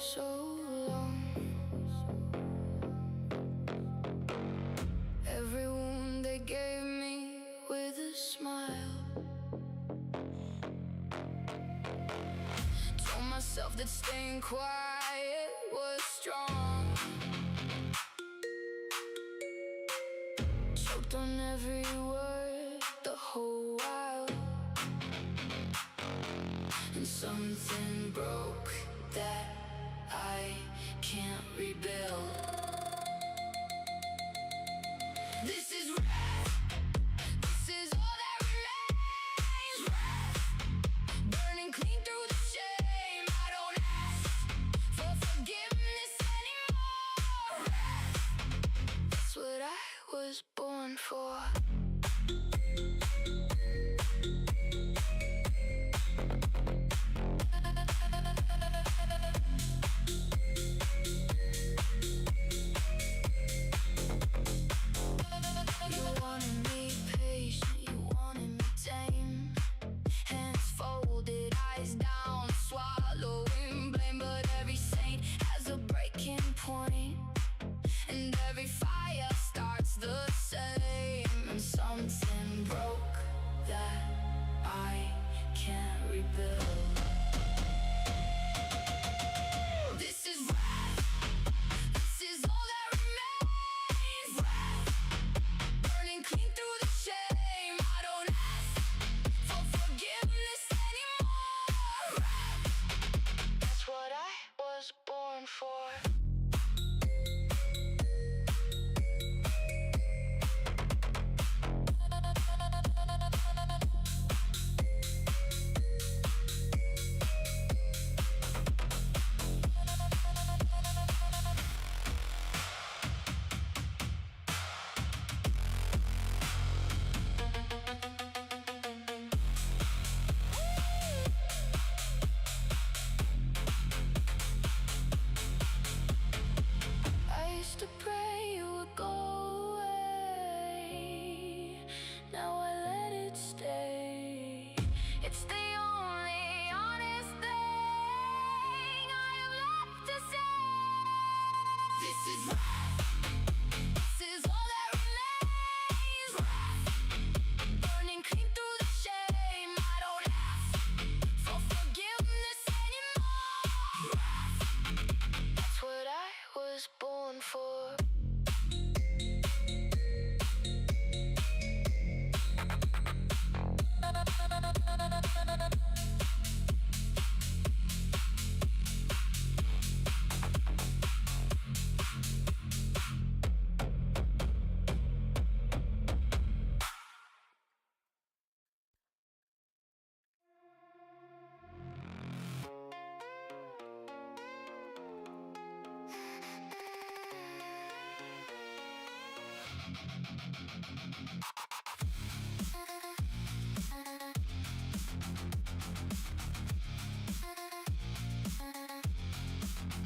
so long. Every wound they gave me with a smile. Told myself that staying quiet was strong. Choked on every word the whole while. And something broke that I can't rebuild. This is wrath. This is all that remains. Wrath, burning clean through the shame. I don't ask for forgiveness anymore. Wrath, that's what I was born for. And every fire starts the same. And something broke that I can't rebuild. This is wrath. This is all that remains. Wrath, burning clean through the shame. I don't ask for forgiveness anymore. Wrath, that's what I was born for. It's the only honest thing I have left to say. This is wrath. This is all that remains. Wrath, burning clean through the shame. I don't ask for forgiveness anymore. Wrath, that's what I was born for.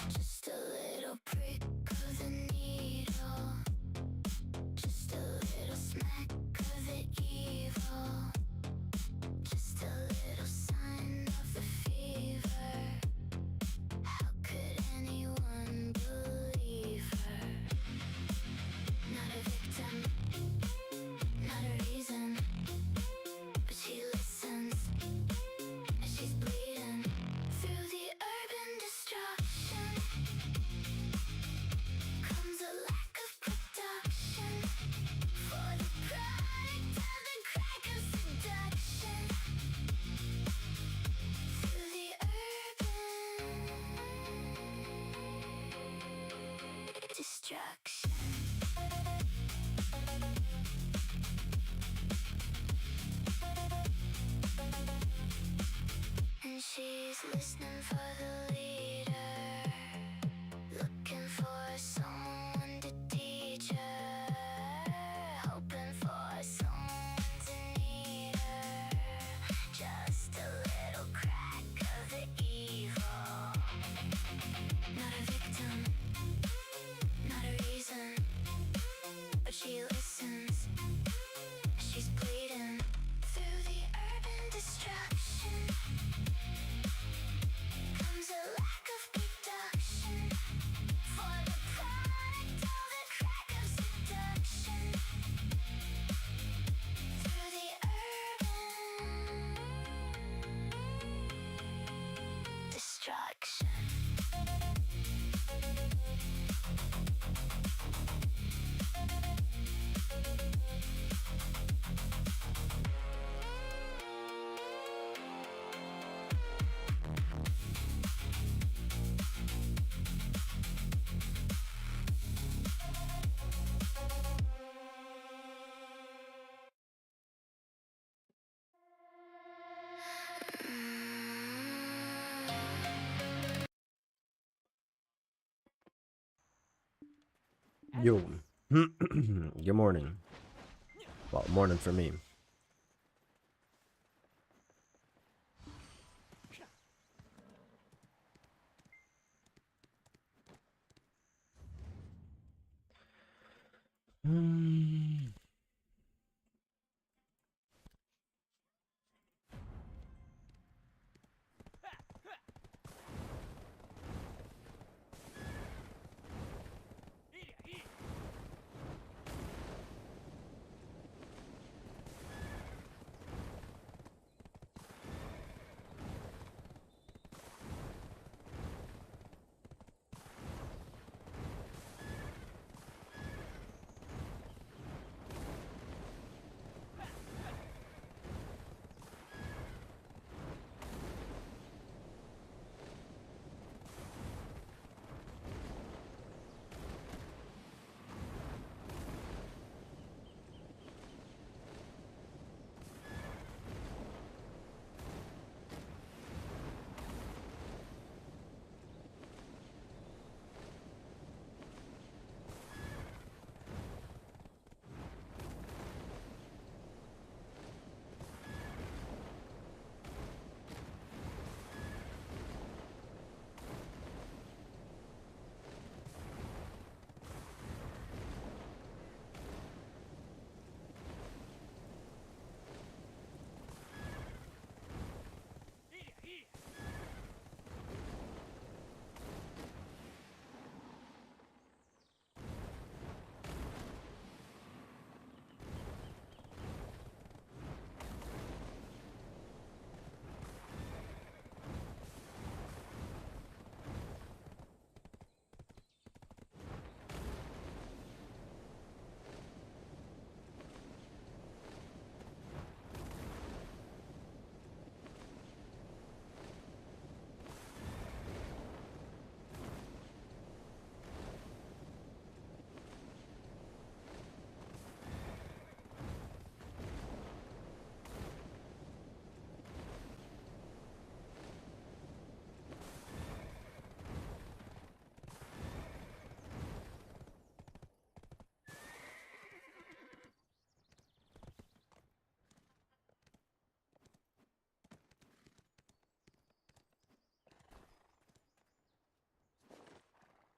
Just a little prick of the needle, just a little smack of the evil, just a little sign of the fever. How could anyone believe her? Not a victim, not Yo. Good morning. Well, morning for me.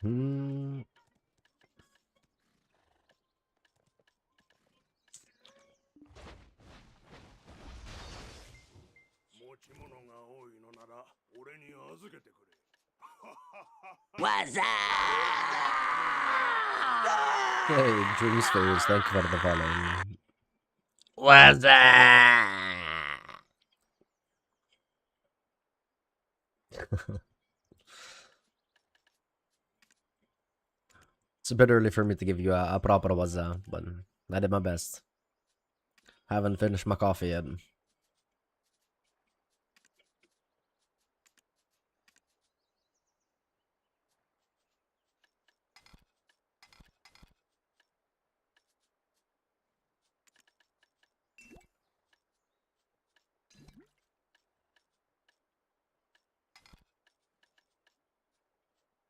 Hmm. What's up? Hey, Dreams Phase, thank you for the follow. What's up? It's a bit early for me to give you a proper what's up, but I did my best. Haven't finished my coffee yet.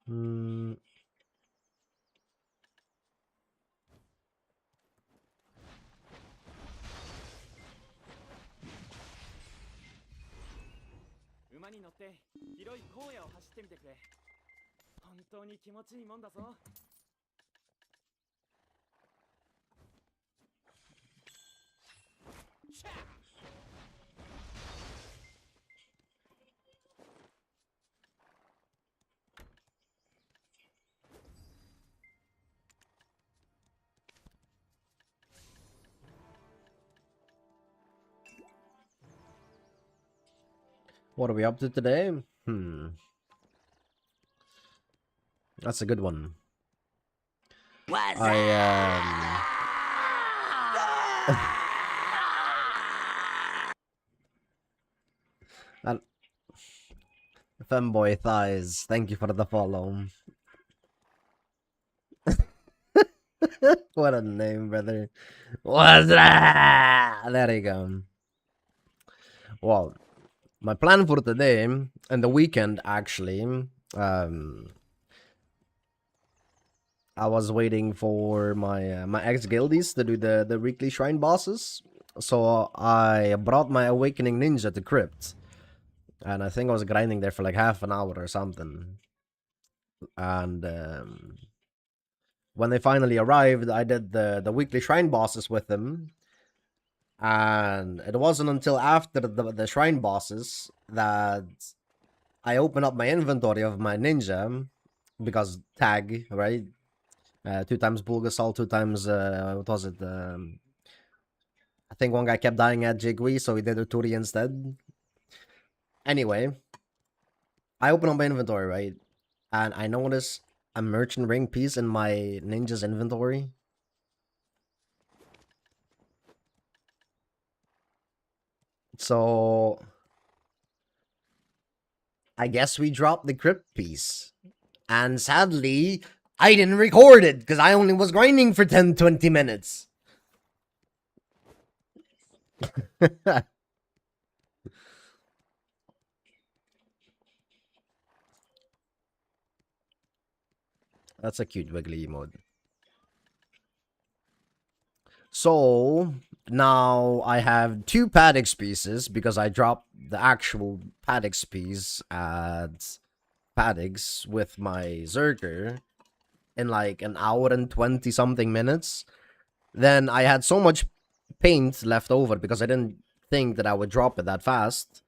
Hmm. 馬に乗って広い荒野を走ってみてくれ。本当に気持ちいいもんだぞ。What are we up to today? That's a good one. What's And Femboy Thighs, thank you for the follow. What a name, brother. What's that? There you go. Well, my plan for today and the weekend, actually, I was waiting for my my ex guildies to do the weekly shrine bosses. So I brought my awakening ninja to crypt, and I think I was grinding there for like half an hour or something. And when they finally arrived, I did the weekly shrine bosses with them. And it wasn't until after the shrine bosses that I opened up my inventory of my ninja, because tag, right? 2 times Bulgasol, 2 times, what was it? I think one guy kept dying at Jigui, so he did Uturi instead. Anyway, I opened up my inventory, right? And I noticed a merchant ring piece in my ninja's inventory. So I guess we dropped the crypt piece. And sadly, I didn't record it because I only was grinding for 10-20 minutes. That's a cute wiggly emote. So now I have 2 Paddix pieces because I dropped the actual Paddix piece at Paddix with my Zerker in like an hour and 20 something minutes. Then I had so much paint left over because I didn't think that I would drop it that fast,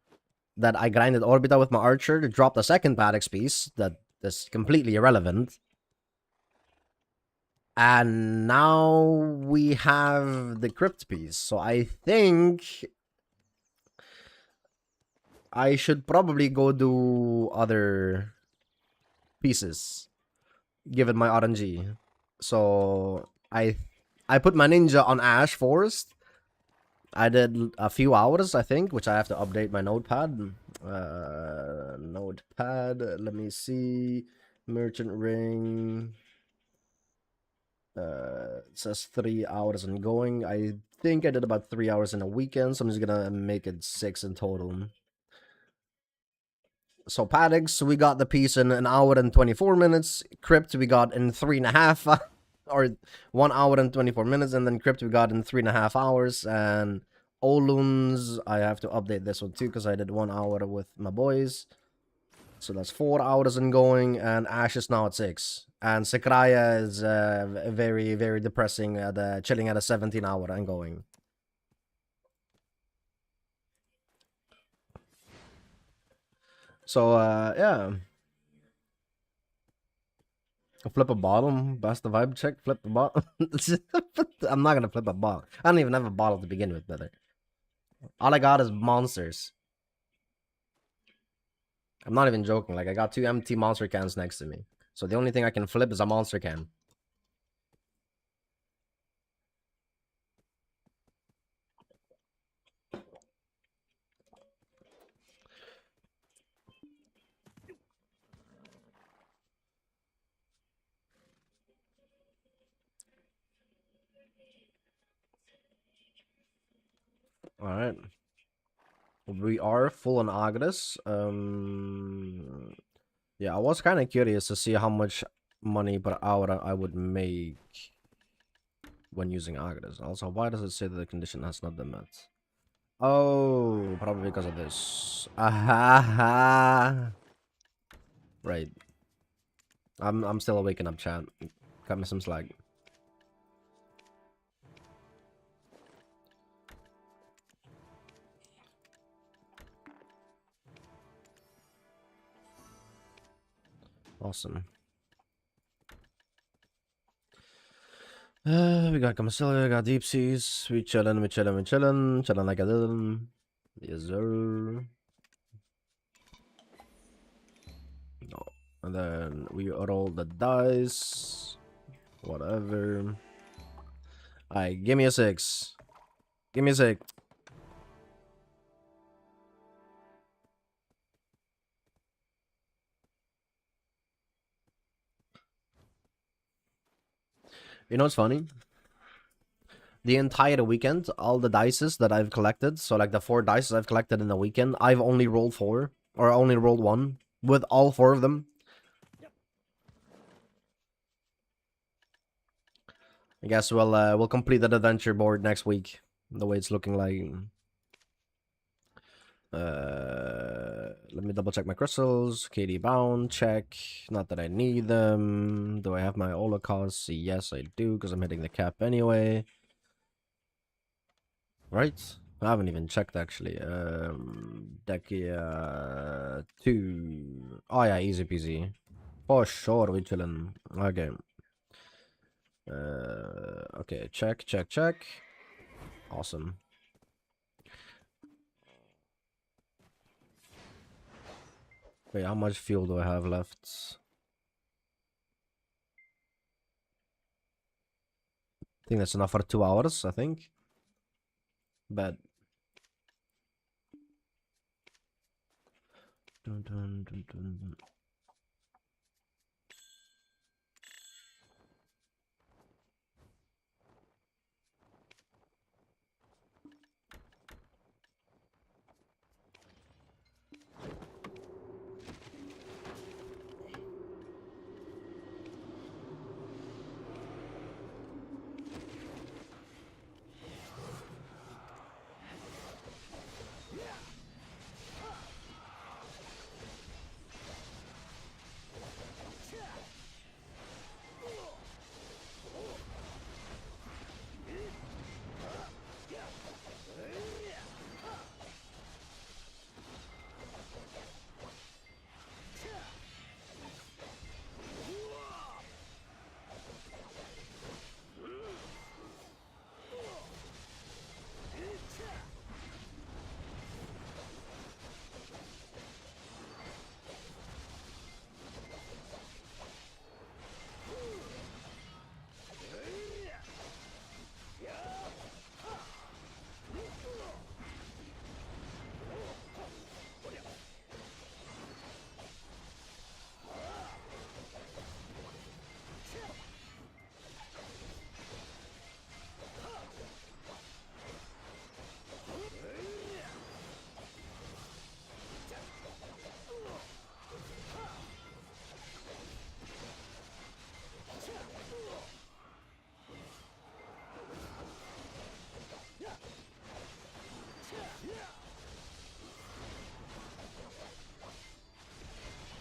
that I grinded Orbita with my Archer to drop the second Paddix piece that is completely irrelevant. And now we have the crypt piece. So I think I should probably go do other pieces, given my RNG. So I put my ninja on Ash Forest. I did a few hours, I think, which I have to update my notepad. Notepad, let me see. Merchant Ring. It says 3 hours ongoing. I think I did about 3 hours in a weekend, so I'm just gonna make it 6 in total. So Paddix, we got the piece in an hour and 24 minutes. Crypt, we got in 3.5 or 1 hour and 24 minutes, and then Crypt we got in 3.5 hours. And Oluns, I have to update this one too because I did 1 hour with my boys. So that's 4 hours ongoing, and Ash is now at 6. And Sakraya is very, very depressing, chilling at a 17-hour ongoing. So, yeah. Flip a bottle, bust the vibe check, flip the bottle. I'm not gonna flip a bottle. I don't even have a bottle to begin with, brother. All I got is monsters. I'm not even joking. Like, I got 2 empty monster cans next to me. So the only thing I can flip is a monster can. Alright. We are full on Agnes. Yeah, I was kind of curious to see how much money per hour I would make when using Agnes. Also, why does it say that the condition has not been met? Oh, probably because of this. Aha. Right. I'm still waking up, chat. Cut me some slack. Awesome. We got Camasilia, we got Deep Seas. We chillin', we chillin', we chillin'. Chillin' like a little. Yes, sir. No. And then we roll the dice. Whatever. Alright, give me a 6. Give me a 6. You know what's funny? The entire weekend, all the dices that I've collected, so like the 4 dices I've collected in the weekend, I've only rolled 4. Or only rolled 1. With all 4 of them. I guess we'll complete that adventure board next week. The way it's looking like. Let me double check my crystals. KD bound, check. Not that I need them. Do I have my Ola costs? Yes, I do, because I'm hitting the cap anyway. Right? I haven't even checked actually. Dekia 2. Oh yeah, easy peasy. For sure, we chillin'. Okay. Okay, check, check, check. Awesome. Wait, how much fuel do I have left? I think that's enough for 2 hours, I think. But dun, dun, dun, dun.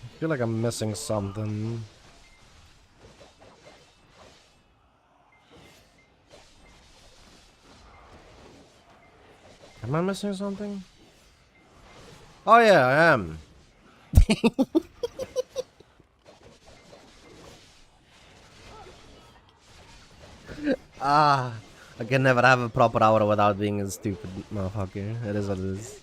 I feel like I'm missing something. Am I missing something? Oh yeah, I am. Ah, I can never have a proper hour without being a stupid motherfucker. It is what it is.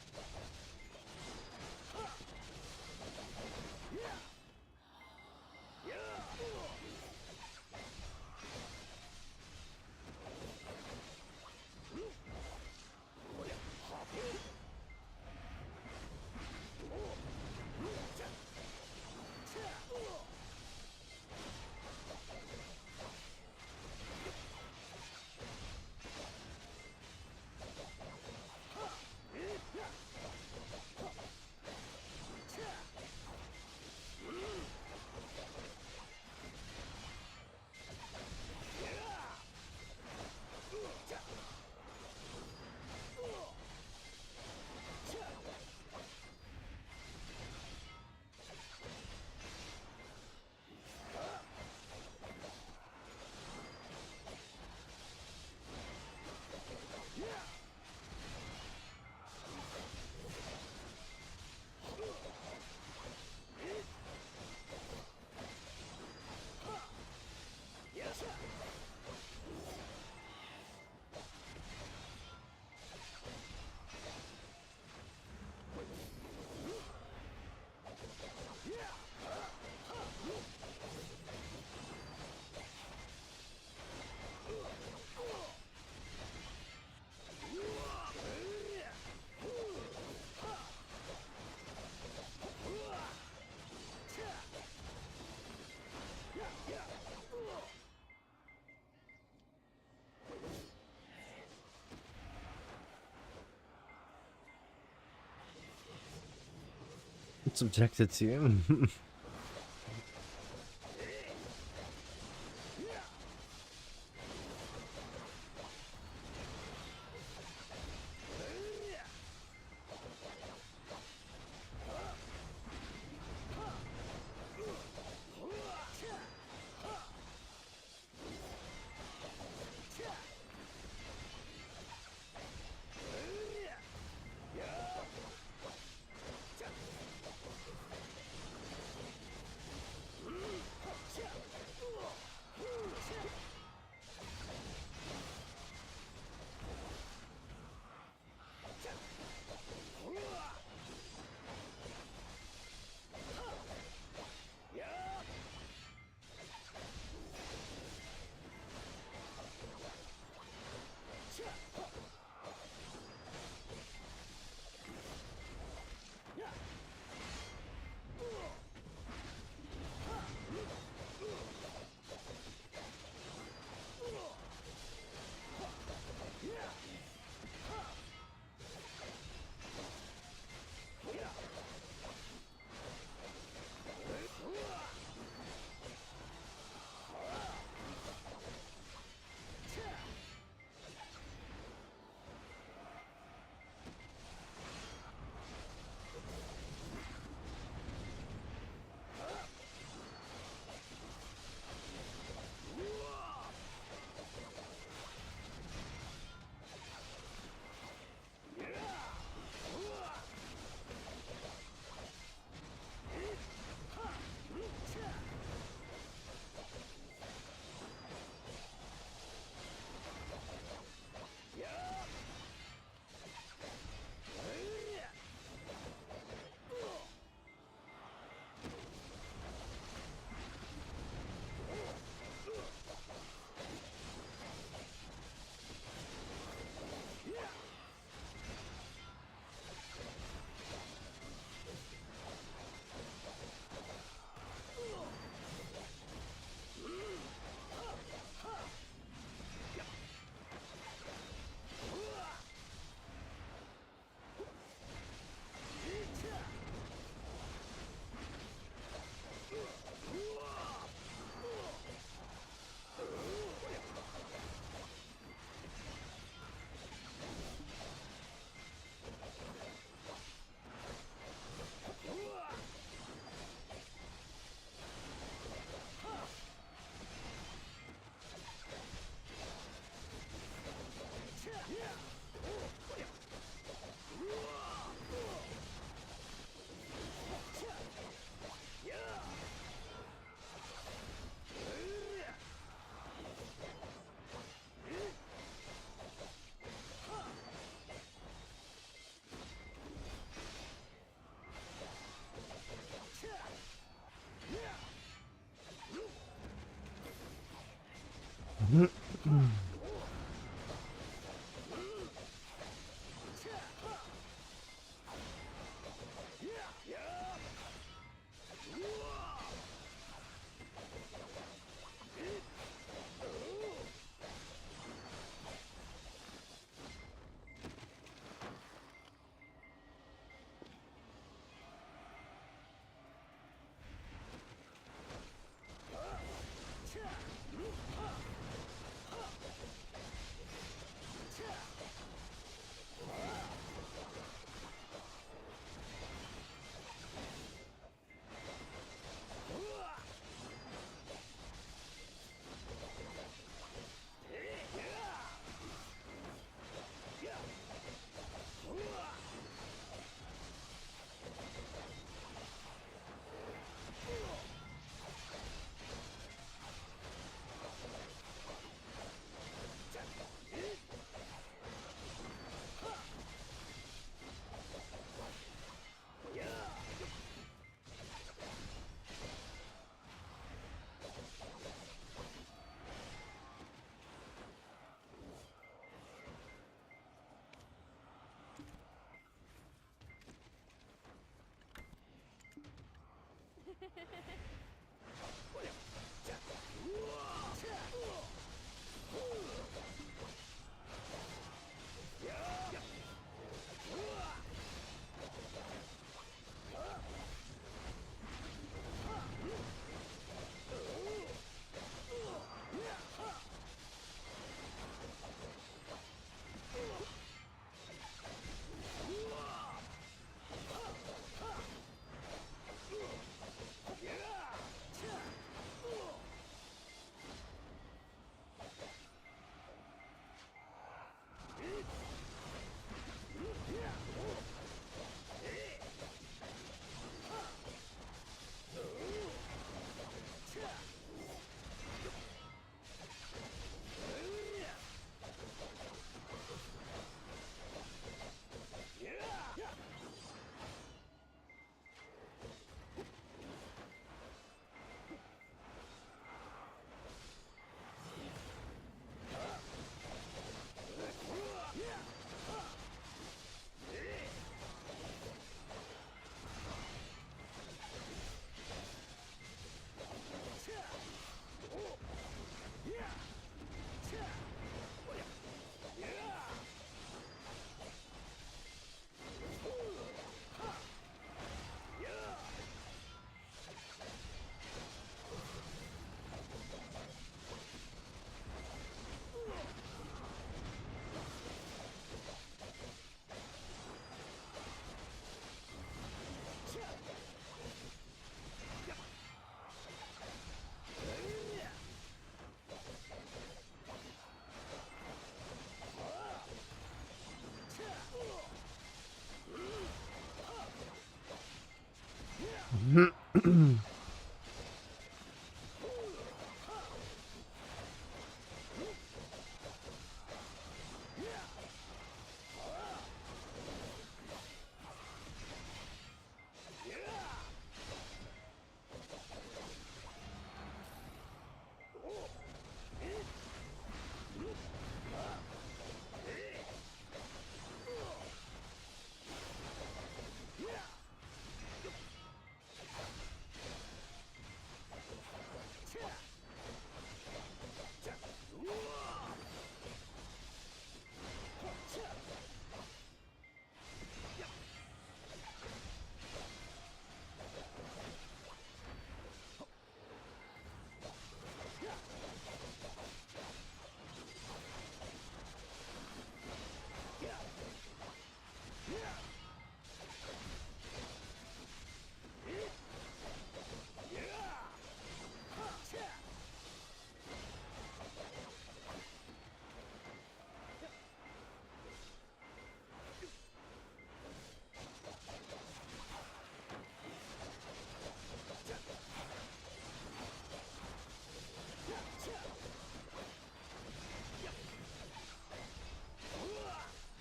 It's subjected to.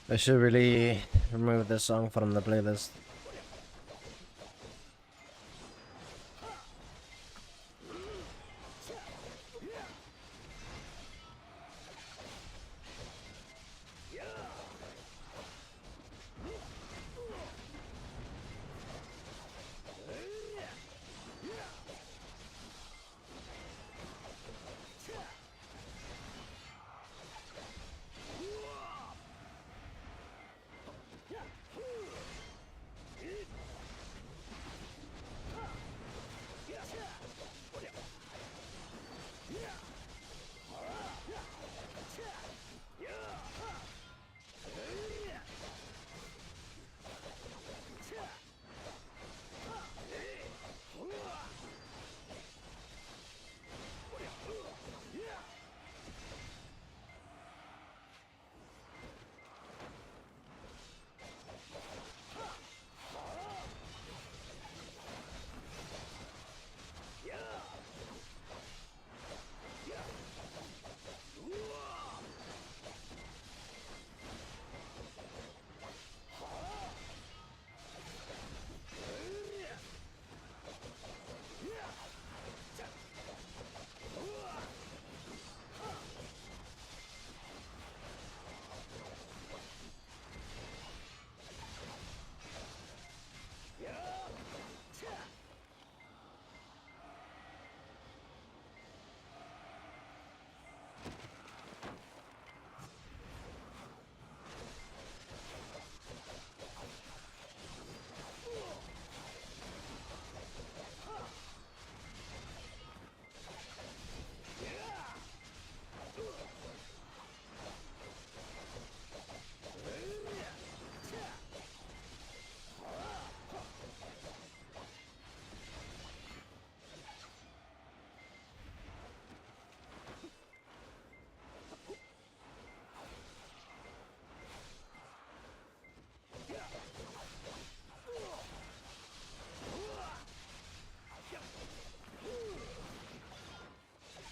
I should really remove this song from the playlist.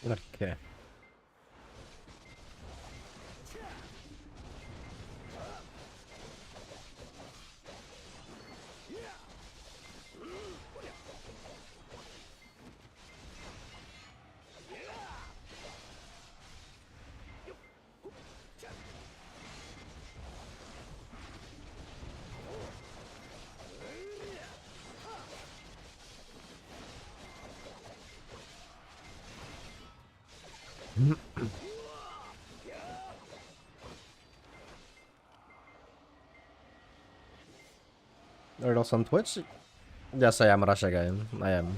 Okay. Are those on Twitch? Yes, I am Russia guy. I am.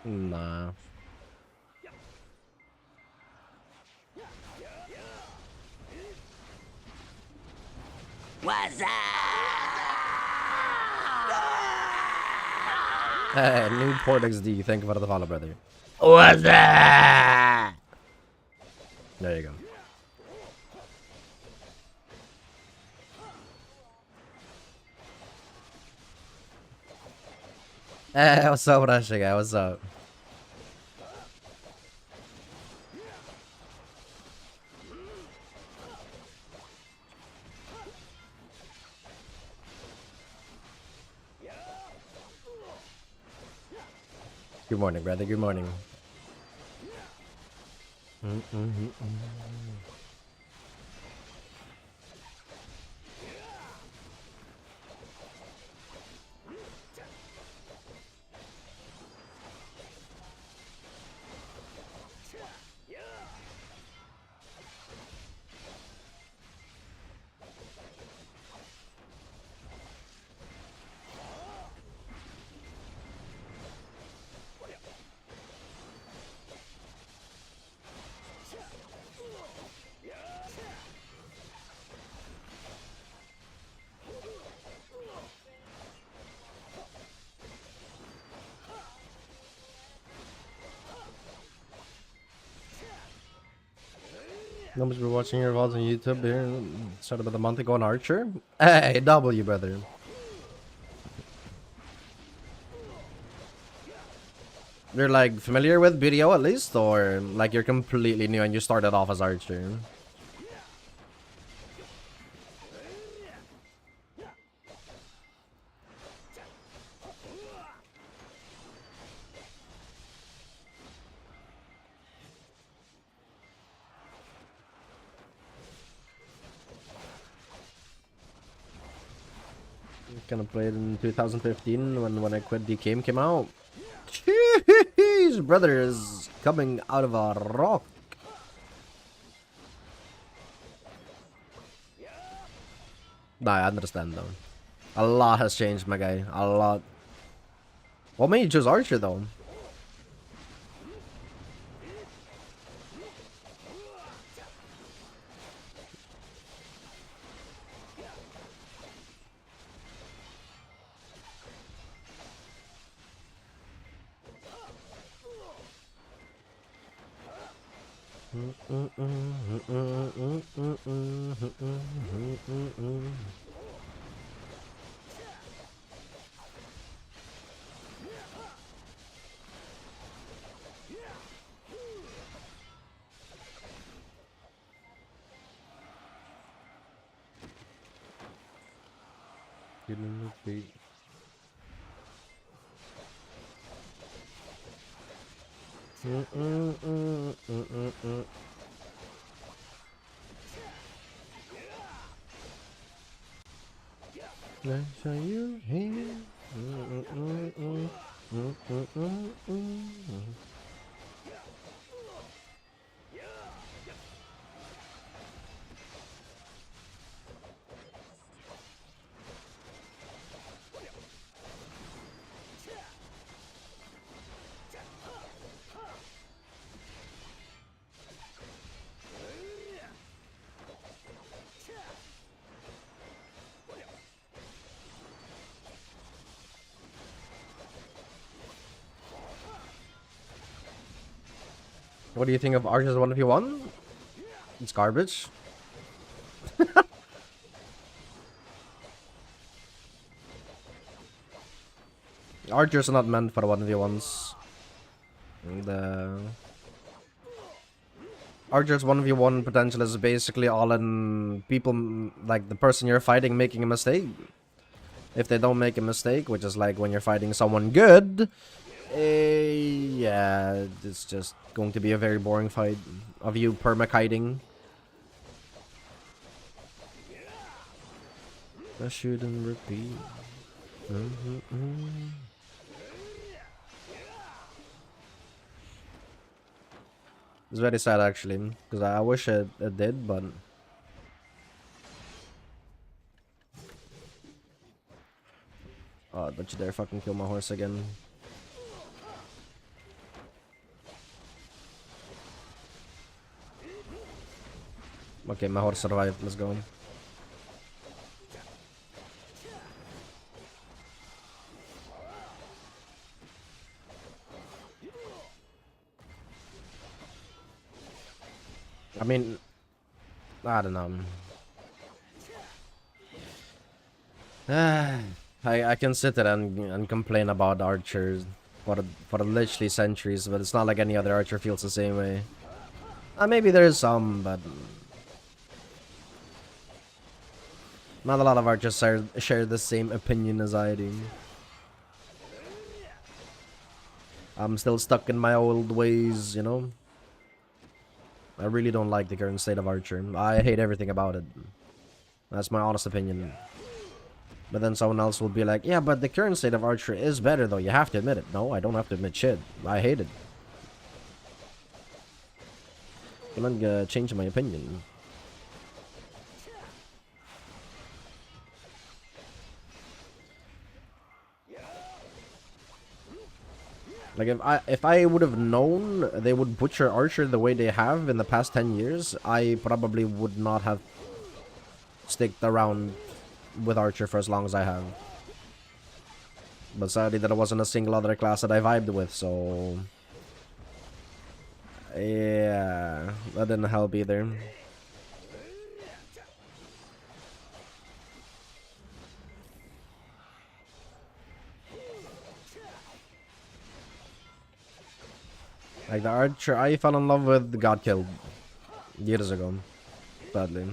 Nah. What's up? Hey, new port XD. Thank you for the follow, brother. What's up? There you go. Hey, what's up, Russia guy? What's up? Good morning, brother. Good morning. Nobody's been watching your VODs on YouTube here. Started about a month ago on Archer. Hey, W, brother. You're like familiar with BDO at least, or like you're completely new and you started off as Archer? Kind of played in 2015 when I quit. The game came out. Jeez, brother is coming out of a rock. Nah, I understand though. A lot has changed, my guy. A lot. What made you choose Archer though? Next time you here. What do you think of Archer's 1v1? It's garbage. Archers are not meant for 1v1s. The Archer's 1v1 potential is basically all in people, like the person you're fighting making a mistake. If they don't make a mistake, which is like when you're fighting someone good, yeah, it's just going to be a very boring fight of you perma-kiting. I shouldn't repeat. It's very sad actually, because I wish it did, but oh, don't you dare fucking kill my horse again. Okay, my horse survived. Let's go. I mean, I don't know. I can sit there and complain about archers for literally centuries, but it's not like any other archer feels the same way. Maybe there's some, but not a lot of archers share the same opinion as I do. I'm still stuck in my old ways, you know? I really don't like the current state of Archer. I hate everything about it. That's my honest opinion. But then someone else will be like, yeah, but the current state of Archer is better though. You have to admit it. No, I don't have to admit shit. I hate it. I'm not change my opinion. Like if I would have known they would butcher Archer the way they have in the past 10 years, I probably would not have sticked around with Archer for as long as I have. But sadly there wasn't a single other class that I vibed with, so yeah, that didn't help either. Like the Archer I fell in love with got killed years ago, sadly.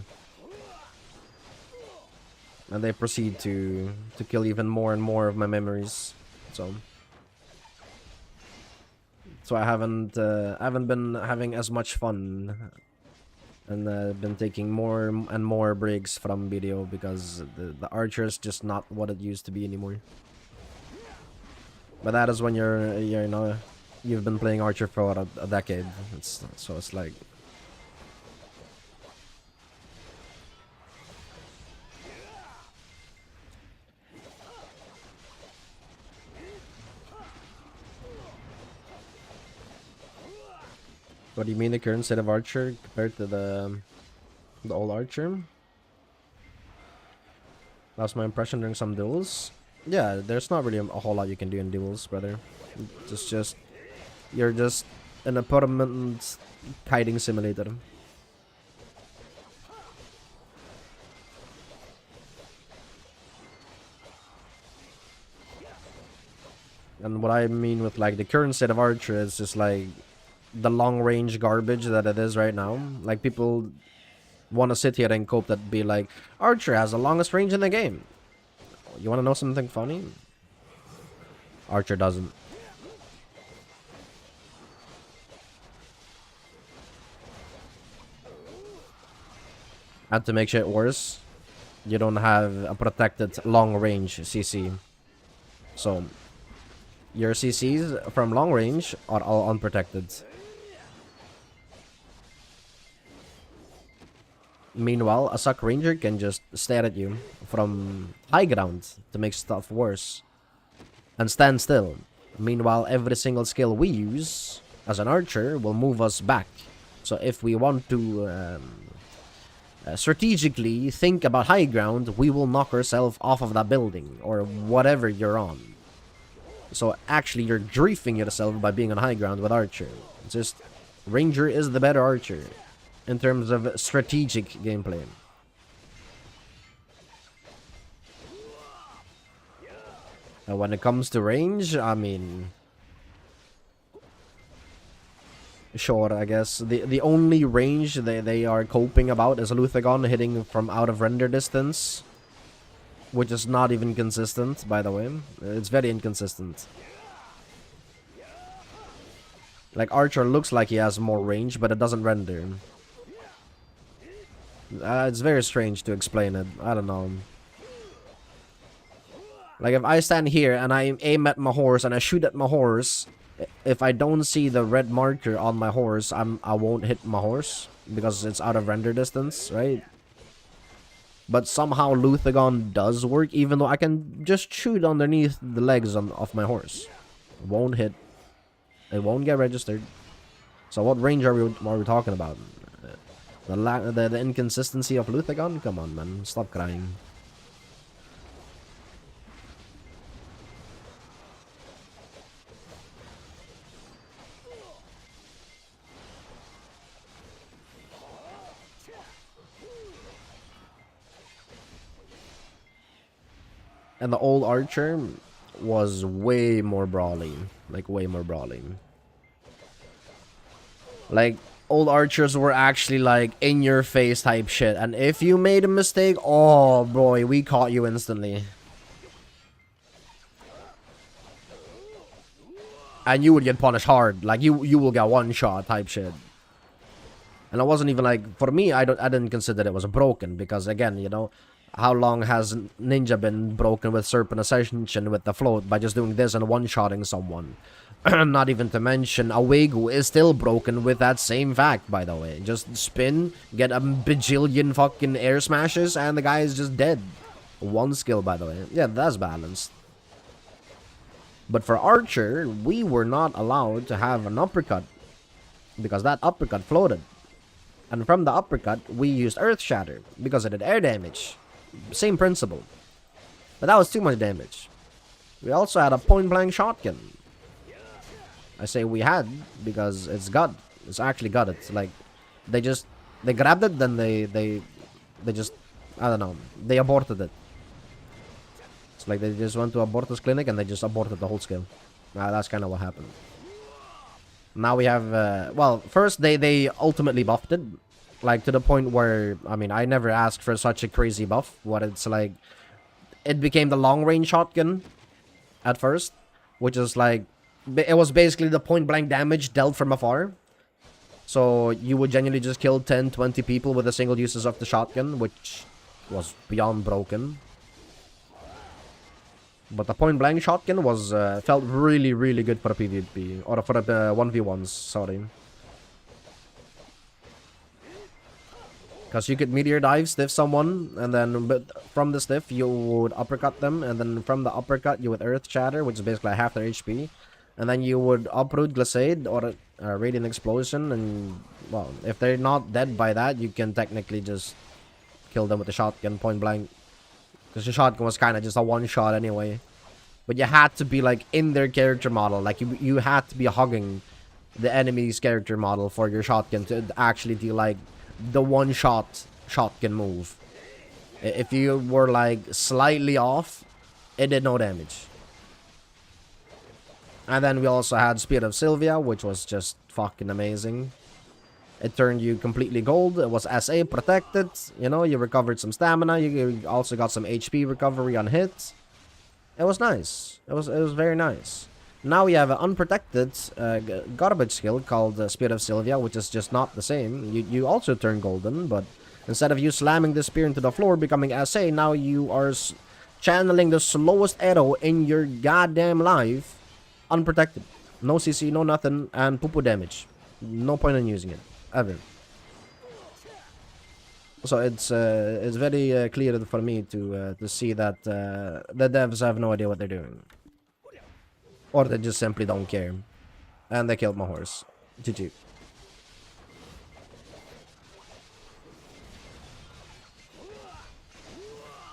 And they proceed to kill even more and more of my memories. So I haven't been having as much fun, and been taking more and more breaks from BDO because the Archer is just not what it used to be anymore. But that is when you're you know, you've been playing Archer for what, a decade. So it's like. What do you mean the current state of Archer compared to the old Archer? That's my impression during some duels. Yeah, there's not really a whole lot you can do in duels, brother. It's just you're just in a permanent kiting simulator. And what I mean with like the current state of Archer is just like the long range garbage that it is right now. Like people want to sit here and cope that be like, Archer has the longest range in the game. You want to know something funny? Archer doesn't. And to make shit worse, you don't have a protected long range CC. So your CCs from long range are all unprotected. Meanwhile, a suck ranger can just stare at you from high ground to make stuff worse and stand still. Meanwhile, every single skill we use as an archer will move us back. So if we want to strategically think about high ground, we will knock ourselves off of that building or whatever you're on. So actually, you're griefing yourself by being on high ground with archer. It's just ranger is the better archer in terms of strategic gameplay. And when it comes to range, I mean, sure, I guess the only range they are coping about is Luthagon hitting from out of render distance, which is not even consistent, by the way. It's very inconsistent. Like, Archer looks like he has more range, but it doesn't render. It's very strange to explain it. I don't know. Like, if I stand here and I aim at my horse and I shoot at my horse, if I don't see the red marker on my horse, I won't hit my horse because it's out of render distance, right? But somehow Luthagon does work, even though I can just shoot underneath the legs of my horse. It won't hit. It won't get registered. So what range are we talking about? The inconsistency of Luthagon? Come on, man. Stop crying. And the old archer was way more brawling. Like, way more brawling. Like, old archers were actually, like, in-your-face type shit. And if you made a mistake, oh, boy, we caught you instantly. And you would get punished hard. Like, you will get one shot type shit. And it wasn't even, like, for me, I didn't consider it was broken. Because, again, you know, how long has Ninja been broken with Serpent Ascension with the float by just doing this and one-shotting someone? Not even to mention, Awegu is still broken with that same fact, by the way. Just spin, get a bajillion fucking air smashes, and the guy is just dead. One skill, by the way. Yeah, that's balanced. But for Archer, we were not allowed to have an uppercut, because that uppercut floated. And from the uppercut, we used Earth Shatter, because it did air damage. Same principle. But that was too much damage. We also had a point-blank shotgun. I say we had because it's gut. It's actually gut. It's like they grabbed it, then they just, I don't know, they aborted it. It's like they just went to abortus clinic and they just aborted the whole skill. That's kind of what happened. Now we have well, first they ultimately buffed it, like to the point where, I mean, I never asked for such a crazy buff. What it's like, it became the long range shotgun at first, which is like, it was basically the point blank damage dealt from afar. So you would genuinely just kill 10-20 people with a single uses of the shotgun, which was beyond broken. But the point blank shotgun was felt really, really good for a PvP, or for a 1v1s, sorry. Because you could meteor dive, stiff someone, and then from the stiff you would uppercut them, and then from the uppercut you would Earth Shatter, which is basically half their HP. And then you would uproot Glissade or Radiant Explosion, and, well, if they're not dead by that, you can technically just kill them with the shotgun point blank. Because the shotgun was kind of just a one-shot anyway. But you had to be, like, in their character model. Like, you had to be hugging the enemy's character model for your shotgun to actually do, like, the one-shot shotgun move. If you were, like, slightly off, it did no damage. And then we also had Spirit of Sylvia, which was just fucking amazing. It turned you completely gold. It was SA protected. You know, you recovered some stamina. You also got some HP recovery on hits. It was nice. It was very nice. Now we have an unprotected garbage skill called Spirit of Sylvia, which is just not the same. You also turn golden, but Instead of you slamming the spear into the floor, becoming SA, now you are channeling the slowest arrow in your goddamn life, unprotected. No CC, no nothing, and poo-poo damage. No point in using it, ever. So it's very clear for me to see that the devs have no idea what they're doing, or they just simply don't care, and they killed my horse. GG.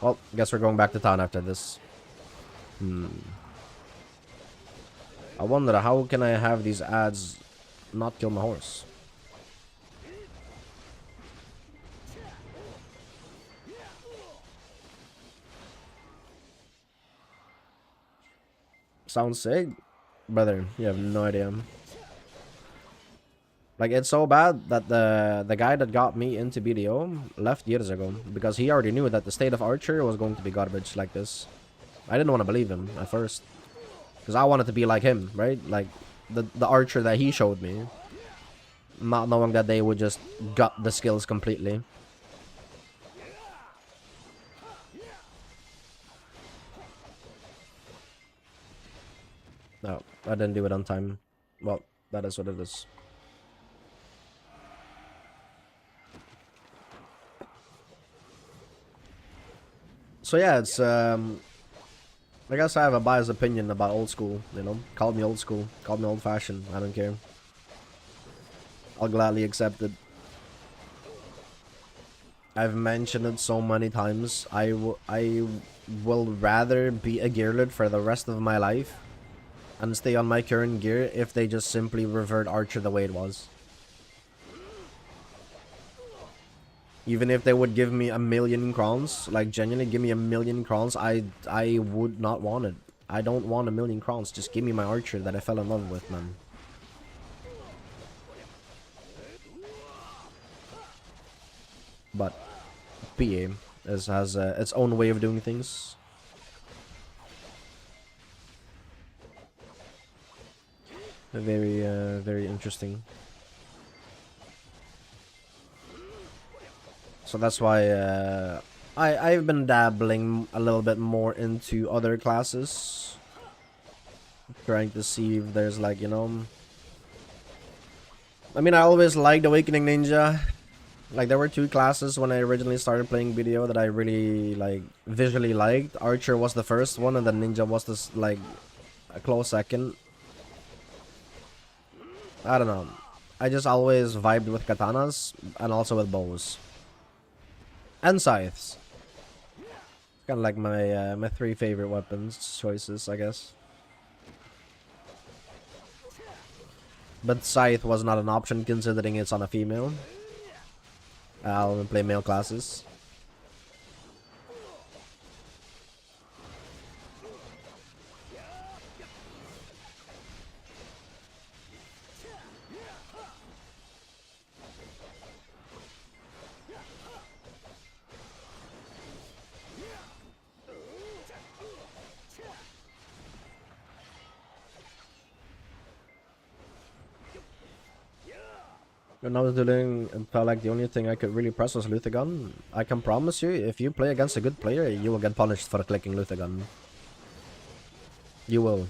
Well, guess we're going back to town after this. I wonder how can I have these ads not kill my horse? Sounds sick? Brother, you have no idea. Like, it's so bad that the guy that got me into BDO left years ago because he already knew that the state of Archer was going to be garbage like this. I didn't want to believe him at first because I wanted to be like him, right? Like the Archer that he showed me, not knowing that they would just gut the skills completely. No, I didn't do it on time. Well, that is what it is. So yeah, it's I guess I have a biased opinion about old school, you know. Call me old school, call me old fashioned, I don't care. I'll gladly accept it. I've mentioned it so many times. I will rather be a gearlet for the rest of my life and stay on my current gear if they just simply revert Archer the way it was. Even if they would give me 1,000,000 crowns, like genuinely give me 1,000,000 crowns, I would not want it. I don't want 1,000,000 crowns. Just give me my Archer that I fell in love with, man. But PA has its own way of doing things. Very very interesting. So that's why I've been dabbling a little bit more into other classes, trying to see if there's, like, you know, I mean, I always liked Awakening Ninja. Like, there were two classes when I originally started playing BDO that I really, like, visually liked. Archer was the first one, and then Ninja was this, like, a close second. I don't know. I just always vibed with katanas and also with bows. And scythes. Kind of like my my three favorite weapons choices, I guess. But scythe was not an option considering it's on a female. I'll only play male classes. When I was doing, it felt like the only thing I could really press was Luthagun. I can promise you, if you play against a good player, you will get punished for clicking Luthagun. You will.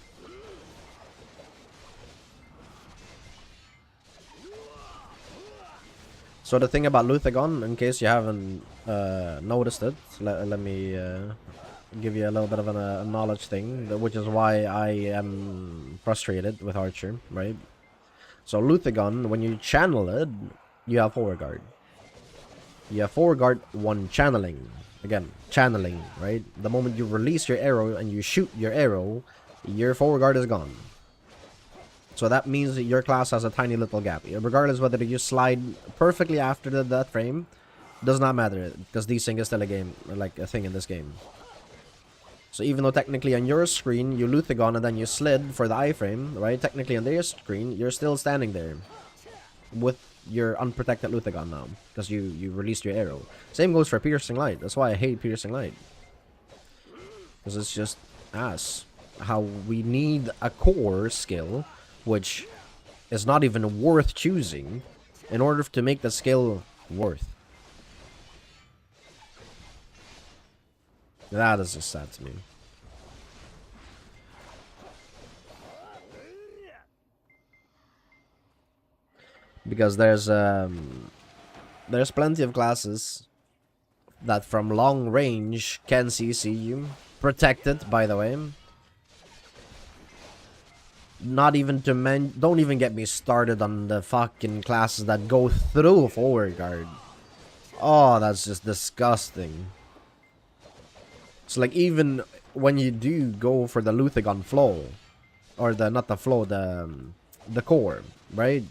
So the thing about Luthagun, in case you haven't noticed it, let me give you a little bit of a knowledge thing, which is why I am frustrated with Archer, right? So Luthagun, when you channel it, you have forward guard. You have forward guard, one channeling. Again, channeling, right? The moment you release your arrow and you shoot your arrow, your forward guard is gone. So that means that your class has a tiny little gap. Regardless whether you slide perfectly after that frame, does not matter, because desync is still a game, like a thing in this game. So even though technically on your screen you Luthagun and then you slid for the iframe, right? Technically on their screen you're still standing there with your unprotected Luthagun now, because you released your arrow. Same goes for Piercing Light. That's why I hate Piercing Light, because it's just ass. How we need a core skill, which is not even worth choosing, in order to make the skill worth. That is just sad to me. Because there's plenty of classes that from long range can CC you. Protected, by the way. Not even to don't even get me started on the fucking classes that go through forward guard. Oh, that's just disgusting. So like even when you do go for the Luthagon flow, or not the flow, the core, right?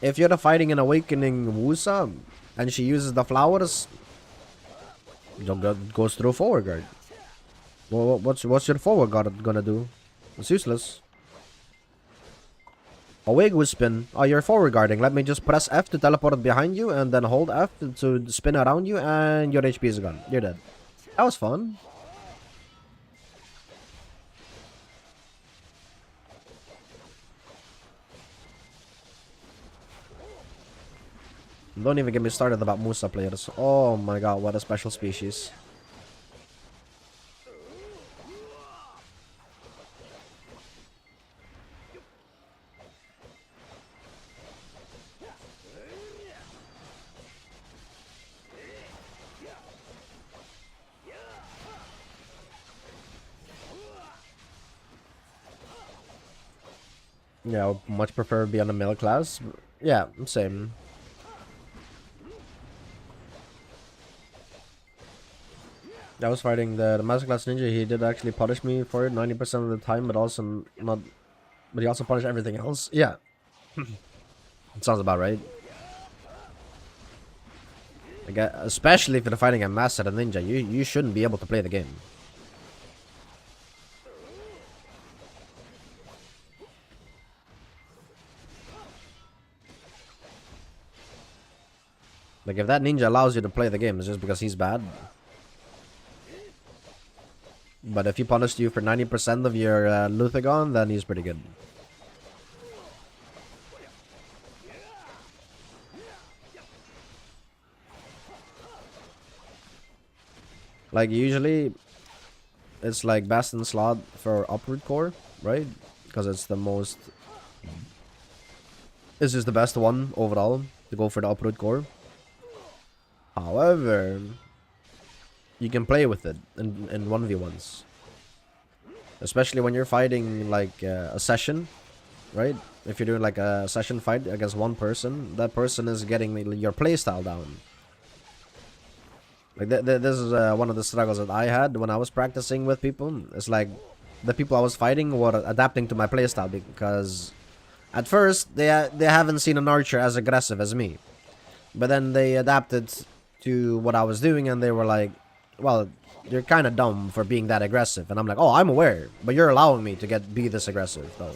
If you're fighting an awakening Wusa and she uses the flowers, goes through forward guard. Well, what's your forward guard gonna do? It's useless. Awake with spin. Oh, you're forward guarding. Let me just press F to teleport it behind you and then hold F to spin around you and your HP is gone. You're dead. That was fun. Don't even get me started about Musa players. Oh my god, what a special species. Yeah, I would much prefer to be on a middle class. Yeah, same. I was fighting the Masterclass Ninja. He did actually punish me for it 90% of the time, but also not. But he also punished everything else. Yeah, it sounds about right. Like, especially if you're fighting a Master Ninja, you shouldn't be able to play the game. Like if that ninja allows you to play the game, it's just because he's bad. But if he punished you for 90% of your Luthagon, then he's pretty good. Like usually, it's like Bastion slot for upward core, right? Because it's the most. It's just the best one overall to go for the upward core. However, you can play with it in 1v1s. Especially when you're fighting like a session, right? If you're doing like a session fight against one person, that person is getting your playstyle down. Like this is one of the struggles that I had when I was practicing with people. It's like the people I was fighting were adapting to my playstyle because at first they haven't seen an archer as aggressive as me, but then they adapted to what I was doing and they were like, well, you're kind of dumb for being that aggressive. And I'm like, oh, I'm aware, but you're allowing me to be this aggressive though.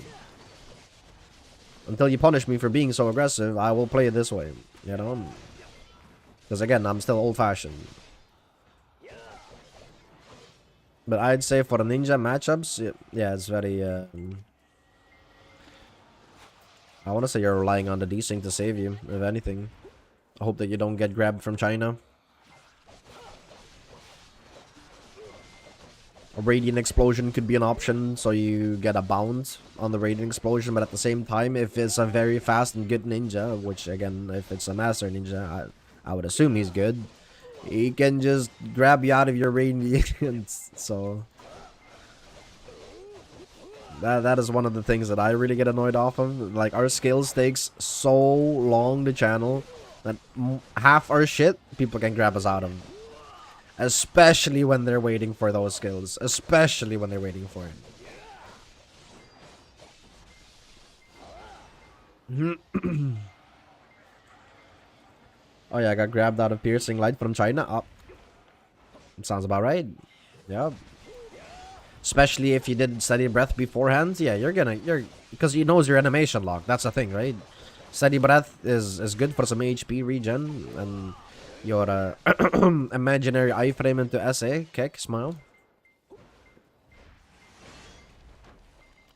Until you punish me for being so aggressive, I will play it this way, you know? Because again, I'm still old-fashioned. But I'd say for the ninja matchups, yeah, it's very, I want to say you're relying on the desync to save you, if anything. I hope that you don't get grabbed from China. A radiant explosion could be an option, so you get a bounce on the radiant explosion, but at the same time, if it's a very fast and good ninja, which again, if it's a master ninja, I would assume he's good, he can just grab you out of your radiant, so... That is one of the things that I really get annoyed off of. Like, our skills takes so long to channel that half our shit, people can grab us out of. Especially when they're waiting for those skills. Especially when they're waiting for it. Oh yeah, I got grabbed out of piercing light from China. Oh. Sounds about right. Yeah. Especially if you did steady breath beforehand. Yeah, you're because he knows your animation lock. That's the thing, right? Steady breath is good for some HP regen and your imaginary iframe into SA, kick, smile.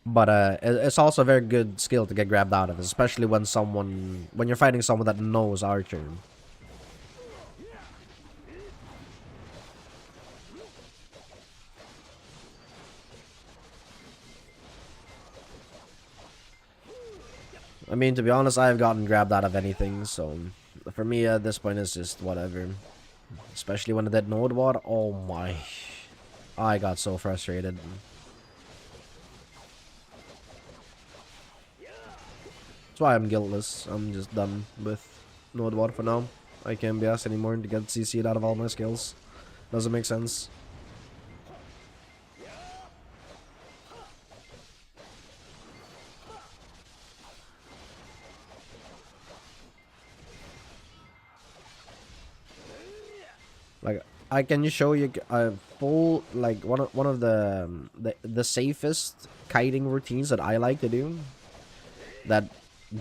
But it's also a very good skill to get grabbed out of, especially when you're fighting someone that knows archer. I mean, to be honest, I've gotten grabbed out of anything, so for me at this point it's just whatever. Especially when I did Node War. Oh my. I got so frustrated. That's why I'm guiltless. I'm just done with Node War for now. I can't be asked anymore to get CC'd out of all my skills. Doesn't make sense. Like, I can show you a full, like, one of the safest kiting routines that I like to do. That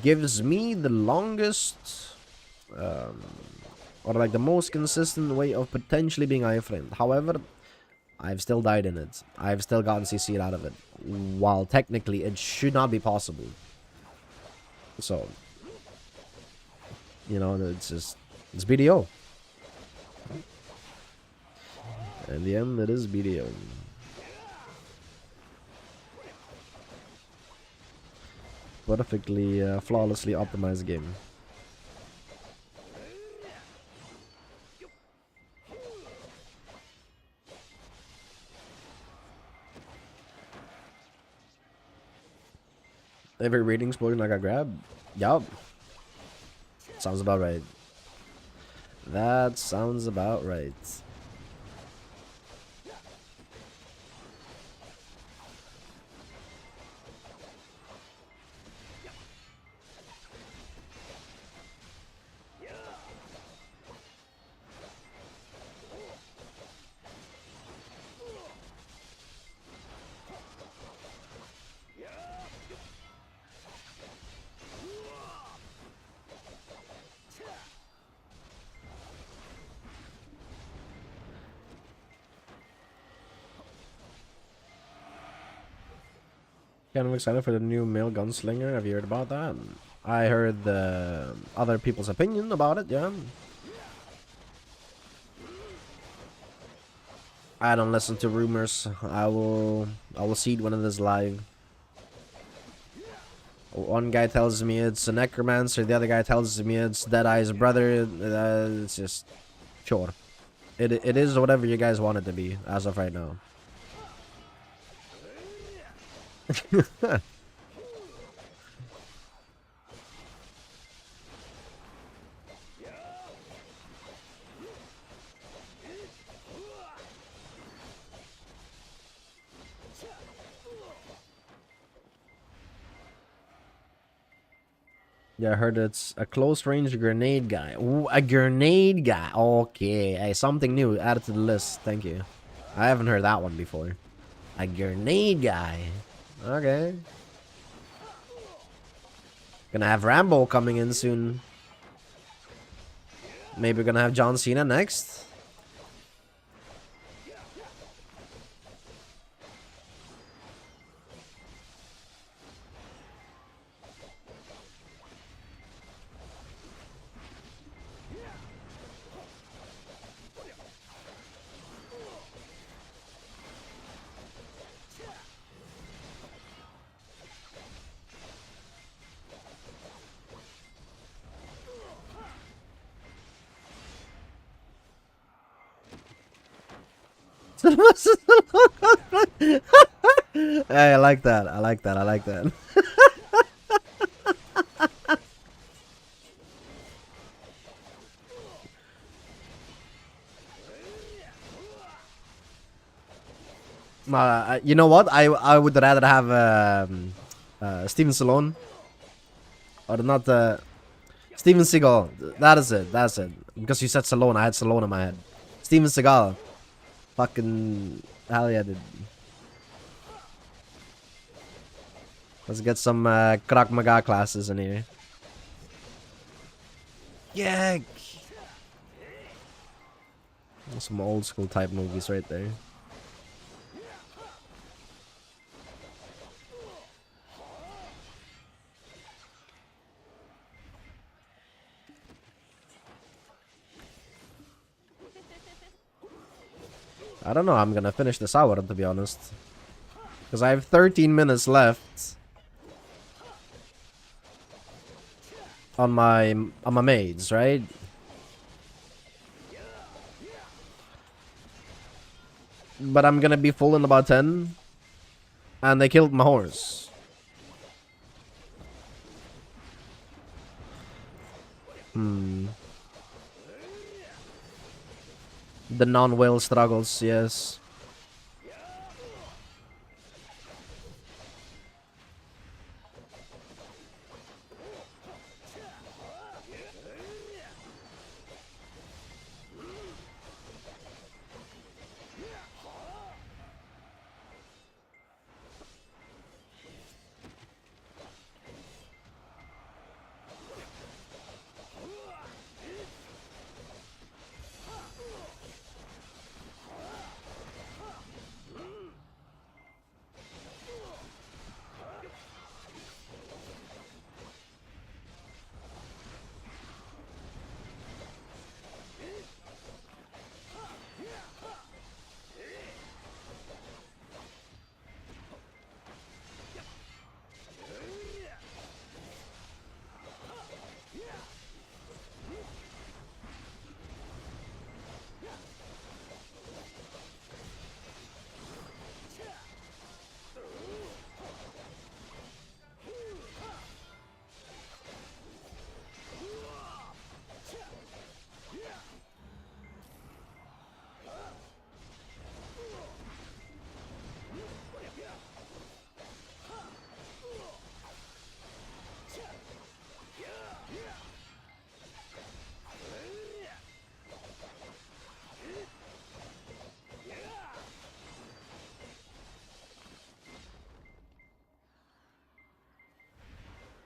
gives me the longest, or like the most consistent way of potentially being iframed. However, I've still died in it. I've still gotten CC'd out of it. While technically it should not be possible. So, you know, it's BDO. In the end, it is BDO. Perfectly, flawlessly optimized game. Every rating spoiler I got grabbed? Yup. Sounds about right. That sounds about right. Kind of excited for the new male gunslinger. Have you heard about that? I heard the other people's opinion about it, yeah. I don't listen to rumors. I will see it when it is live. One guy tells me it's a necromancer, the other guy tells me it's Deadeye's brother. It's just sure. It is whatever you guys want it to be as of right now. Yeah, I heard it's a close range grenade guy. Ooh, a grenade guy. Okay, hey, something new added to the list. Thank you. I haven't heard that one before. A grenade guy. Okay. Gonna have Rambo coming in soon. Maybe we're gonna have John Cena next. Hey, I like that. I like that. I like that. You know what? I would rather have Steven Stallone, or not Steven Seagal. That is it. That's it. Because you said Stallone, I had Stallone in my head. Steven Seagal. Fucking hell yeah, dude. Let's get some Krav Maga classes in here. Yeah. Some old school type movies right there. I don't know how I'm gonna finish this hour, to be honest. Because I have 13 minutes left. on my maids, right? But I'm gonna be full in about 10, and they killed my horse. The non-whale struggles, yes.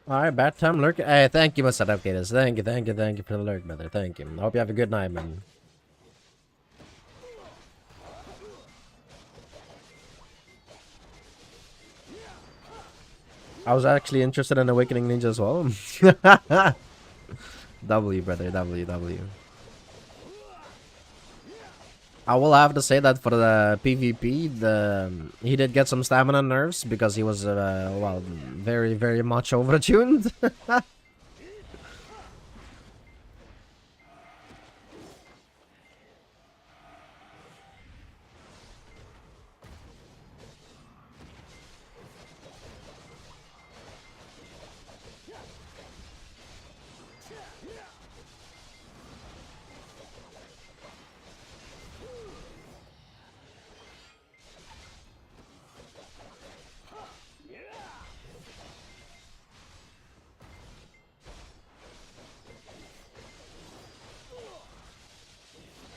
Alright, bad time lurk. Hey, thank you, Mr. Upgators. Thank you for the lurk, brother. Thank you. I hope you have a good night, man. I was actually interested in Awakening Ninja as well. W, brother. W. I will have to say that for the PvP, he did get some stamina nerfs because he was, well, very much overtuned.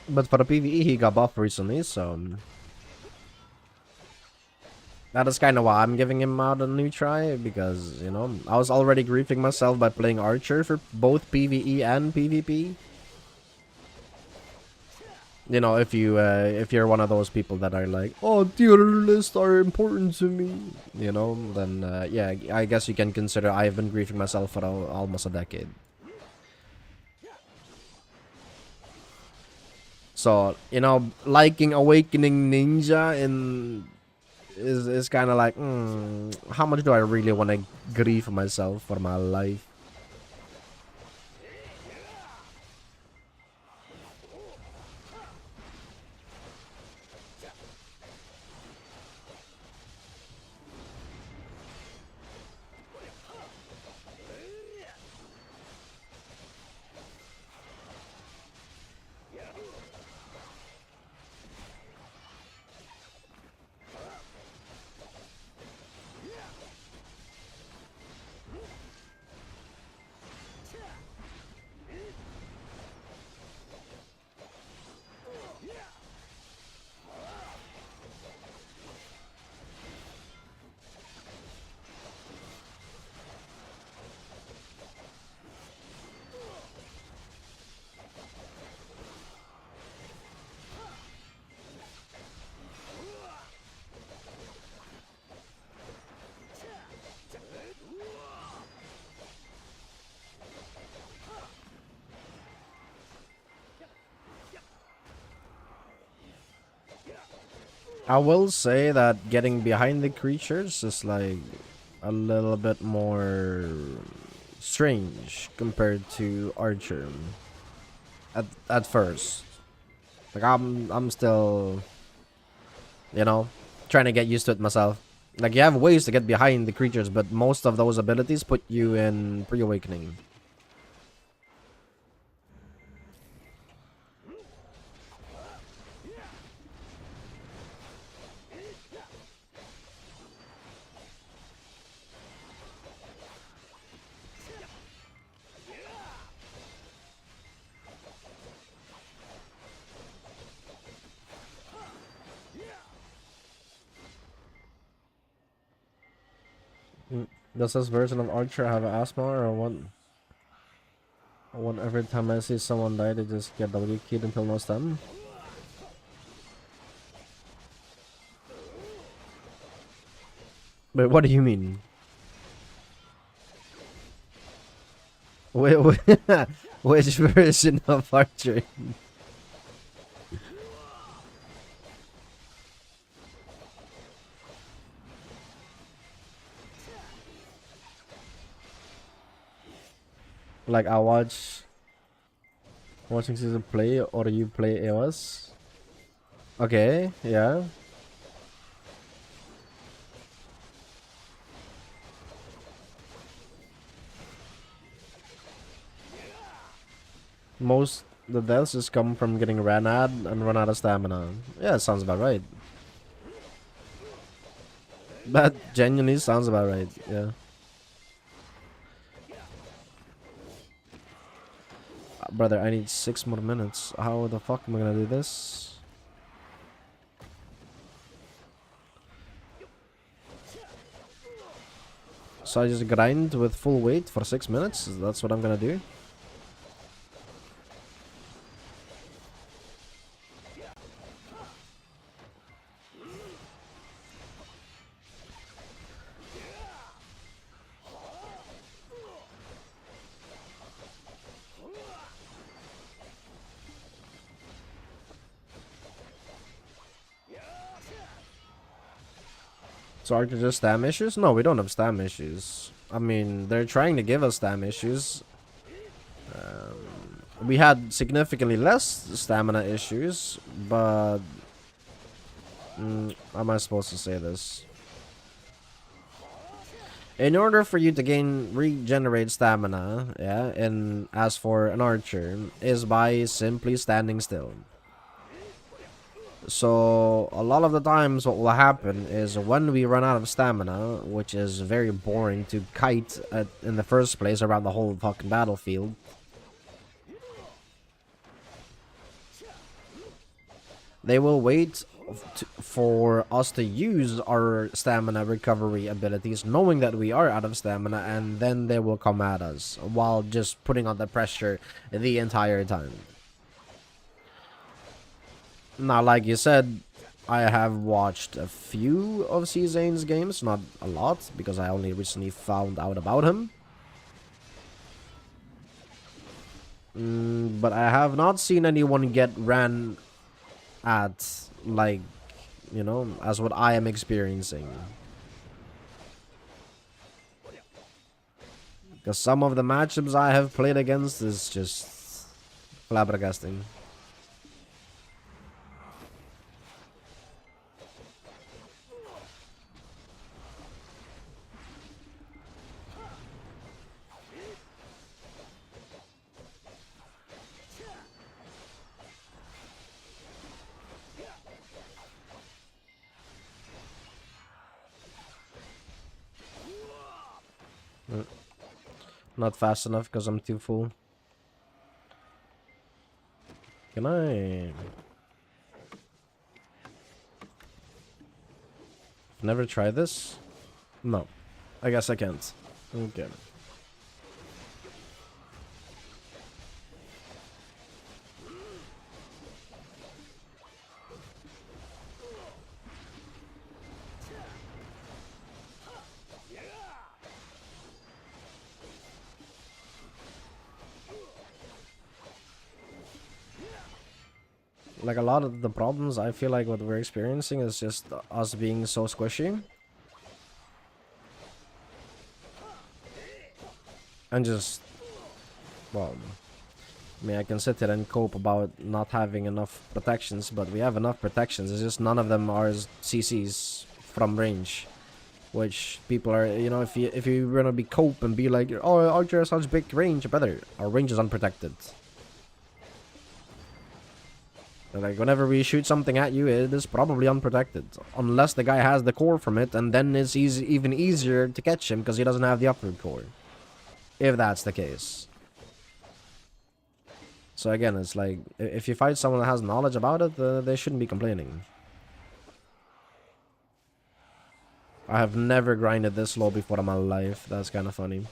But for the PvE, he got buffed recently, so that is kind of why I'm giving him out a new try, because, you know, I was already griefing myself by playing Archer for both PvE and PvP. You know, if you're one of those people that are like, oh, tier lists are important to me, you know, then yeah, I guess you can consider I've been griefing myself for almost a decade. So, you know, liking Awakening Ninja is kind of like, how much do I really want to grief myself for my life? I will say that getting behind the creatures is like a little bit more strange compared to Archer. At first, like I'm still, you know, trying to get used to it myself. Like, you have ways to get behind the creatures, but most of those abilities put you in pre-awakening. Does this version of Archer have asthma or what? What every time I see someone die, they just get W keyed until no stun? Wait, what do you mean? Wait, which version of Archer? Like, I watching season play, or you play AoS? Okay, yeah. Most the deaths just come from getting ran at and run out of stamina. Yeah, it sounds about right. That genuinely sounds about right, yeah. Brother, I need 6 more minutes. How the fuck am I gonna do this? So I just grind with full weight for 6 minutes? That's what I'm gonna do? So are there just stam issues? No, we don't have stam issues. I mean, they're trying to give us stam issues. We had significantly less stamina issues, but... how am I supposed to say this? In order for you to regenerate stamina, yeah, and as for an archer, is by simply standing still. So a lot of the times what will happen is when we run out of stamina, which is very boring to kite in the first place around the whole fucking battlefield, they will wait for us to use our stamina recovery abilities, knowing that we are out of stamina, and then they will come at us while just putting on the pressure the entire time. Now, like you said, I have watched a few of C-Zane's games, not a lot, because I only recently found out about him. But I have not seen anyone get ran at, like, you know, as what I am experiencing. Because some of the matchups I have played against is just flabbergasting. Not fast enough because I'm too full. Can I... Never try this? No. I guess I can't. Okay. Like, a lot of the problems I feel like what we're experiencing is just us being so squishy. And just, well, I mean, I can sit here and cope about not having enough protections, but we have enough protections. It's just none of them are CCs from range. Which people are, you know, if you're gonna be cope and be like, oh, Archer has such big range, better. Our range is unprotected. Like, whenever we shoot something at you, it is probably unprotected. Unless the guy has the core from it, and then it's even easier to catch him because he doesn't have the upward core. If that's the case. So again, it's like, if you fight someone that has knowledge about it, they shouldn't be complaining. I have never grinded this low before in my life. That's kind of funny.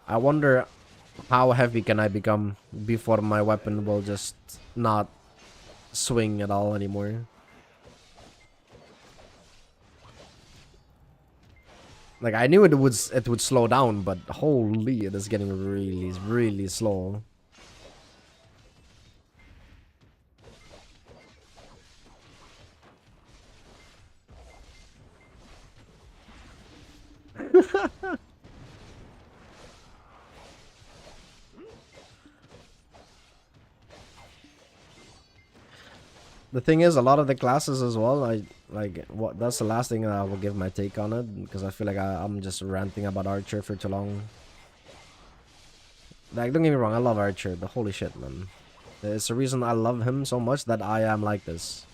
I wonder how heavy can I become before my weapon will just not swing at all anymore. Like, I knew it would slow down, but holy, it is getting really, really slow. The thing is, a lot of the classes as well, that's the last thing I will give my take on it, because I feel like I'm just ranting about Archer for too long. Like, don't get me wrong, I love Archer, but holy shit, man. It's the reason I love him so much that I am like this.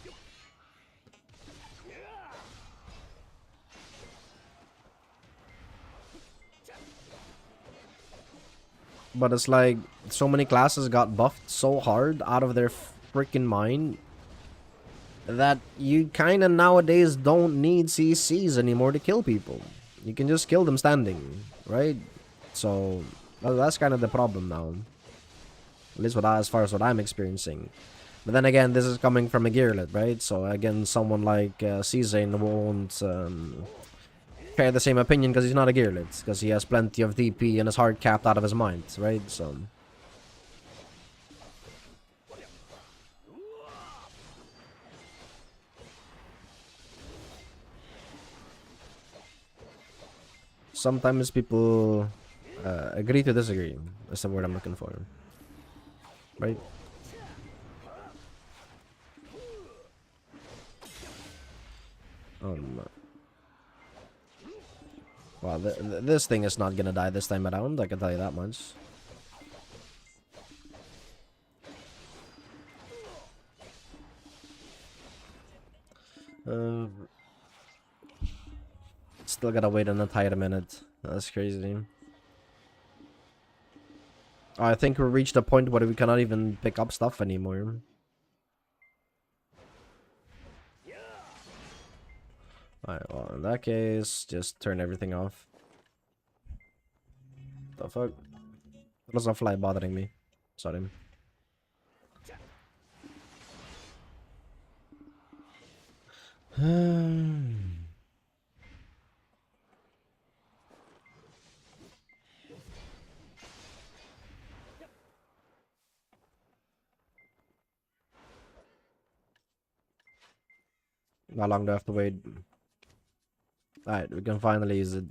But it's like, so many classes got buffed so hard out of their freaking mind that you kind of nowadays don't need CCs anymore to kill people. You can just kill them standing, right? So, well, that's kind of the problem now. At least as far as what I'm experiencing. But then again, this is coming from a gearlet, right? So again, someone like C-Zane won't share the same opinion because he's not a gearlet. Because he has plenty of DP and is hard capped out of his mind, right? So... sometimes people agree to disagree. That's the word I'm looking for. Right? Well, this thing is not gonna die this time around, I can tell you that much. Still gotta wait an entire minute. That's crazy. I think we reached a point where we cannot even pick up stuff anymore. Alright, well, in that case, just turn everything off. The fuck? There's a fly bothering me. Sorry. How long do I have to wait? Alright, we can finally use it.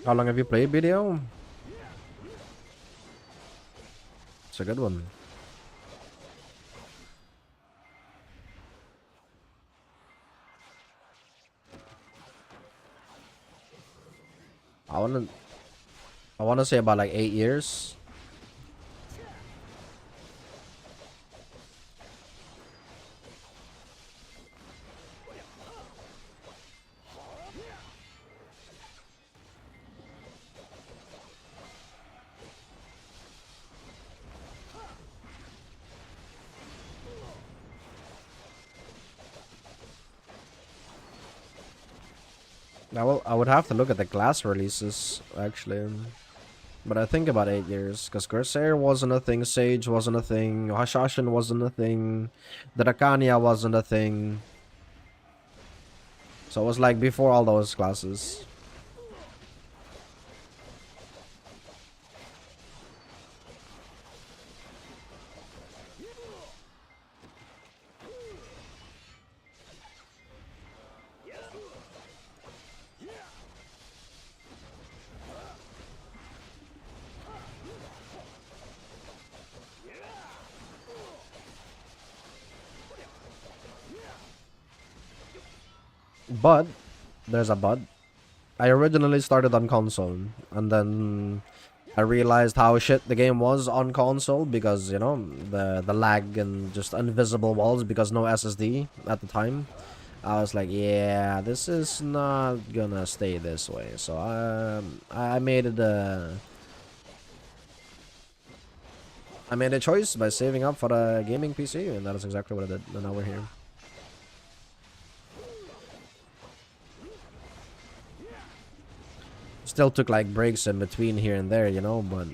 How long have you played BDO? It's a good one. I wanna say about like 8 years. I would have to look at the glass releases actually, but I think about 8 years because Corsair wasn't a thing, Sage wasn't a thing, Hashashin wasn't a thing, Drakania wasn't a thing. So it was like before all those classes. But there's a but. I originally started on console, and then I realized how shit the game was on console because, you know, the lag and just invisible walls because no SSD at the time. I was like, yeah, this is not gonna stay this way. So I made it I made a choice by saving up for a gaming PC, and that is exactly what I did. And now we're here. Still took like breaks in between here and there, you know, but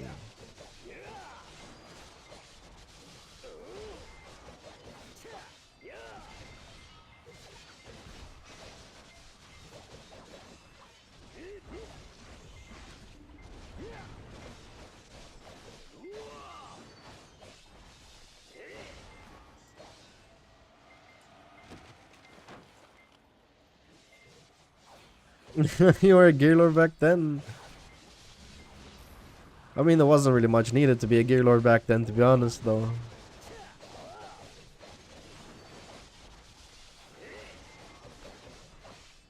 you were a gear lord back then. I mean, there wasn't really much needed to be a gear lord back then, to be honest, though.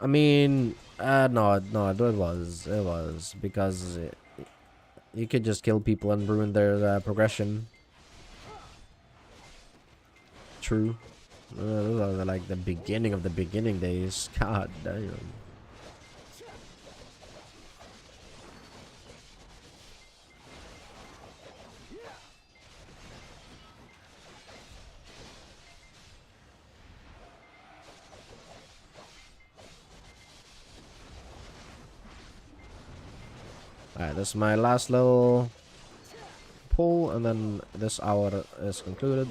I mean, no, it was because you could just kill people and ruin their progression. True. Those are like the beginning of the beginning days. God damn. Alright, this is my last little pull, and then this hour is concluded.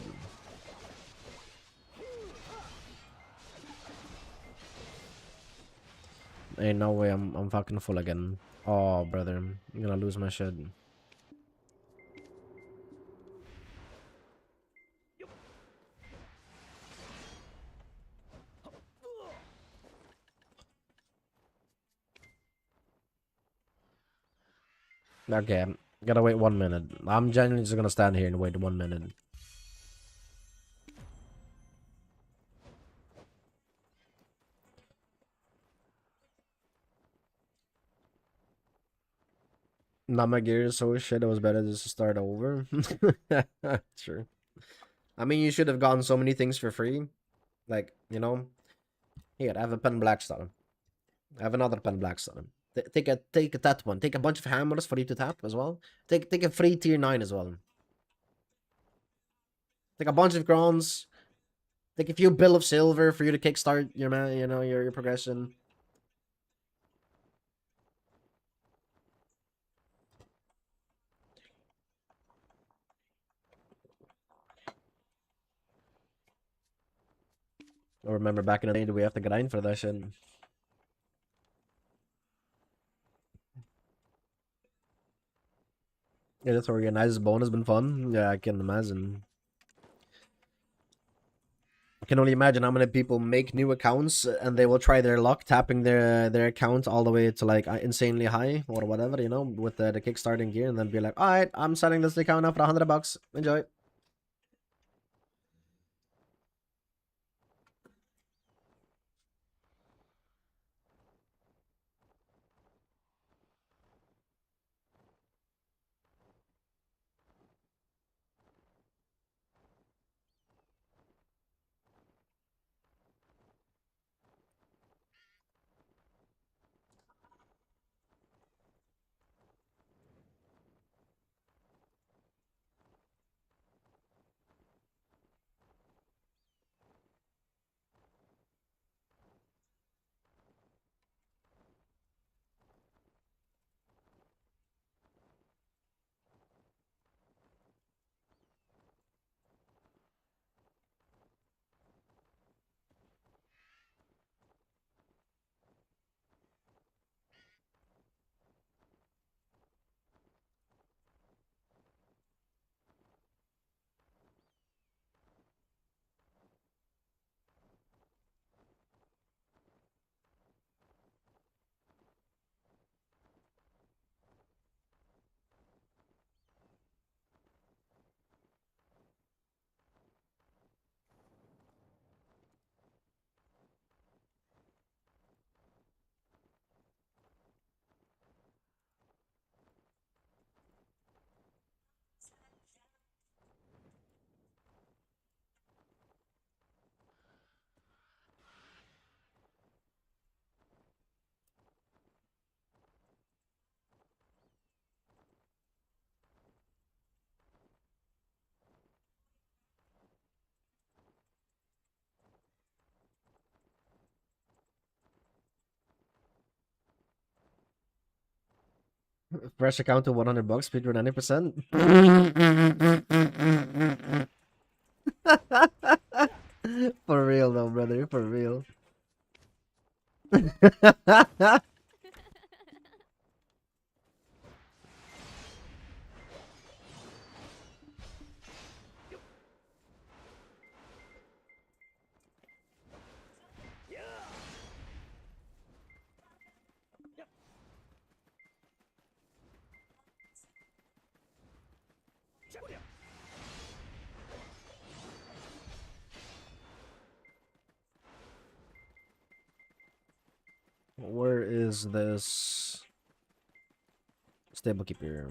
Ain't no way I'm fucking full again. Oh, brother. I'm gonna lose my shit. Okay, gotta wait 1 minute. I'm genuinely just gonna stand here and wait 1 minute. Not my gear is so shit, it was better just to start over. Sure. I mean, you should have gotten so many things for free. Like, you know, here, I have a pen blackstone. I have another pen blackstone. Take a that one. Take a bunch of hammers for you to tap as well. Take a free tier 9 as well. Take a bunch of crowns. Take a few bill of silver for you to kickstart your man, you know, your progression. I remember back in the day, do we have to grind for that shit? Yeah, that's organized bonus been fun. Yeah, I can imagine. I can only imagine how many people make new accounts and they will try their luck tapping their account all the way to like insanely high or whatever, you know, with the kickstarting gear, and then be like, all right, I'm setting this account up for $100. Enjoy. Fresh account to $100, speedrun 90%. For real though, brother, for real. Where is this stable keeper?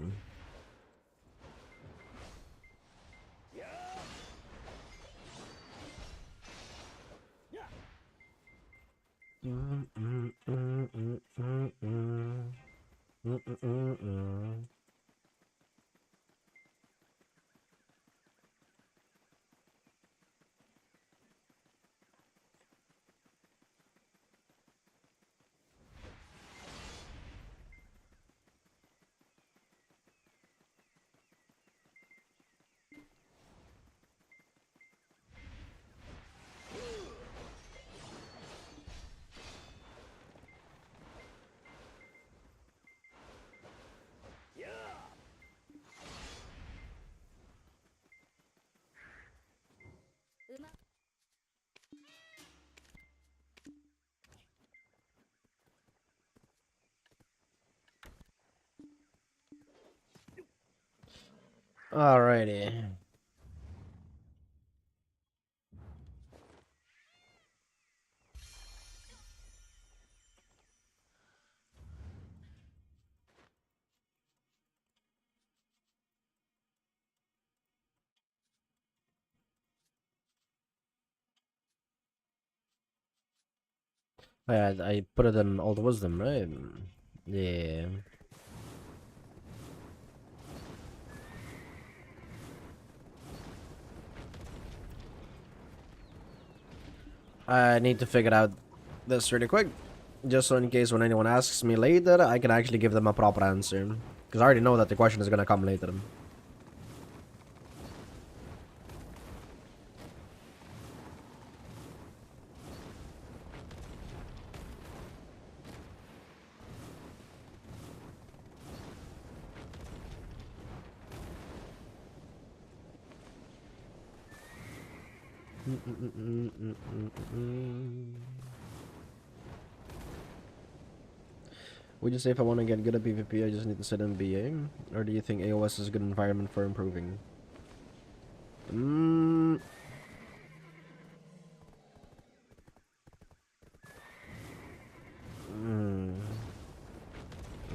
Alrighty. I put it in Old Wisdom, right? Yeah. I need to figure out this really quick. Just so in case when anyone asks me later, I can actually give them a proper answer. Because I already know that the question is gonna come later. Would you say if I want to get good at PvP, I just need to sit in BA? Or do you think AoS is a good environment for improving? I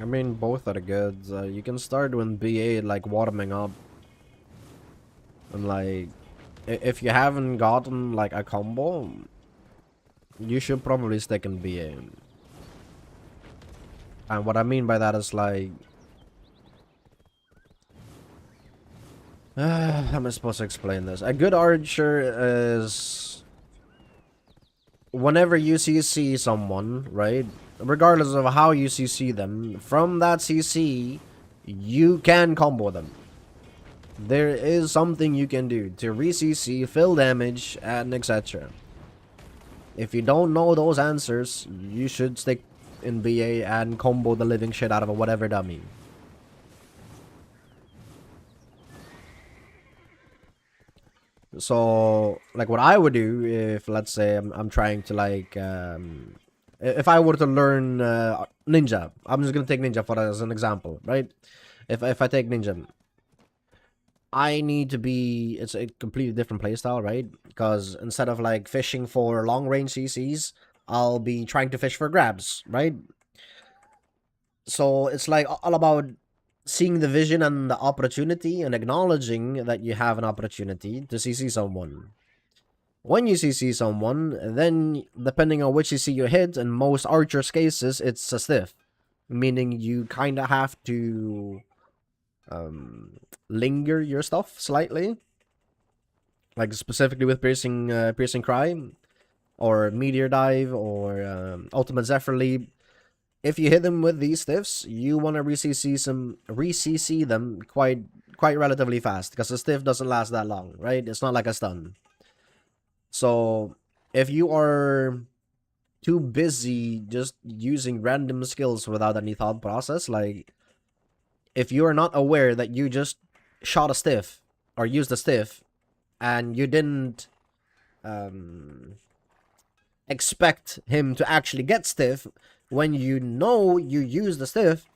mean, both are good. You can start with BA, like, warming up. And, like, if you haven't gotten, like, a combo, you should probably stick in BA. And what I mean by that is, like... how am I supposed to explain this? A good archer is... Whenever you CC someone, right? Regardless of how you CC them, from that CC, you can combo them. There is something you can do to re-CC, fill damage, and etc. If you don't know those answers, you should stick in BA and combo the living shit out of a whatever dummy. So, like, what I would do if, let's say, I'm trying to, like, if I were to learn ninja, I'm just gonna take ninja for as an example, right? If I take ninja, I need to be, it's a completely different playstyle, right? Because instead of, like, fishing for long range CCs, I'll be trying to fish for grabs, right? So it's like all about seeing the vision and the opportunity and acknowledging that you have an opportunity to CC someone. When you CC someone, then depending on which CC you hit, in most archers' cases, it's a stiff. Meaning you kind of have to linger your stuff slightly. Like specifically with piercing cry, or meteor dive, or ultimate zephyr leap. if you hit them with these stiffs, you want to re-CC them quite relatively fast, because the stiff doesn't last that long, right? It's not like a stun. So if you are too busy just using random skills without any thought process, like if you are not aware that you just shot a stiff or used a stiff and you didn't expect him to actually get stiff when you know you use the stiff,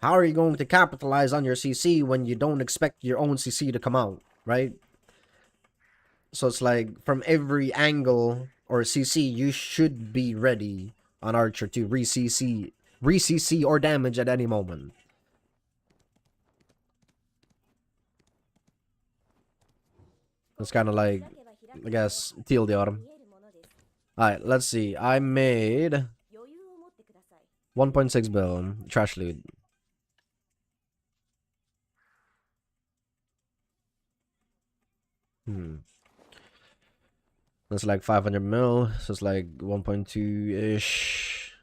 how are you going to capitalize on your CC when you don't expect your own CC to come out, right? So it's like from every angle or CC, you should be ready on Archer to re-CC or damage at any moment. It's kind of like, I guess, TLDR. Alright, let's see. I made 1.6 billion trash loot. That's like 500 mil, so it's like 1.2-ish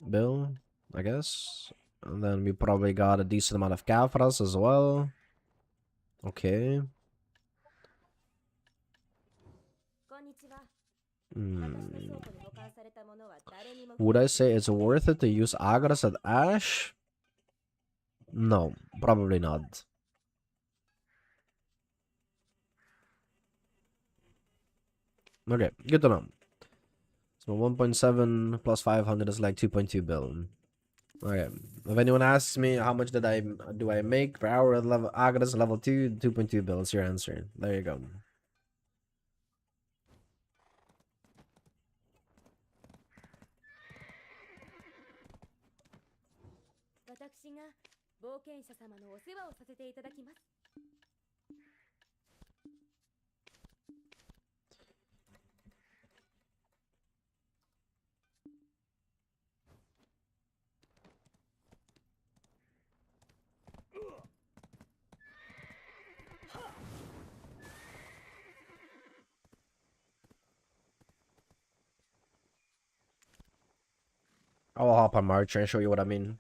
bill, I guess. And then we probably got a decent amount of Kafras as well. Okay. Would I say it's worth it to use Agras at Ash? No, probably not. Okay, good to know. So 1.7 plus 500 is like 2.2 billion. Okay. If anyone asks me how much do I make per hour at level Agras level 2, 2.2 billion is your answer. There you go. I'll hop on March and show you what I mean.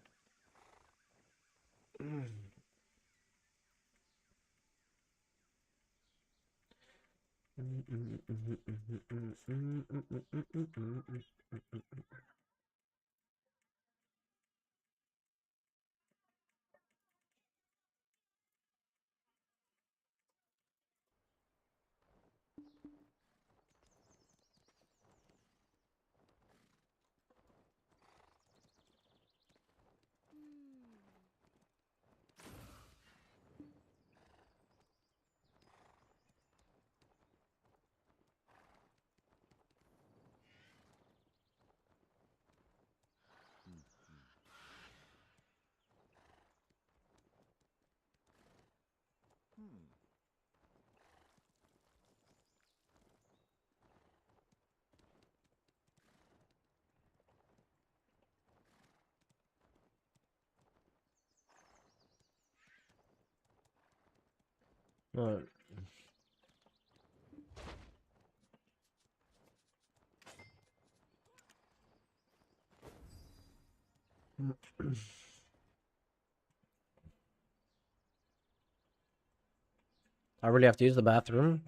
Alright. I really have to use the bathroom,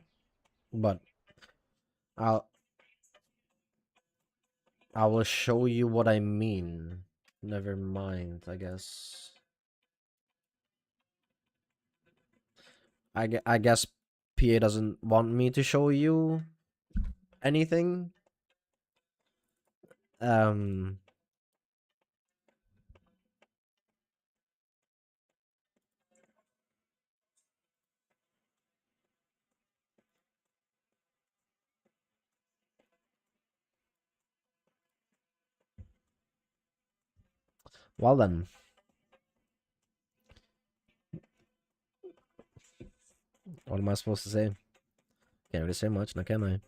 but I'll I will show you what I mean. Never mind, I guess. I guess PA doesn't want me to show you anything. Um well then. What am I supposed to say? Can't really say much, now can I?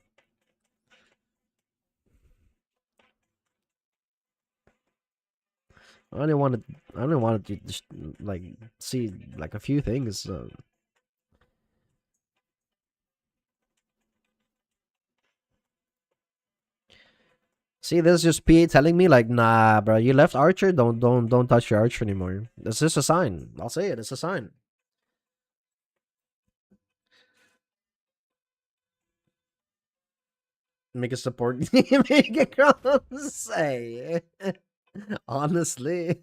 I only wanted to just, like, see like a few things. See, this is just PA telling me like, nah, bro, you left Archer. Don't touch your Archer anymore. That's just a sign. I'll say it. It's a sign. Make a support. Make a cross. Say, honestly.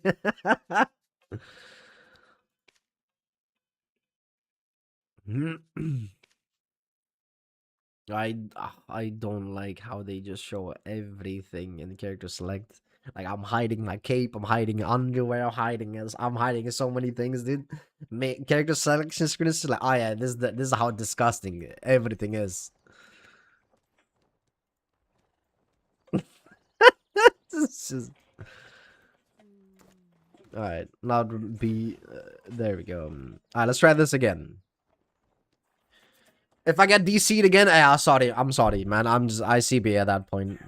I don't like how they just show everything in character select. Like I'm hiding my cape, I'm hiding underwear, I'm hiding so many things, dude. Character selection screen is like, oh yeah, this is how disgusting everything is. It's just all right. Now be there we go. All right, let's try this again. If I get DC'd again, sorry, I'm sorry, man. I'm just ICB at that point.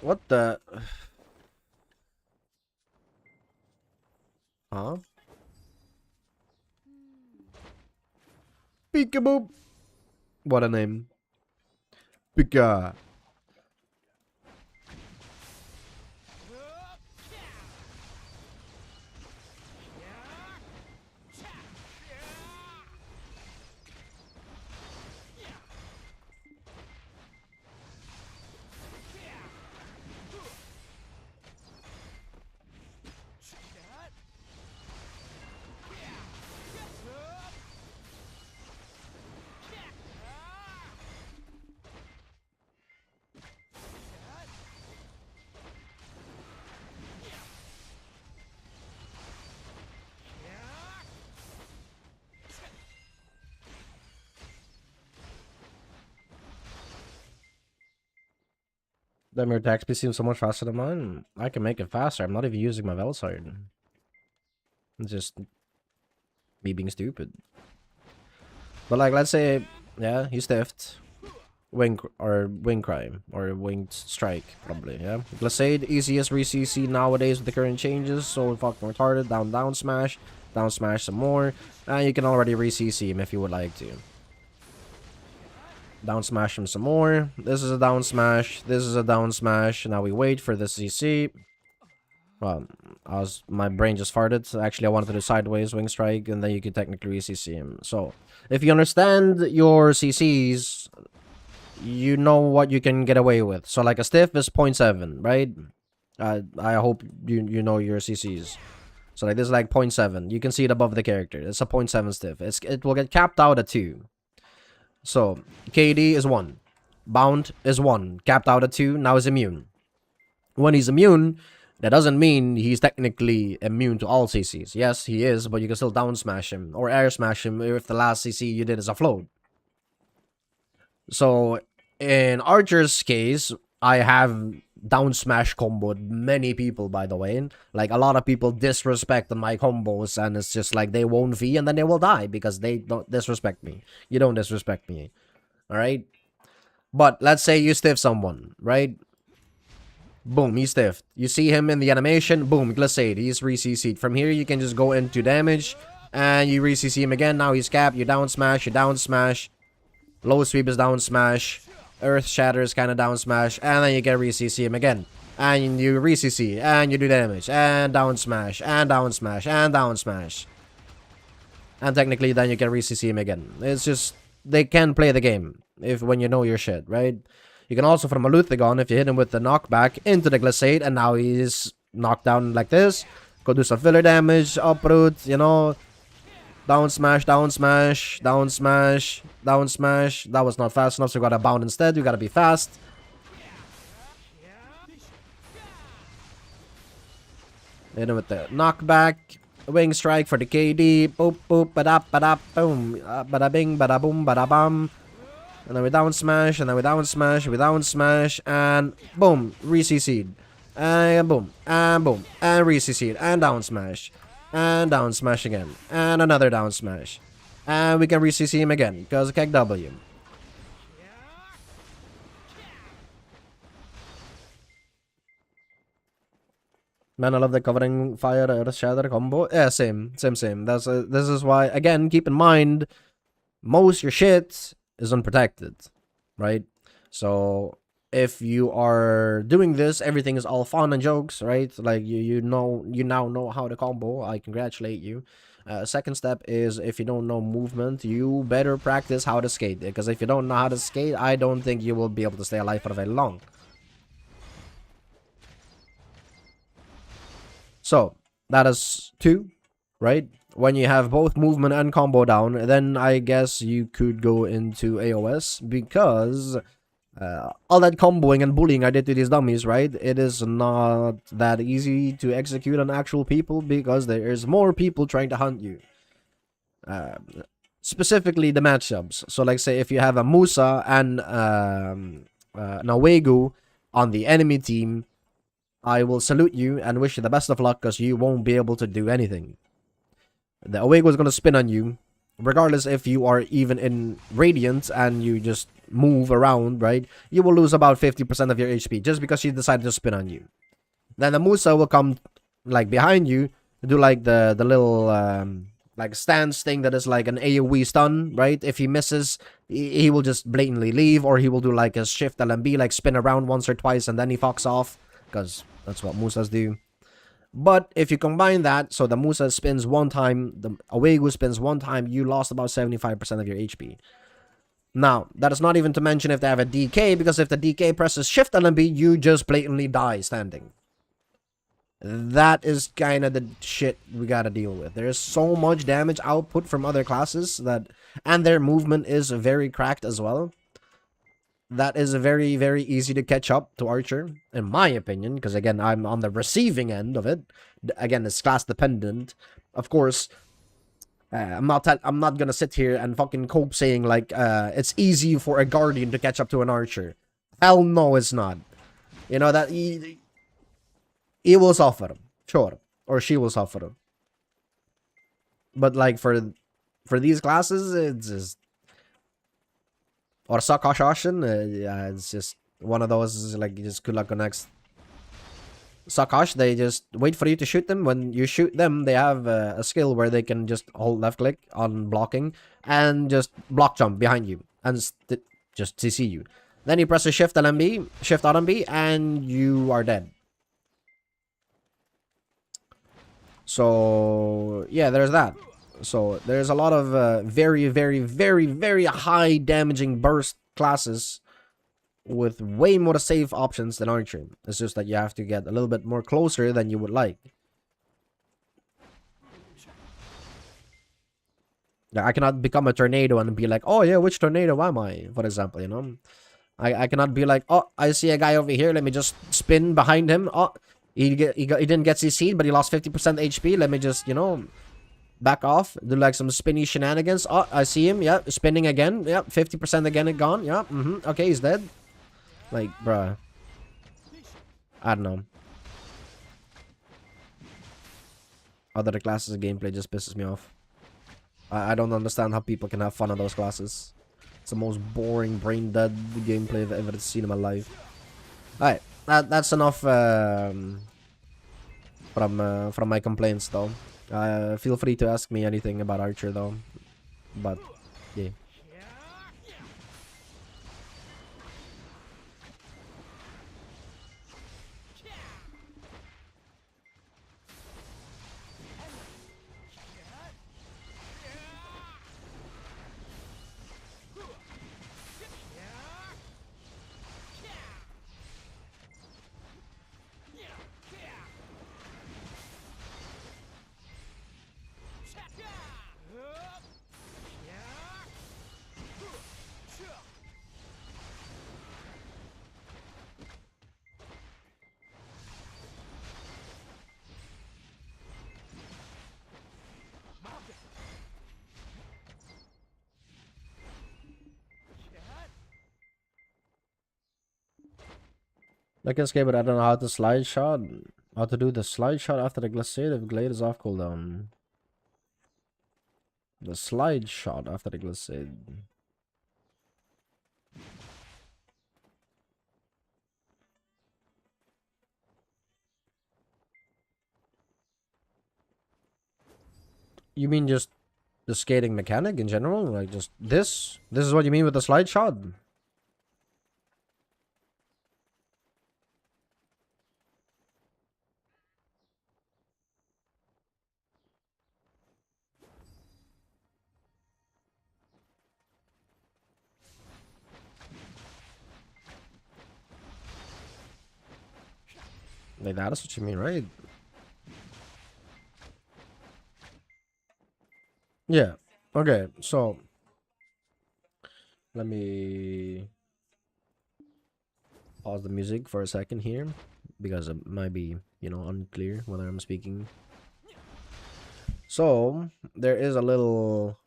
What the? Huh? Peekaboo. What a name. Pika. Damn, your attack speed seems so much faster than mine. I can make it faster. I'm not even using my Veilsard. It's just me being stupid. But like, let's say, yeah, he stiffed. Wing cry or winged strike probably, yeah. Glacade, easiest re-CC nowadays with the current changes, so fucking retarded. Down smash some more, and you can already re-CC him if you would like to. Down smash him some more. This is a down smash. This is a down smash. Now we wait for the CC. Well, my brain just farted. So actually, I wanted to do sideways wing strike, and then you could technically re-CC him. So if you understand your CCs, you know what you can get away with. So like a stiff is 0.7, right? I hope you know your CCs. So like this is like 0.7. You can see it above the character. It's a 0.7 stiff. It will get capped out at 2. So KD is 1. Bound is 1. Capped out at 2. Now is immune. When he's immune, that doesn't mean he's technically immune to all CCs. Yes, he is, but you can still down smash him or air smash him if the last CC you did is a float. So in Archer's case, I have down smash comboed many people, by the way. Like a lot of people disrespect my combos, and it's just like they won't V and then they will die because they don't disrespect me. You don't disrespect me. Alright? But let's say you stiff someone, right? Boom, he's stiffed. You see him in the animation, boom, Glacade, he's re-CC'd. From here, you can just go into damage, and you re-CC him again. Now he's capped, you down smash. Low sweep is down smash. Earth shatter is kind of down smash. And then you get re-CC him again. And you re-CC. And you do damage. And down smash. And down smash. And down smash. And technically then you can re-CC him again. It's just, they can play the game. When you know your shit, right? You can also from a Luthagon, if you hit him with the knockback into the Glacade. And now he's knocked down like this. Go do some filler damage. Uproot, you know. Down smash. That was not fast enough, so we gotta bound instead. We gotta be fast. Hit him with the knockback. Wing strike for the KD. Boop, boop, badap, badap, boom. Bada bing, bada boom, bada bam. And then we down smash, and boom, re-CC'd. And boom, and re-CC'd, and down smash. And down smash again. And another down smash. And we can re-CC him again because keg W. Man, I love the covering fire earth shatter combo. Yeah, same. That's this is why, again, keep in mind, most your shit is unprotected, right? So if you are doing this, everything is all fun and jokes, right? Like you now know how to combo. I congratulate you. Second step is, if you don't know movement, you better practice how to skate, because if you don't know how to skate, I don't think you will be able to stay alive for very long. So that is 2, right? When you have both movement and combo down, then I guess you could go into AoS, because all that comboing and bullying I did to these dummies, right? It is not that easy to execute on actual people, because there is more people trying to hunt you. Specifically the matchups. So like, say if you have a Musa and Nawegu on the enemy team, I will salute you and wish you the best of luck, because you won't be able to do anything. The Awake was going to spin on you, regardless if you are even in Radiant and you just move around, right? You will lose about 50% of your HP just because she decided to spin on you. Then the Musa will come like behind you, do like the little like stance thing that is like an AoE stun, right? If he misses, he will just blatantly leave, or he will do like a shift LMB, like spin around once or twice and then he fucks off, because that's what Musas do. But if you combine that, so the Musa spins one time, the Awegu spins one time, you lost about 75% of your HP. Now, that is not even to mention if they have a DK, because if the DK presses Shift LMB, you just blatantly die standing. That is kind of the shit we gotta deal with. There is so much damage output from other classes that, and their movement is very cracked as well. That is very, very easy to catch up to Archer, in my opinion, because again, I'm on the receiving end of it. Again, it's class dependent. Of course, I'm not gonna sit here and fucking cope saying like it's easy for a Guardian to catch up to an Archer. Hell no, it's not. You know that he will suffer, sure, or she will suffer. But like for these classes, it's just, or Sakashashin, yeah, it's just one of those, like, just good luck on next. Sakash, they just wait for you to shoot them. When you shoot them, they have a skill where they can just hold left click on blocking and just block jump behind you and just CC you. Then you press a shift LMB, shift RMB, and you are dead. So yeah, there's that. So there's a lot of very, very, very, very high damaging burst classes with way more safe options than Archer. It's just that you have to get a little bit more closer than you would like. Yeah, I cannot become a tornado and be like, oh yeah, which tornado am I? For example, you know, I cannot be like, oh, I see a guy over here. Let me just spin behind him. Oh, he didn't get CC'd, but he lost 50% HP. Let me just, you know, back off, do like some spinny shenanigans. Oh, I see him. Yeah, spinning again. Yeah, 50% again and gone. Yeah, okay, he's dead. Like, bruh. I don't know. Other classes of gameplay just pisses me off. I don't understand how people can have fun on those classes. It's the most boring, brain-dead gameplay I've ever seen in my life. Alright, that's enough from my complaints, though. Feel free to ask me anything about Archer, though. But, yeah. I can skate, but I don't know how to slide shot. How to do the slide shot after the glacade if glade is off cooldown. The slide shot after the glacade. You mean just the skating mechanic in general? Like just this? This is what you mean with the slide shot? Like that's what you mean, right? Yeah. Okay, so let me pause the music for a second here because it might be, unclear when I'm speaking. So there is a little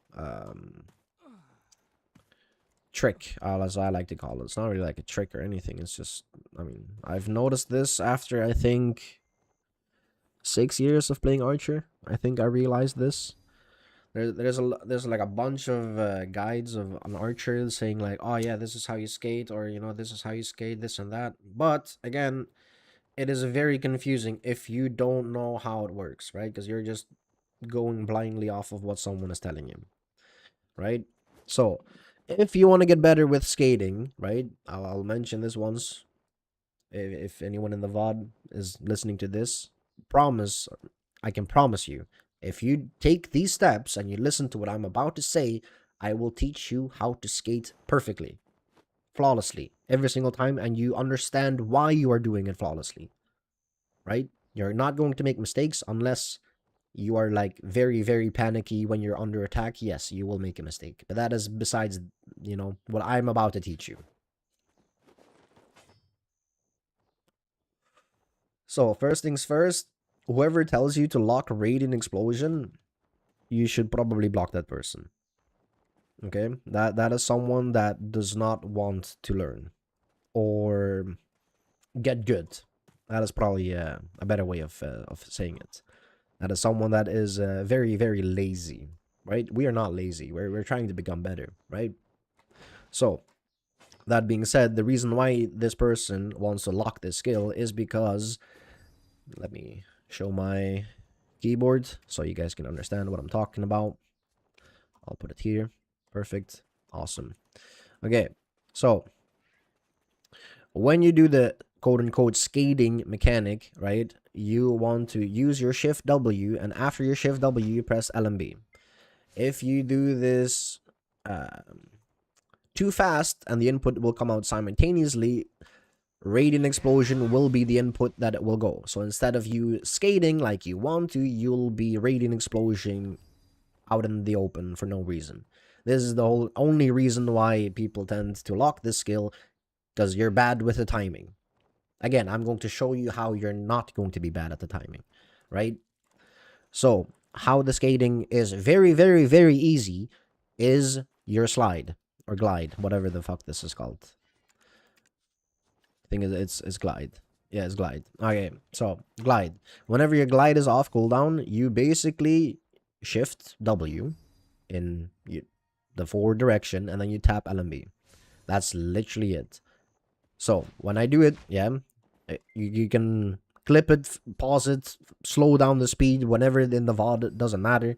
trick, as I like to call it. It's not really like a trick or anything. It's just, I mean, I've noticed this after I think 6 years of playing Archer. I think I realized this. There's like a bunch of guides of an archer saying like, oh yeah, this is how you skate, or this is how you skate, this and that. But again, it is very confusing if you don't know how it works, right? Because you're just going blindly off of what someone is telling you, right? So if you want to get better with skating, right? I'll mention this once. If anyone in the VOD is listening to this, I can promise you, if you take these steps and you listen to what I'm about to say, I will teach you how to skate perfectly, flawlessly, every single time, and you understand why you are doing it flawlessly, right? You're not going to make mistakes unless you are like very, very panicky when you're under attack. Yes, you will make a mistake, but that is besides, what I'm about to teach you. So, first things first, whoever tells you to lock Radiant Explosion, you should probably block that person. Okay? That is someone that does not want to learn or get good. That is probably a better way of saying it. That is someone that is very, very lazy, right? We are not lazy. We're trying to become better, right? So, that being said, the reason why this person wants to lock this skill is because, let me show my keyboard so you guys can understand what I'm talking about. I'll put it here. Perfect. Awesome. Okay, so when you do the quote unquote skating mechanic, right, you want to use your shift W, and after your shift W, you press LMB. If you do this too fast and the input will come out simultaneously, Radiant Explosion will be the input that it will go. So instead of you skating like you want to, you'll be Radiant Explosion out in the open for no reason. This is the only reason why people tend to lock this skill, because you're bad with the timing. Again, I'm going to show you how you're not going to be bad at the timing, right? So, how the skating is very, very, very easy is your slide or glide, whatever the fuck this is called. I think it's glide. Yeah, it's glide. Okay, so glide. Whenever your glide is off cooldown, you basically shift W in the forward direction, and then you tap LMB. That's literally it. So when I do it, yeah, you can clip it, pause it, slow down the speed whenever in the VOD, it doesn't matter,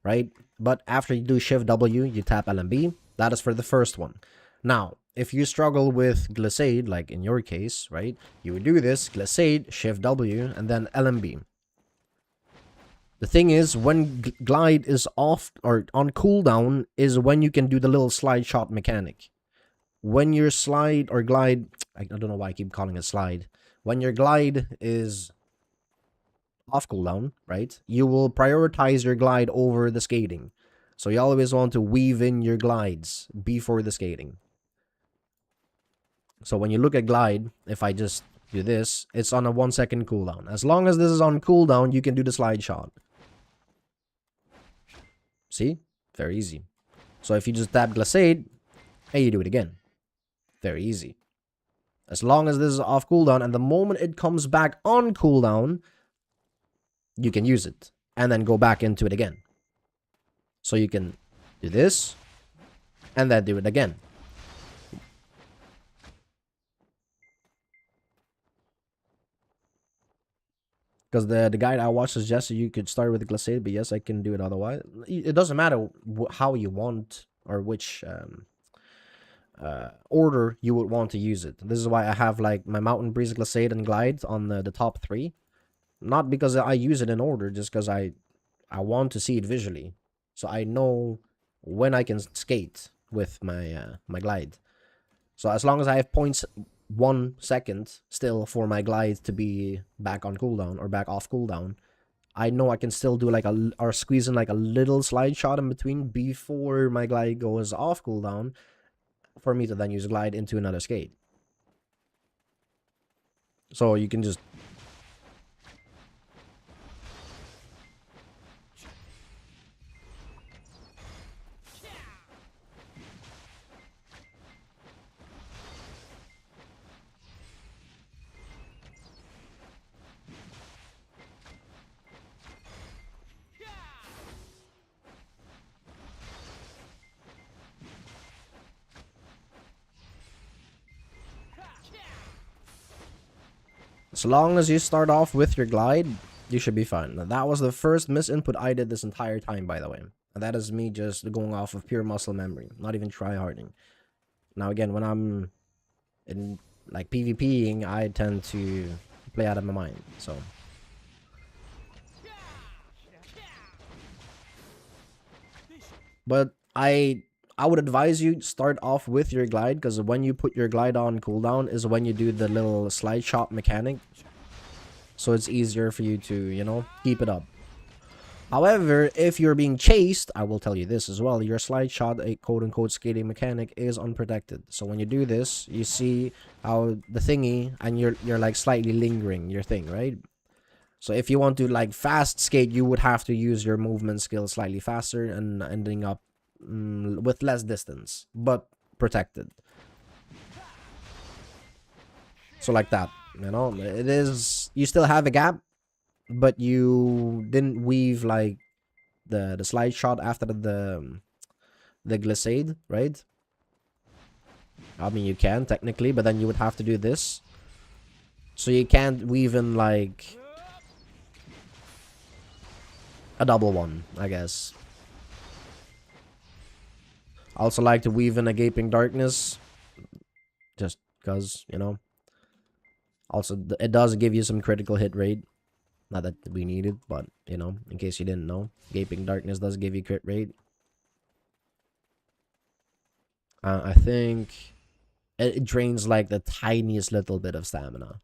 right? But after you do shift W, you tap LMB. That is for the first one. Now, if you struggle with Glissade, like in your case, right, you would do this, Glissade, shift W, and then LMB. The thing is, when glide is off or on cooldown is when you can do the little slide shot mechanic. When your slide or glide, I don't know why I keep calling it slide. When your glide is off cooldown, right, you will prioritize your glide over the skating. So you always want to weave in your glides before the skating. So when you look at glide, if I just do this, it's on a 1 second cooldown. As long as this is on cooldown, you can do the slide shot. See? Very easy. So if you just tap Glissade, hey, you do it again. Very easy. As long as this is off cooldown, and the moment it comes back on cooldown, you can use it. And then go back into it again. So you can do this, and then do it again. Because the guide I watched suggested you could start with the glissade, but yes, I can do it otherwise. It doesn't matter how you want or which order you would want to use it. This is why I have like my Mountain Breeze, glissade, and glide on the top 3. Not because I use it in order, just because I want to see it visually, so I know when I can skate with my my glide. So as long as I have 0.1 second still for my glide to be back on cooldown or back off cooldown, I know I can still do like or squeeze in like a little slide shot in between before my glide goes off cooldown, for me to then use glide into another skate. So you can just as long as you start off with your glide, you should be fine. Now, that was the first misinput I did this entire time, by the way. And that is me just going off of pure muscle memory, not even try-harding. Now, again, when I'm in, like, PvPing, I tend to play out of my mind, so... But I would advise you start off with your glide, because when you put your glide on cooldown is when you do the little slide shot mechanic. So it's easier for you to, you know, keep it up. However, if you're being chased, I will tell you this as well, your slide shot, a quote-unquote skating mechanic, is unprotected. So when you do this, you see how the thingy, and you're like slightly lingering your thing, right? So if you want to like fast skate, you would have to use your movement skill slightly faster and ending up with less distance, but protected. So like that, you know, it is, you still have a gap, but you didn't weave like the slide shot after the glissade, right? I mean, you can technically, but then you would have to do this. So you can't weave in like a double one, I guess. I also like to weave in a gaping darkness, just because, you know. Also, it does give you some critical hit rate. Not that we need it, but, you know, in case you didn't know, gaping darkness does give you crit rate. I think it drains like the tiniest little bit of stamina.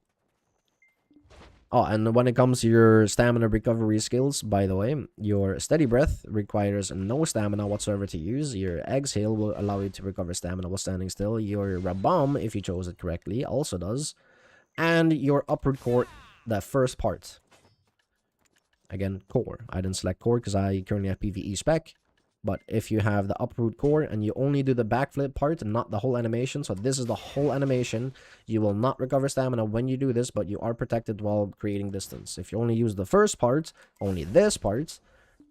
Oh, and when it comes to your stamina recovery skills, by the way, your steady breath requires no stamina whatsoever to use. Your exhale will allow you to recover stamina while standing still. Your bomb, if you chose it correctly, also does. And your upward core, the first part. Again, core. I didn't select core because I currently have PvE spec. But if you have the upward core and you only do the backflip part and not the whole animation, so this is the whole animation, you will not recover stamina when you do this, but you are protected while creating distance. If you only use the first part, only this part,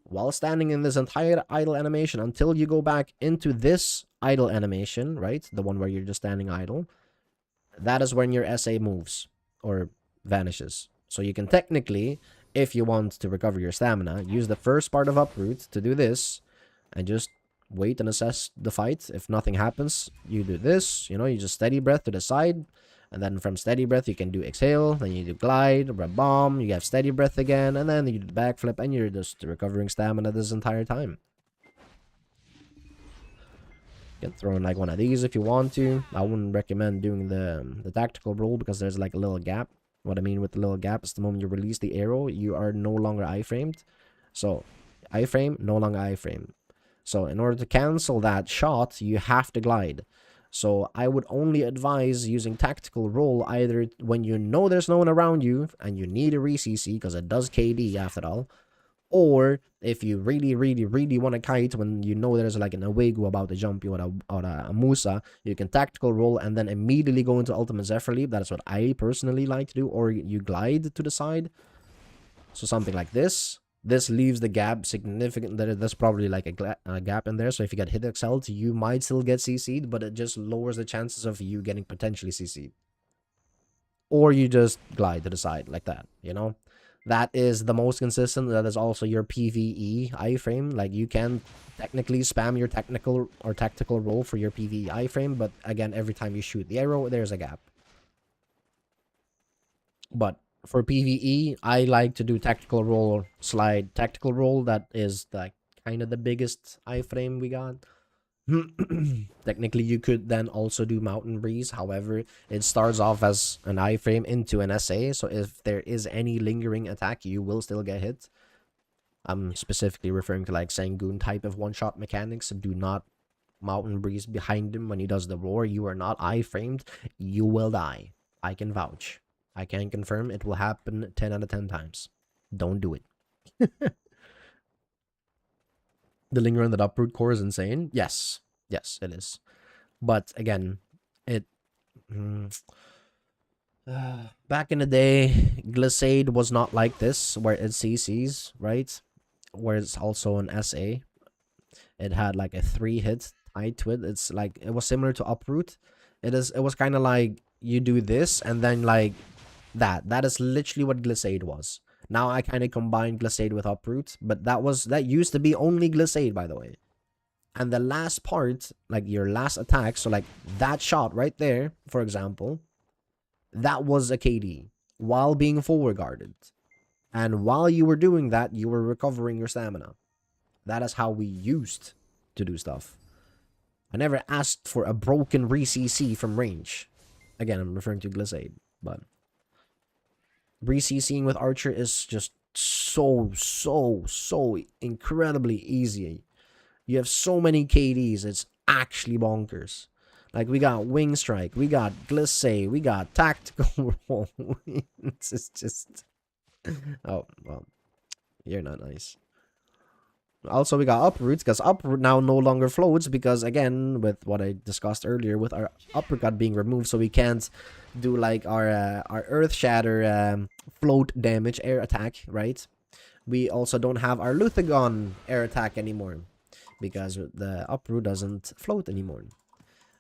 while standing in this entire idle animation until you go back into this idle animation, right? The one where you're just standing idle, that is when your SA moves or vanishes. So you can technically, if you want to recover your stamina, use the first part of uproot to do this, and just wait and assess the fight. If nothing happens, you do this, you know, you just steady breath to the side, and then from steady breath you can do exhale, then you do glide, bomb, you have steady breath again, and then you do the backflip, and you're just recovering stamina this entire time. You can throw in like one of these if you want to. I wouldn't recommend doing the tactical roll because there's like a little gap. What I mean with the little gap is the moment you release the arrow, you are no longer iframed. So iframe, no longer iframe. So in order to cancel that shot, you have to glide. So I would only advise using tactical roll either when you know there's no one around you and you need a re-CC because it does KD after all, or if you really want to kite when you know there's like an Awegu about to jump you or a Musa, you can tactical roll and then immediately go into ultimate Zephyr Leap. That is what I personally like to do, or you glide to the side. So something like this. This leaves the gap significant. There's probably like a gap in there. So if you get hit excelled, you might still get CC'd, but it just lowers the chances of you getting potentially CC'd. Or you just glide to the side like that, you know? That is the most consistent. That is also your PvE iframe. Like, you can technically spam your technical or tactical roll for your PvE iframe, but again, every time you shoot the arrow, there's a gap. But for PvE, I like to do tactical roll, slide tactical roll. That is like kind of the biggest iframe we got. Technically, you could then also do Mountain Breeze. However, it starts off as an iframe into an SA, so if there is any lingering attack, you will still get hit. I'm specifically referring to like Sangoon type of one-shot mechanics. Do not Mountain Breeze behind him when he does the roar. You are not iframed. You will die. I can vouch. I can confirm it will happen 10 out of 10 times. Don't do it. The linger on that uproot core is insane. Yes. Yes, it is. But again, it... back in the day, Glissade was not like this, where it CCs, right? Where it's also an SA. It had like a 3-hit tied to it. It's like, it was similar to uproot. It was kind of like, you do this, and then like that. That is literally what Glissade was. Now I kind of combine Glissade with uproot, but that used to be only Glissade, by the way. And the last part, like your last attack, so like that shot right there, for example, that was a KD while being forward guarded. And while you were doing that, you were recovering your stamina. That is how we used to do stuff. I never asked for a broken re-CC from range. Again, I'm referring to Glissade, but re-CCing with Archer is just so incredibly easy. You have so many KDs, it's actually bonkers. Like, we got Wing Strike, we got Glissade, we got Tactical Roll. It's just... Oh, well, you're not nice. Also, we got Uproot, because Uproot now no longer floats, because again, with what I discussed earlier, with our Uppercut being removed, so we can't do like our Earth Shatter float damage air attack, right? We also don't have our Luthagon air attack anymore, because the Uproot doesn't float anymore.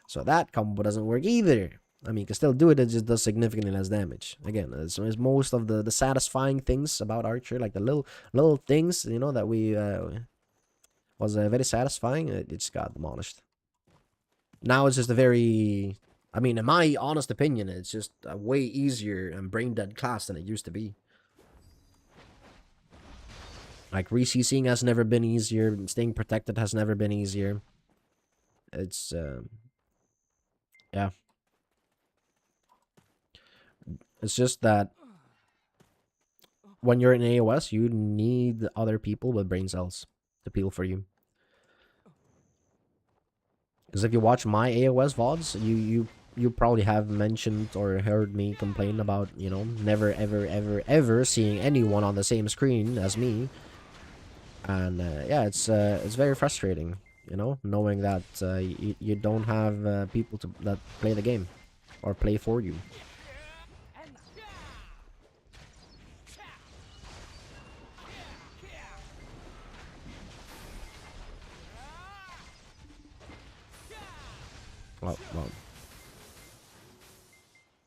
So that combo doesn't work either. I mean, you can still do it, it just does significantly less damage. Again, it's most of the satisfying things about Archer, like the little things, you know, that we was very satisfying. It just got demolished. Now it's just a very, I mean, in my honest opinion, it's just a way easier and brain dead class than it used to be. Like, re-CCing has never been easier, staying protected has never been easier. It's yeah. It's just that when you're in AoS, you need other people with brain cells to peel for you. Because if you watch my AoS VODs, you probably have mentioned or heard me complain about, you know, never ever seeing anyone on the same screen as me. And yeah, it's very frustrating, you know, knowing that you don't have people that play the game or play for you.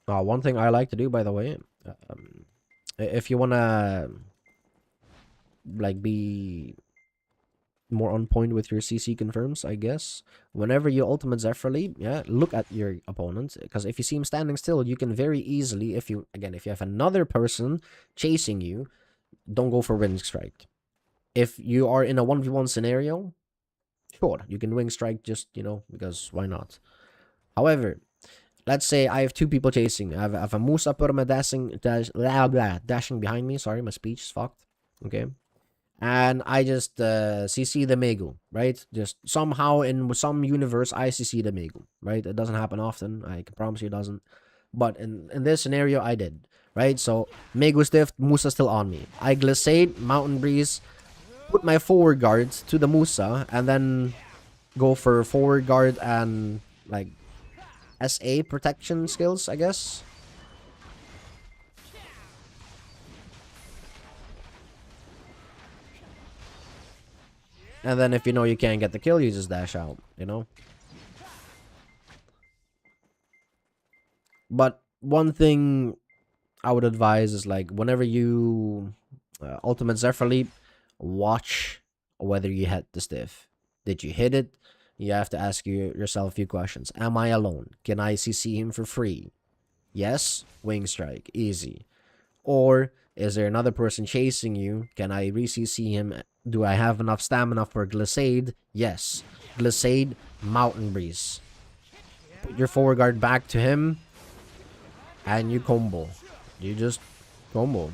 Well, one thing I like to do, by the way, if you wanna like be more on point with your CC confirms, I guess, whenever you ultimate Zephyr Leap, yeah, look at your opponent, because if you see him standing still, you can very easily, if you have another person chasing you, don't go for Wing Strike. If you are in a 1v1 scenario, sure, you can Wing Strike, just, you know, because why not? However, let's say I have two people chasing me. I have a Musa Purma dashing behind me. Sorry, my speech is fucked. Okay. And I just CC the Megu, right? Just somehow in some universe, I CC the Megu, right? It doesn't happen often. I can promise you it doesn't. But in this scenario, I did, right? So, Megu stiffed, Musa still on me. I Glissade, Mountain Breeze, put my forward guard to the Musa, and then go for forward guard and, like, SA protection skills, I guess. And then if you know you can't get the kill, you just dash out, you know? But one thing I would advise is like whenever you ultimate Zephyr Leap, watch whether you hit the stiff. Did you hit it? You have to ask yourself a few questions. Am I alone? Can I CC him for free? Yes, Wing Strike, easy. Or is there another person chasing you? Can I re-CC him? Do I have enough stamina for Glissade? Yes. Glissade, Mountain Breeze. Put your forward guard back to him, and you combo. You just combo.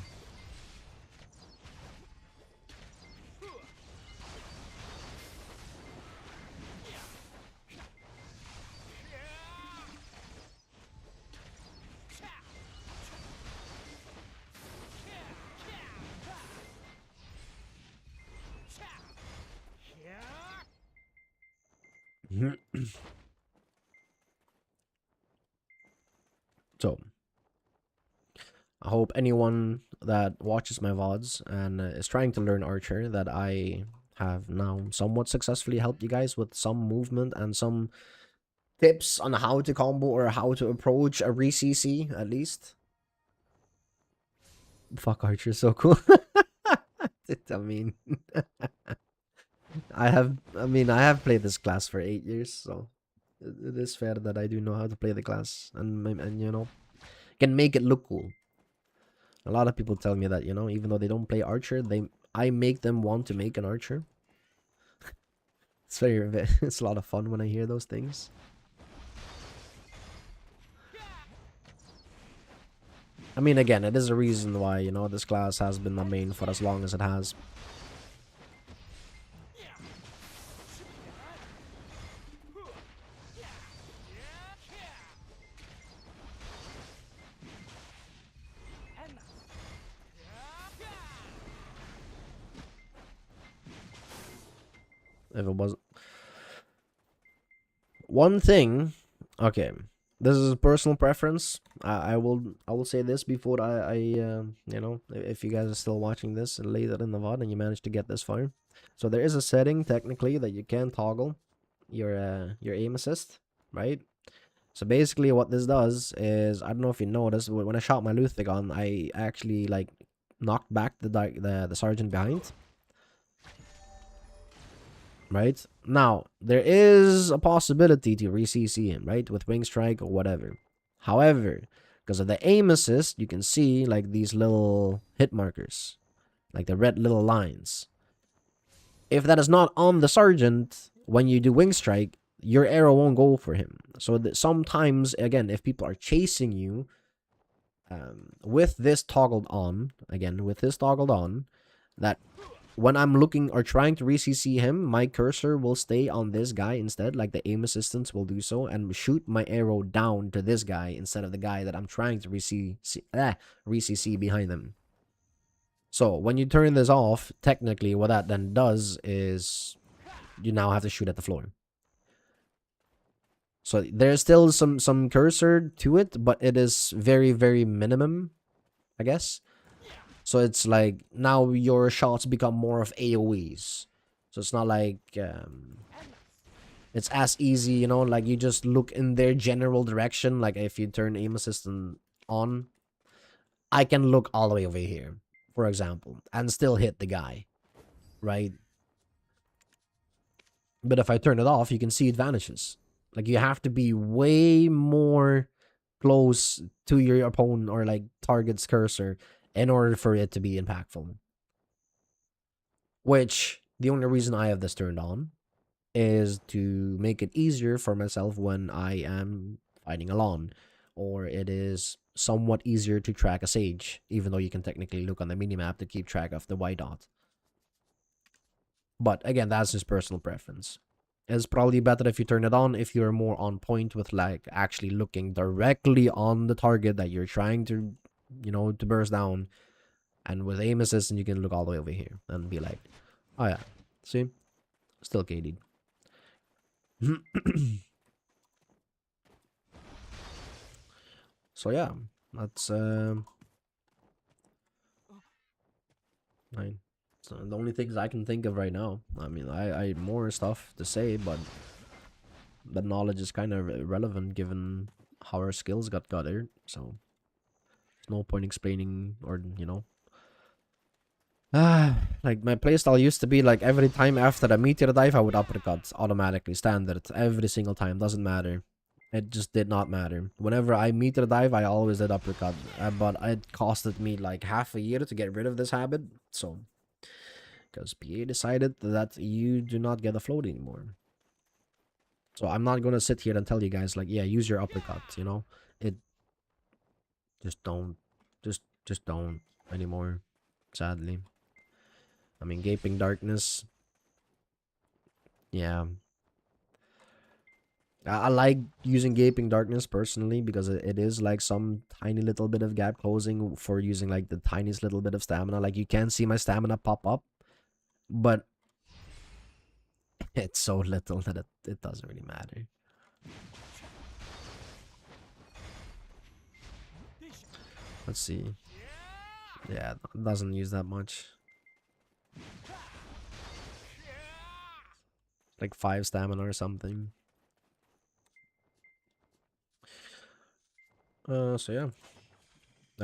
So, I hope anyone that watches my VODs and is trying to learn Archer that I have now somewhat successfully helped you guys with some movement and some tips on how to combo or how to approach a re-CC at least. Fuck, Archer is so cool. I mean, I have played this class for 8 years, so it is fair that I do know how to play the class and you know, can make it look cool. A lot of people tell me that, you know, even though they don't play Archer, I make them want to make an Archer. It's it's a lot of fun when I hear those things. I mean, again, it is a reason why, you know, this class has been the main for as long as it has. If it was one thing, okay, this is a personal preference. I will say this before you know, if you guys are still watching this later in the VOD and you managed to get this far. So there is a setting technically that you can toggle your aim assist, right? So basically what this does is, I don't know if you noticed, when I shot my Luthigon, I actually like knocked back the sergeant behind. Right? Now, there is a possibility to re-CC him, right? With Wing Strike or whatever. However, because of the aim assist, you can see like these little hit markers. Like the red little lines. If that is not on the sergeant, when you do Wing Strike, your arrow won't go for him. So that sometimes, again, if people are chasing you, with this toggled on, that when I'm looking or trying to re-CC him, my cursor will stay on this guy instead, like the aim assistance will do so, and shoot my arrow down to this guy instead of the guy that I'm trying to re-CC behind them. So when you turn this off, technically what that then does is you now have to shoot at the floor. So there's still some cursor to it, but it is very, very minimum, I guess. So it's like now your shots become more of AoEs. So it's not like it's as easy, you know, like you just look in their general direction. Like if you turn aim assistant on, I can look all the way over here, for example, and still hit the guy, right? But if I turn it off, you can see it vanishes. Like you have to be way more close to your opponent or like target's cursor in order for it to be impactful. Which, the only reason I have this turned on is to make it easier for myself when I am fighting alone, or it is somewhat easier to track a Sage, even though you can technically look on the minimap to keep track of the white dot. But again, that's just personal preference. It's probably better if you turn it on if you're more on point with like actually looking directly on the target that you're trying to, you know, to burst down. And with aim assist, you can look all the way over here and be like, oh yeah, see? Still KD'd. So yeah, that's nine. So the only things I can think of right now. I mean, I more stuff to say, but the knowledge is kind of irrelevant given how our skills got gutted. So no point explaining, or like my playstyle used to be like every time after a meteor dive, I would uppercut automatically, standard, every single time, doesn't matter. It just did not matter. Whenever I meteor dive, I always did uppercut, but it costed me like half a year to get rid of this habit, so because PA decided that you do not get a float anymore. So I'm not gonna sit here and tell you guys like, yeah, use your uppercut, it just don't, just don't anymore, sadly. I mean, gaping darkness, yeah. I like using gaping darkness personally because it is like some tiny little bit of gap closing for using like the tiniest little bit of stamina. Like you can see my stamina pop up, but it's so little that it doesn't really matter. Let's see. Yeah, it doesn't use that much. Like 5 stamina or something. So yeah.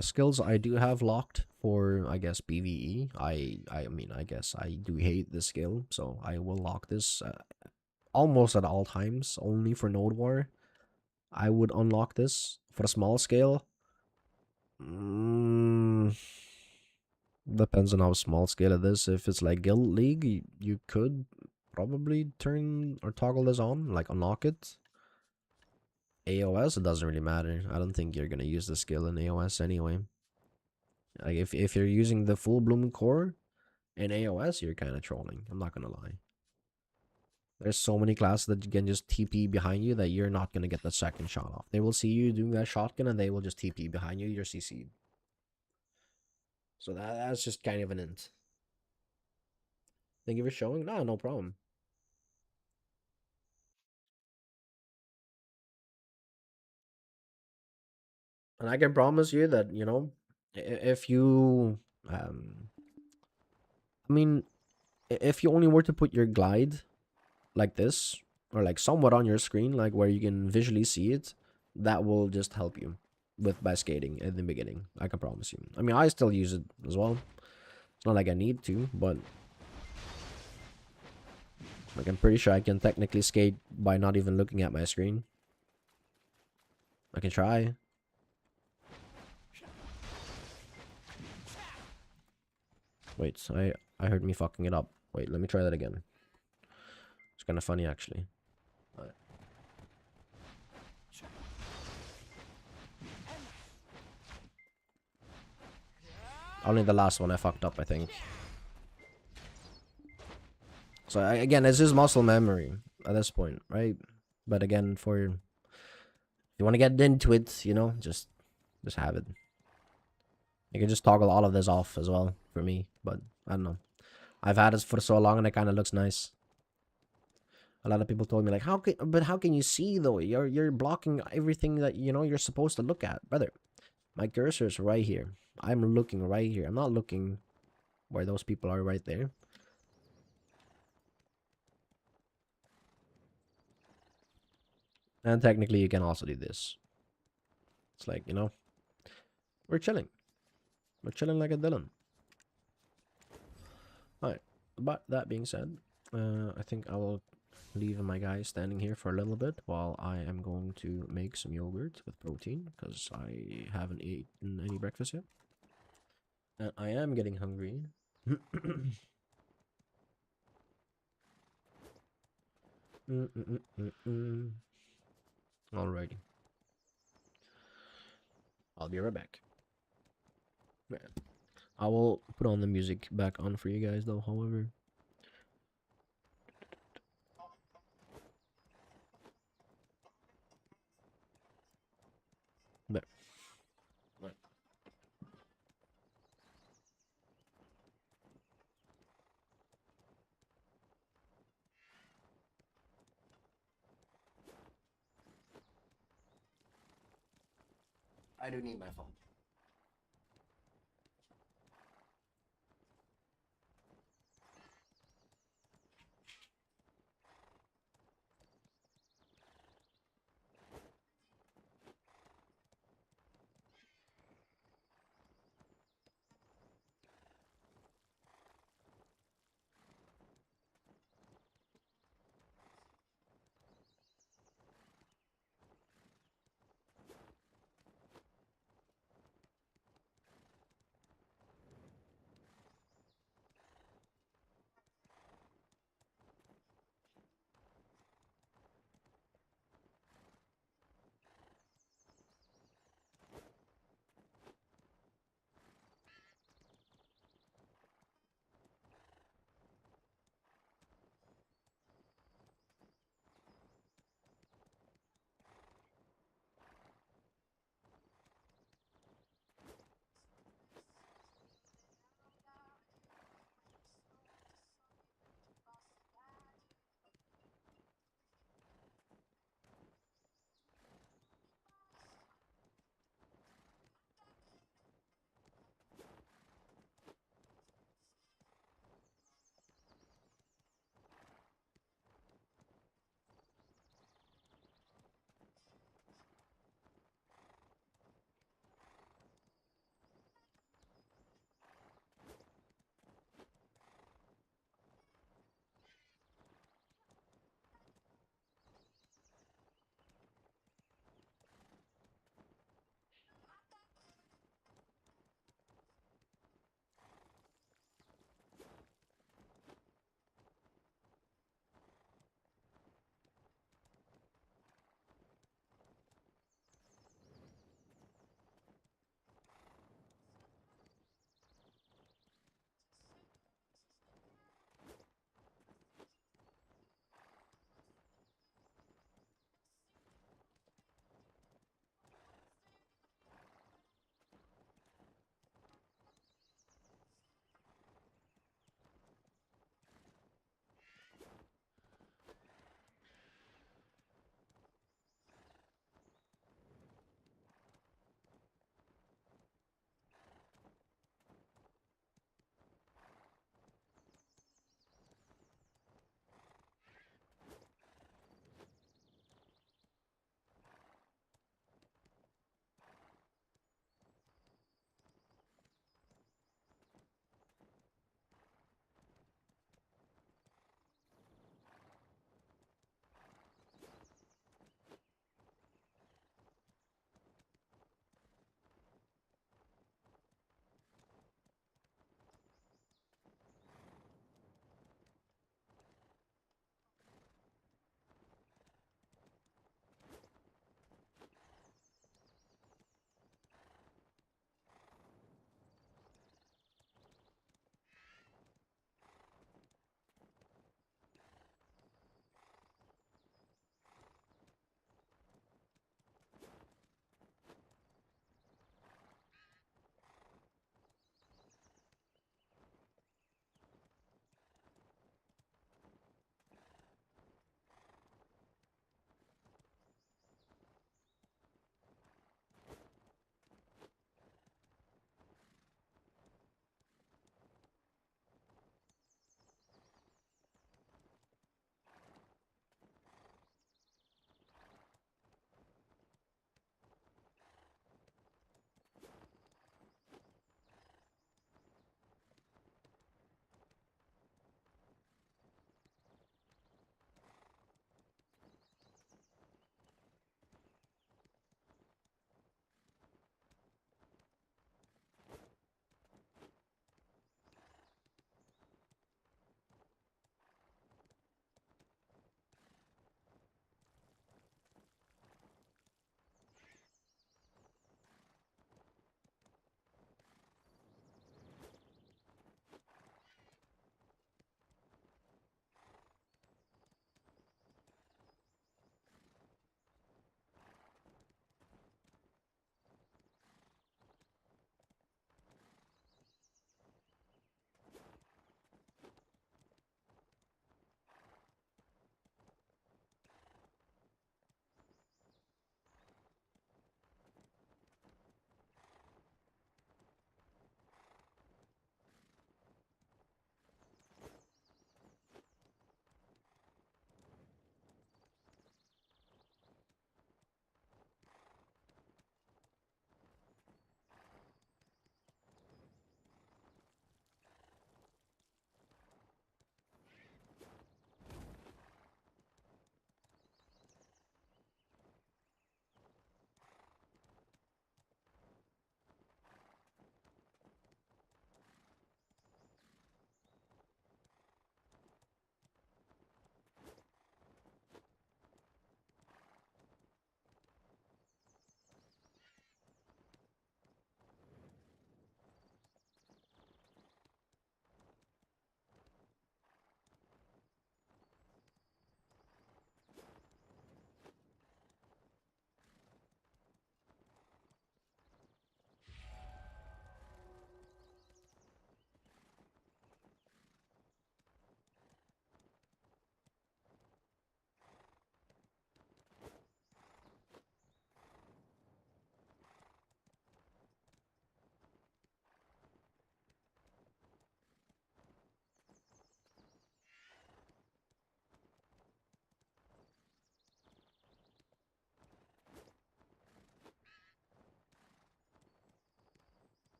Skills I do have locked for, I guess, PvE. I mean, I guess I do hate this skill, so I will lock this almost at all times. Only for Node War, I would unlock this. For a small scale, depends on how small scale it is. If it's like Guild League, you could probably turn or toggle this on, like unlock it. AoS, it doesn't really matter. I don't think you're gonna use the skill in AoS anyway. Like if you're using the full bloom core in AoS, you're kind of trolling. I'm not gonna lie. There's so many classes that you can just TP behind you that you're not gonna get the second shot off. They will see you doing that shotgun and they will just TP behind you. You're CC'd. So that's just kind of an int. Thank you for showing. No, no problem. And I can promise you that if you I mean, if you only were to put your glide like this, or like somewhat on your screen, like where you can visually see it, that will just help you with by skating in the beginning. I can promise you. I mean, I still use it as well. It's not like I need to, but like I'm pretty sure I can technically skate by not even looking at my screen. I can try. Wait, I heard me fucking it up. Wait, let me try that again. It's kind of funny actually. Only the last one I fucked up, I think. So again, it's just muscle memory at this point, right? But again, for if you want to get into it, just have it. You can just toggle all of this off as well for me, but I don't know. I've had it for so long and it kind of looks nice. A lot of people told me like, how can you see though? You're blocking everything that you're supposed to look at, brother. My cursor's right here. I'm looking right here. I'm not looking where those people are right there. And technically, you can also do this. It's like, we're chilling. We're chilling like a Dylan. Alright. But that being said, I think I will leave my guy standing here for a little bit while I am going to make some yogurt with protein because I haven't eaten any breakfast yet. And I am getting hungry. Alrighty. I'll be right back. Man. I will put on the music back on for you guys though, however. There. Right. I do need my phone.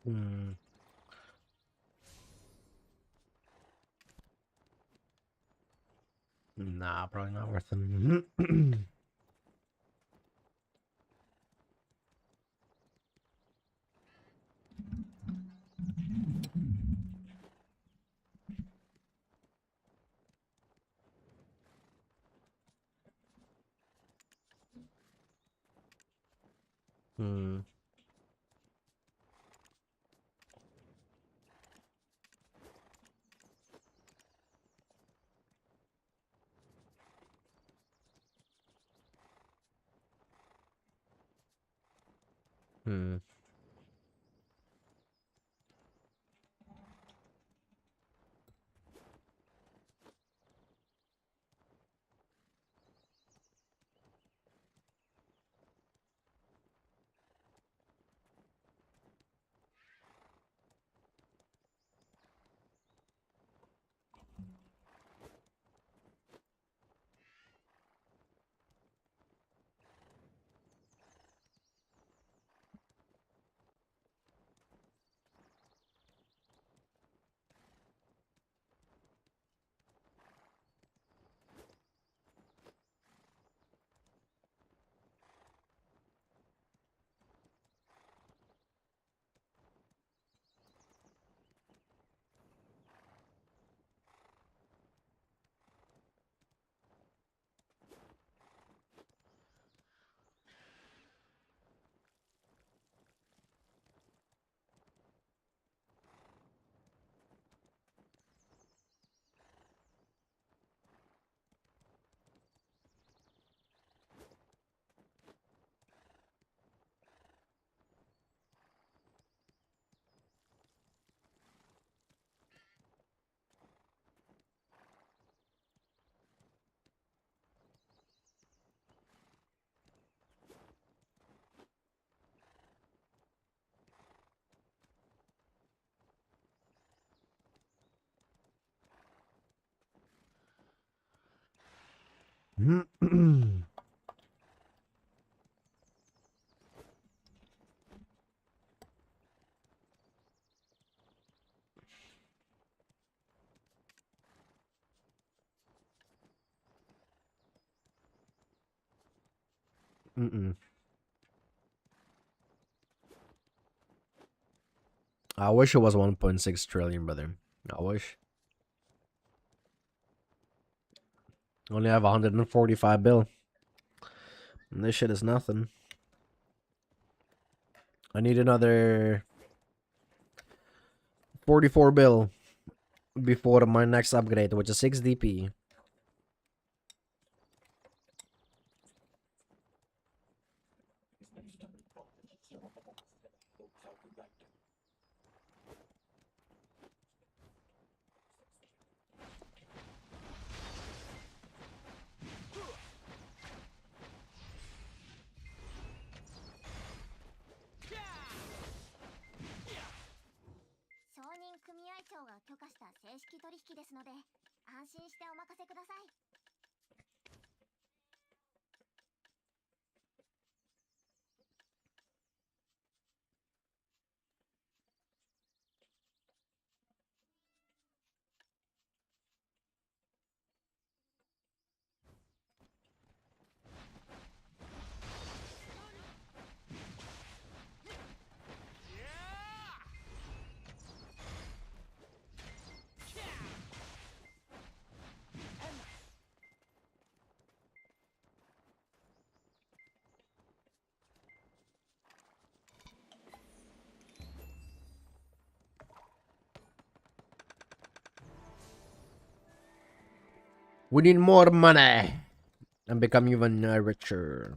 Hmm. Nah, probably not worth it. Hmm. Hmm. Mm-mm. I wish it was 1.6 trillion, brother. I wish. Only have 145 bill. And this shit is nothing. I need another 44 bill before my next upgrade, which is 6 DP. We need more money and become even richer.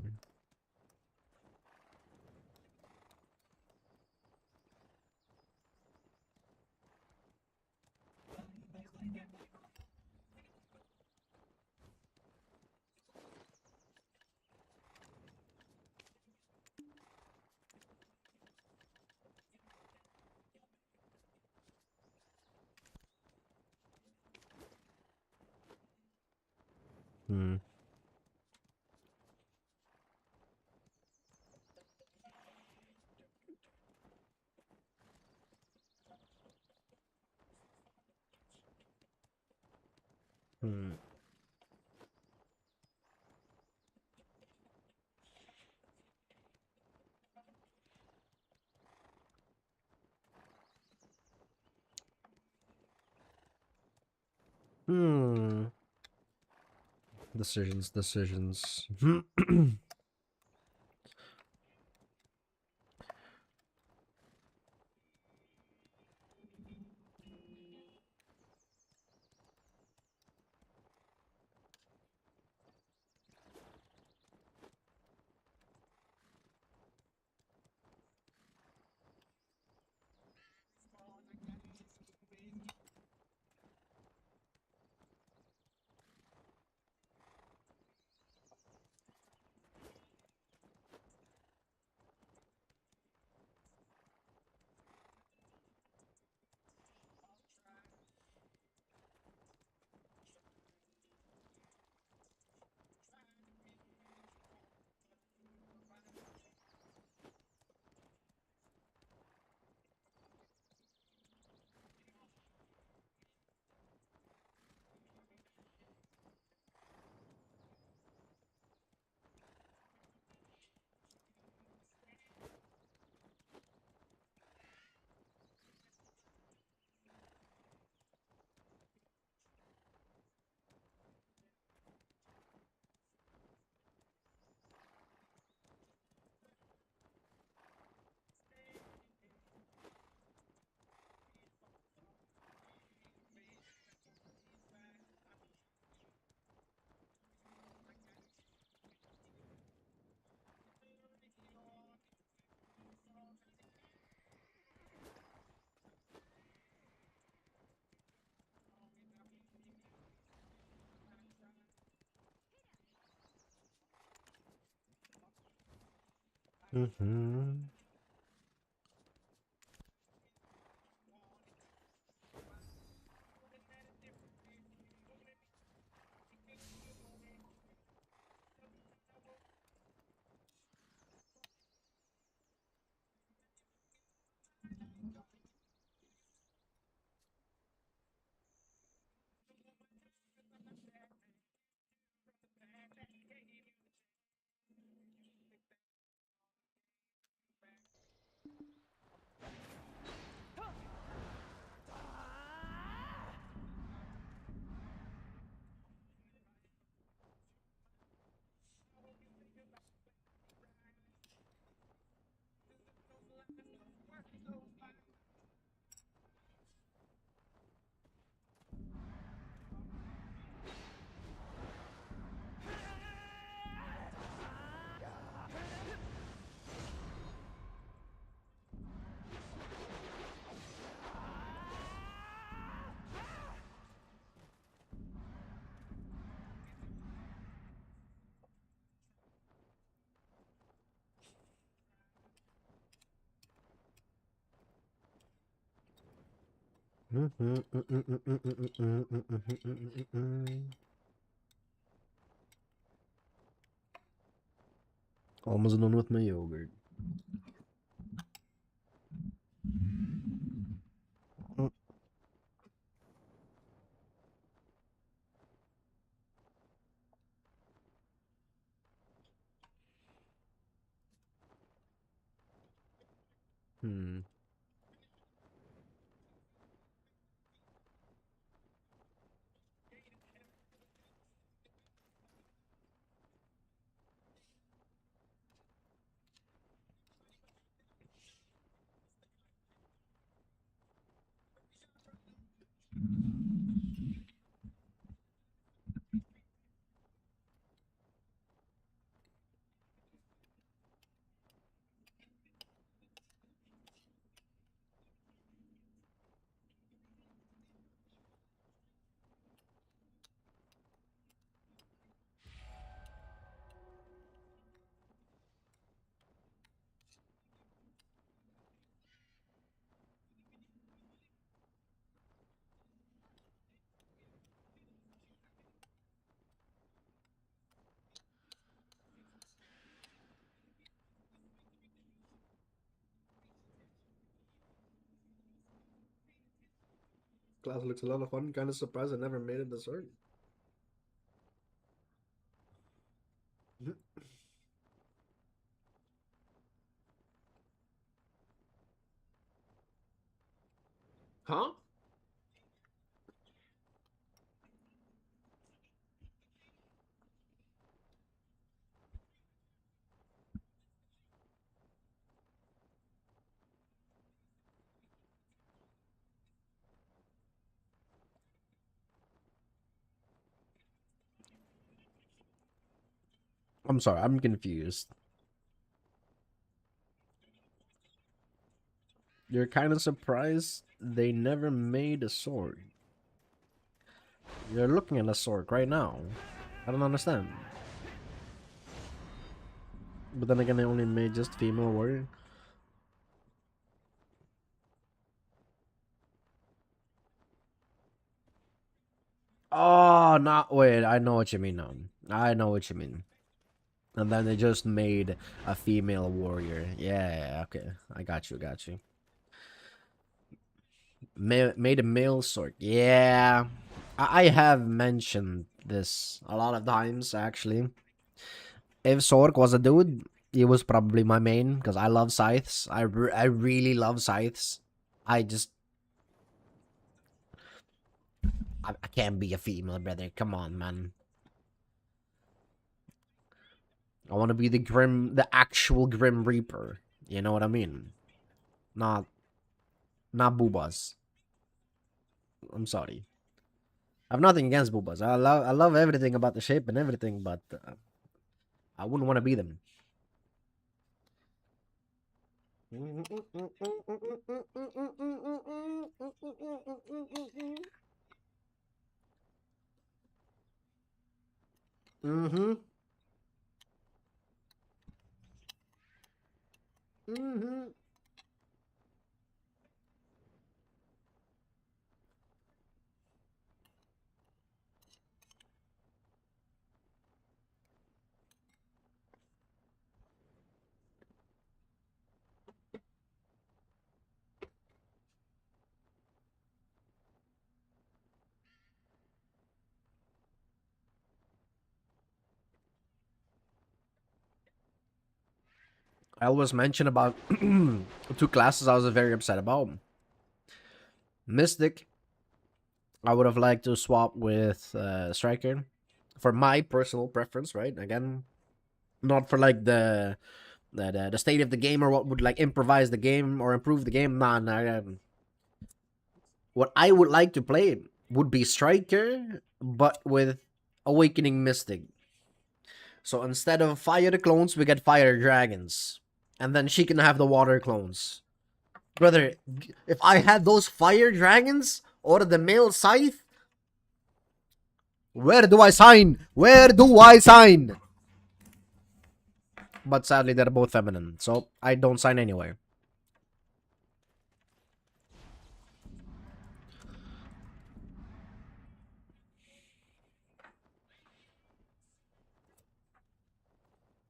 Hmm. Hmm. Hmm. Decisions. Mm-hmm. Almost done with my yogurt. Hmm. Class looks a lot of fun. Kind of surprised I never made it this early. Huh? I'm sorry, I'm confused. You're kind of surprised they never made a sword. You're looking at a sword right now. I don't understand. But then again, they only made just female warrior. Oh, not wait. I know what you mean now. I know what you mean. And then they just made a female warrior. Yeah, okay. I got you, got you. Made a male sword. Yeah. I have mentioned this a lot of times, actually. If Sork was a dude, he was probably my main, because I love scythes. I really love scythes. I just... I can't be a female, brother. Come on, man. I want to be the actual Grim Reaper. You know what I mean? Not boobas. I'm sorry. I have nothing against boobas. I love everything about the shape and everything, but I wouldn't want to be them. Mm-hmm. Mm-hmm. I always mention about two classes I was very upset about. Mystic, I would have liked to swap with Striker for my personal preference, right? Again, not for like the state of the game or what would like improvise the game or improve the game. Nah. What I would like to play would be Striker, but with Awakening Mystic. So instead of fire clones, we get fire dragons. And then she can have the water clones. Brother, if I had those fire dragons or the male scythe, where do I sign? Where do I sign? But sadly, they're both feminine, so I don't sign anywhere.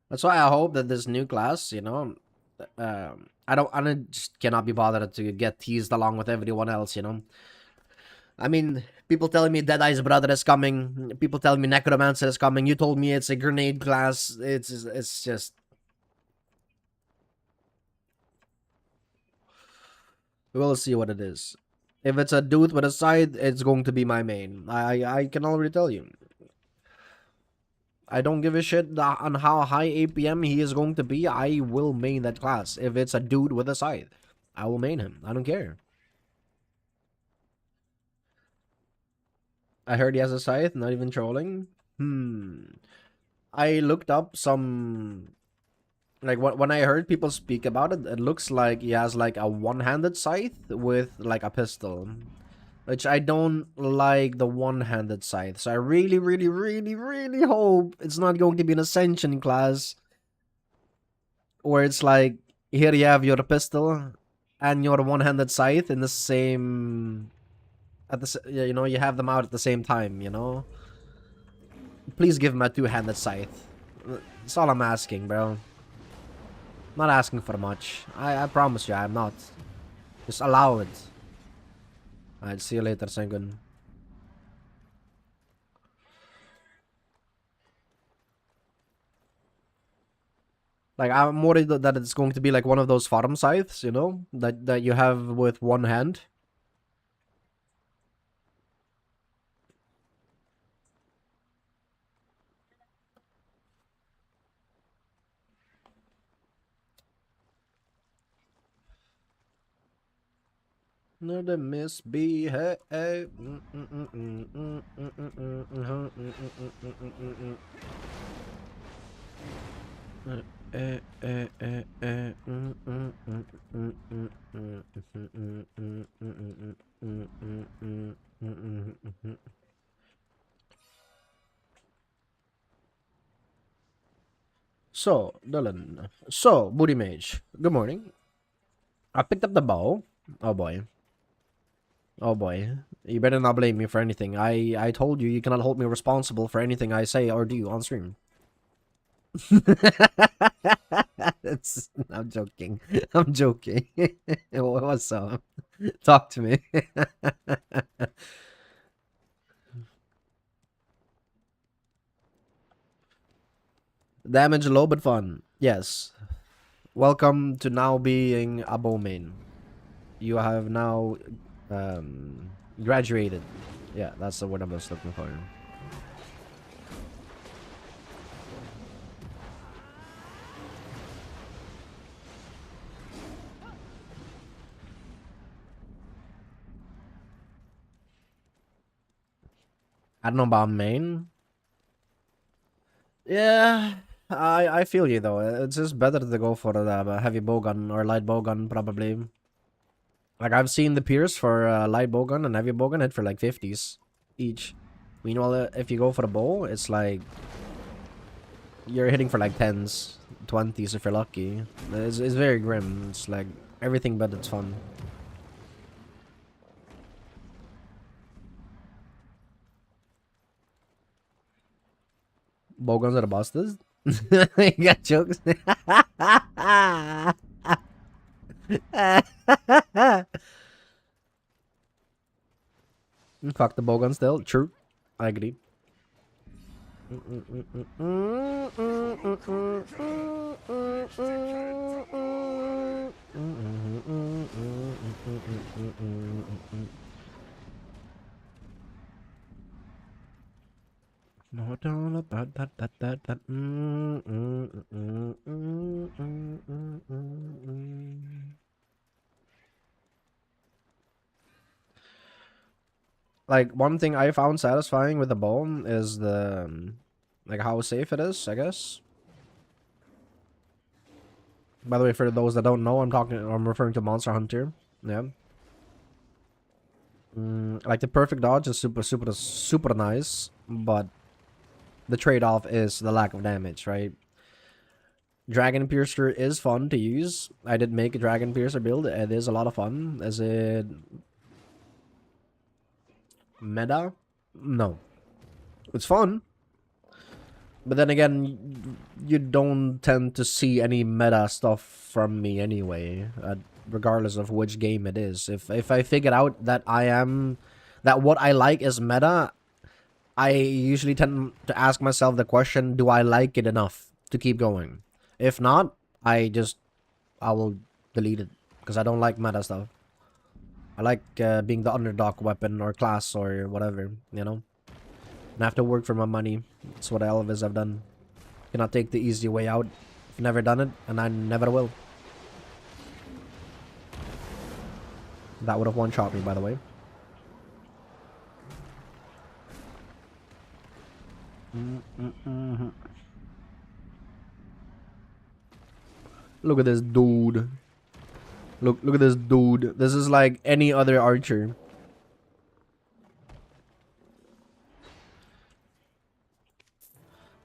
That's why I hope that this new class, I just cannot be bothered to get teased along with everyone else, I mean, people telling me Deadeye's brother is coming. People telling me Necromancer is coming. You told me it's a grenade class. It's just... We'll see what it is. If it's a dude with a side, it's going to be my main. I can already tell you. I don't give a shit on how high APM he is going to be. I will main that class. If it's a dude with a scythe, I will main him. I don't care. I heard he has a scythe, not even trolling. I looked up some... Like, when I heard people speak about it, it looks like he has, like, a one-handed scythe with, like, a pistol. Which I don't like the one-handed scythe. So I really, really, really, really hope it's not going to be an Ascension class. Where it's like, here you have your pistol and your one-handed scythe in the same... you have them out at the same time, Please give him a two-handed scythe. That's all I'm asking, bro. Not asking for much. I promise you, I'm not. Just allow it. Alright, see you later, Sengun. Like, I'm worried that it's going to be like one of those farm scythes, that you have with one hand. No, the misbehave. So, Dylan. So, Booty Mage. Good morning. I picked up the bow. Oh boy. Oh boy. You better not blame me for anything. I told you you cannot hold me responsible for anything I say or do on stream. I'm joking. I'm joking. What's up? Talk to me. Damage low but fun. Yes. Welcome to now being a bow main. You have now graduated. Yeah, that's the word I was looking for. I don't know about main. Yeah, I feel you though. It's just better to go for the heavy bowgun or light bowgun probably. Like I've seen the peers for light bowgun and heavy bowgun hit for like 50s each. Meanwhile, if you go for the bow, it's like you're hitting for like 10s, 20s if you're lucky. It's very grim. It's like everything but it's fun. Bowguns are the bosses. You got jokes. Fuck the bowgun still. True. I agree. Not all about that. Like one thing I found satisfying with the bow is the like how safe it is, I guess. By the way, for those that don't know, I'm referring to Monster Hunter. Yeah. Like the perfect dodge is super nice, but the trade-off is the lack of damage, right? Dragon Piercer is fun to use. I did make a Dragon Piercer build. It is a lot of fun. Is it meta? No. It's fun. But then again, you don't tend to see any meta stuff from me anyway, regardless of which game it is. If I figure out that that what I like is meta, I usually tend to ask myself the question, do I like it enough to keep going? If not, I will delete it because I don't like meta stuff. I like being the underdog weapon or class or whatever, you know? And I have to work for my money. That's what all of us have done. Cannot take the easy way out. I've never done it, and I never will. That would have one-shot me, by the way. Look at this dude. Look at this dude. This is like any other archer.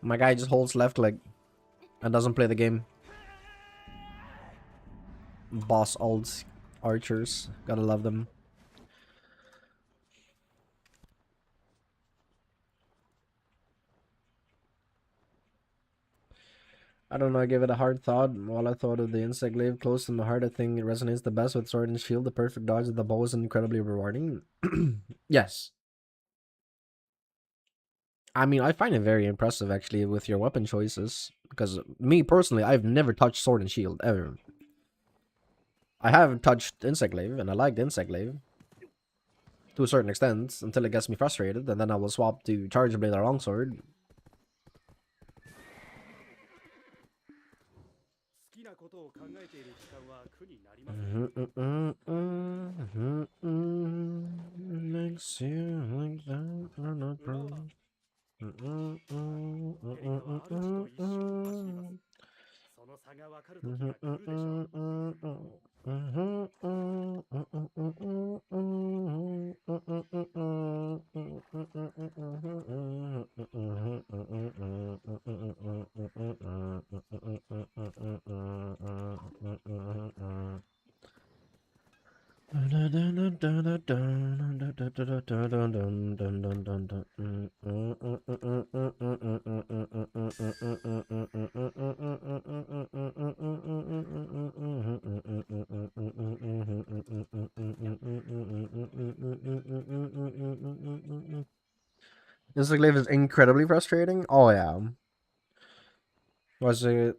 My guy just holds left click and doesn't play the game. Boss ults archers. Gotta love them. I don't know, I gave it a hard thought. While I thought of the insect glaive close to my heart, I think it resonates the best with sword and shield. The perfect dodge of the bow is incredibly rewarding. Yes. I mean, I find it very impressive actually with your weapon choices. Because me personally, I've never touched sword and shield ever. I have touched insect glaive, and I like the insect glaive to a certain extent until it gets me frustrated, and then I will swap to charge blade or longsword. 好きなことを考えている時間は苦になりません。makes you like that. I'm not 裏は proud. 変化はある人と一緒に走ります。その差がわかる時が来るでしょう。This live is incredibly frustrating. Oh yeah. Was it?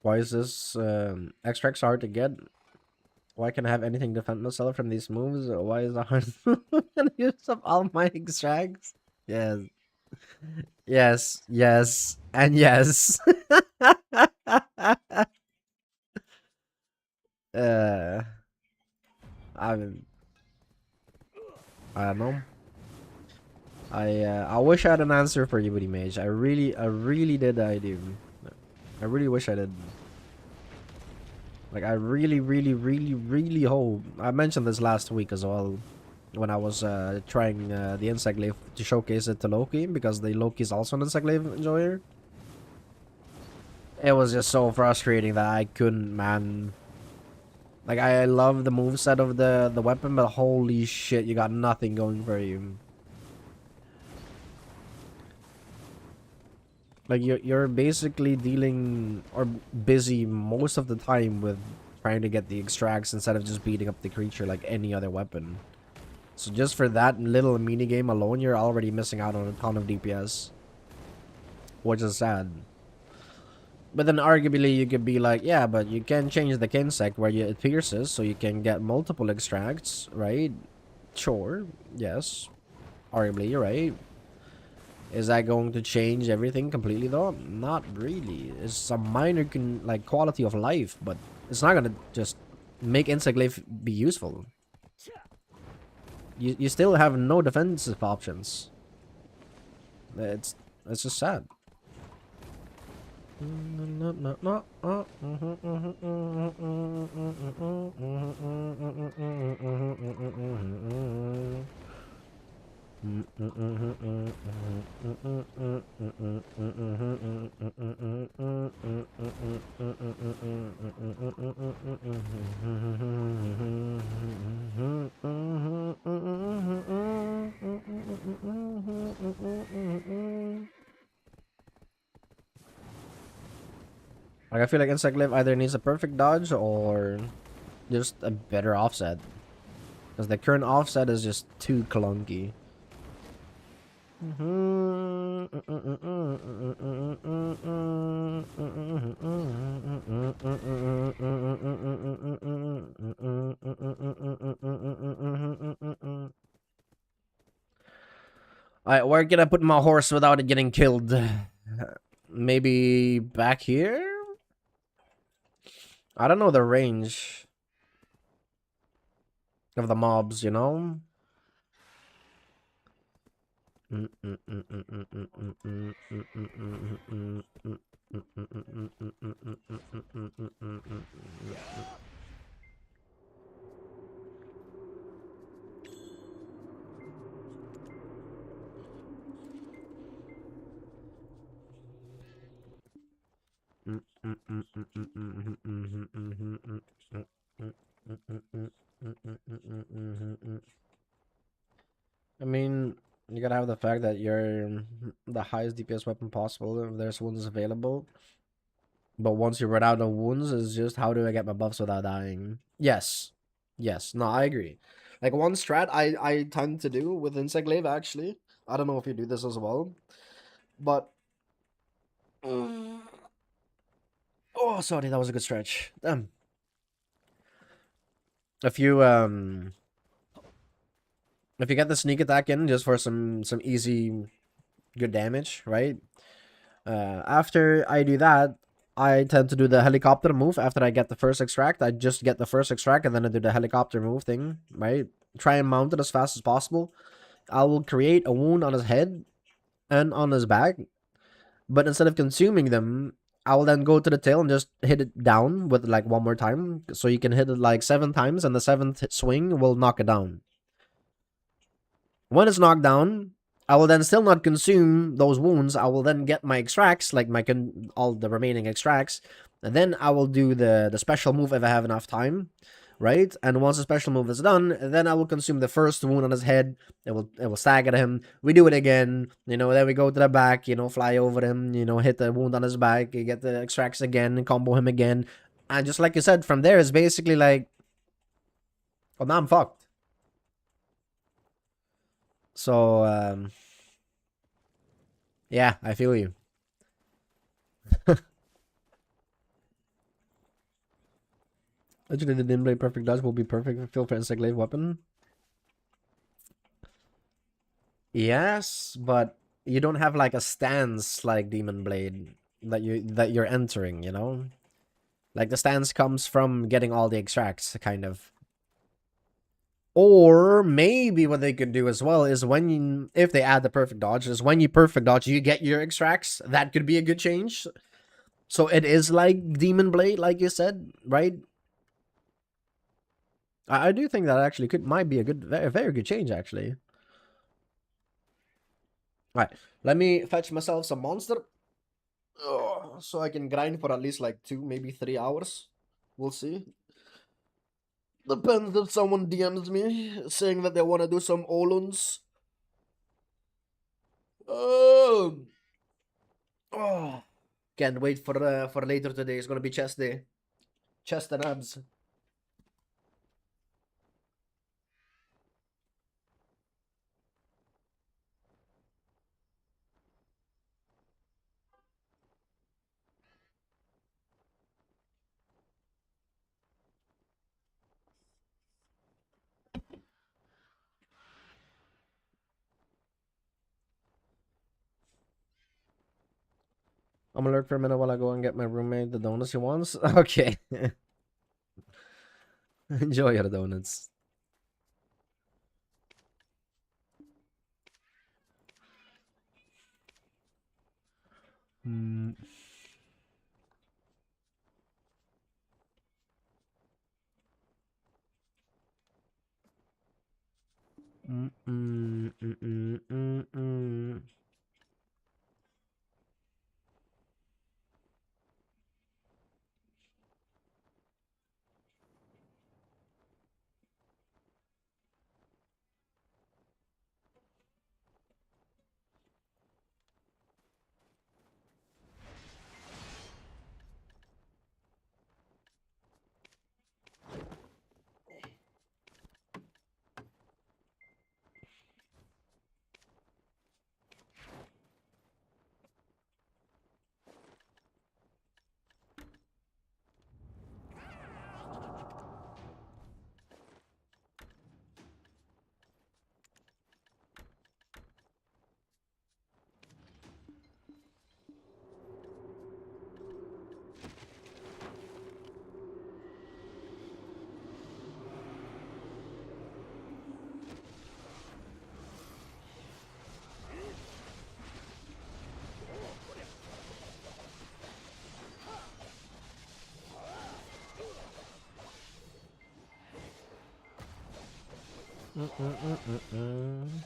Why is this extracts hard to get? Why can't I have anything to defend myself from these moves? Why is it hard to use up all my extracts? Yes. Yes. Yes. And yes. I mean, I don't know. I wish I had an answer for you, Woody Mage. I really did. I do. I really wish I did. Like, I really hope. I mentioned this last week as well, when I was trying the insect glaive to showcase it to Loki, because the Loki is also an insect glaive enjoyer. It was just so frustrating that I couldn't, man. Like, I love the moveset of the weapon, but holy shit, you got nothing going for you. Like, you're basically dealing or busy most of the time with trying to get the extracts instead of just beating up the creature like any other weapon. So just for that little mini game alone, you're already missing out on a ton of DPS, which is sad. But then arguably you could be like, yeah, but you can change the Kinsect where it pierces, so you can get multiple extracts, right? Sure, yes. Arguably, you're right. Is that going to change everything completely though? Not really. It's some minor like quality of life, but it's not gonna just make insect glaive be useful. You still have no defensive options. It's just sad. Like, I feel like insect glaive either needs a perfect dodge or just a better offset, because the current offset is just too clunky. Alright, where can I put my horse without it getting killed? Maybe back here? I don't know the range of the mobs, you know? I mean, you gotta have the fact that you're the highest DPS weapon possible if there's wounds available. But once you run out of wounds, it's just how do I get my buffs without dying? Yes. Yes. No, I agree. Like, one strat I tend to do with Insect Glaive, actually. I don't know if you do this as well. But... oh, sorry, that was a good stretch. Damn. If you get the sneak attack in just for some easy good damage, right? After I do that, I tend to do the helicopter move after I get the first extract. I just get the first extract and then I do the helicopter move thing, right? try and mount it as fast as possible, I will create a wound on his head and on his back. But instead of consuming them, I will then go to the tail and just hit it down with like one more time. So you can hit it like 7 times, and the 7th swing will knock it down. When it's knocked down, I will then still not consume those wounds. I will then get my extracts, like all the remaining extracts, and then I will do the special move if I have enough time, right? And once the special move is done, then I will consume the first wound on his head. It will stagger him. We do it again, then we go to the back, fly over him, hit the wound on his back, you get the extracts again, and combo him again. And just like you said, from there it's basically like, oh, now I'm fucked. So yeah, I feel you. Literally, the Dimblade Perfect Dodge will be perfect feel for Insect Glaive weapon. Yes, but you don't have like a stance like Demon Blade that you're entering, Like the stance comes from getting all the extracts, kind of. Or maybe what they could do as well is if they add the perfect dodge, is when you perfect dodge, you get your extracts. That could be a good change. So it is like Demon Blade, like you said, right? I do think that actually might be a very good change, actually. All right, let me fetch myself some monster. So I can grind for at least like 2, maybe 3 hours. We'll see. Depends if someone DMs me saying that they want to do some Oluns. Oh, can't wait for later today. It's gonna be chest day, chest and abs. I'm gonna lurk for a minute while I go and get my roommate the donuts he wants. Okay. Enjoy your donuts. Mm. Mm, mm, mm, mm, mm, mm. Mm, mm, mm, mm, mm.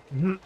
Nah,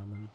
man.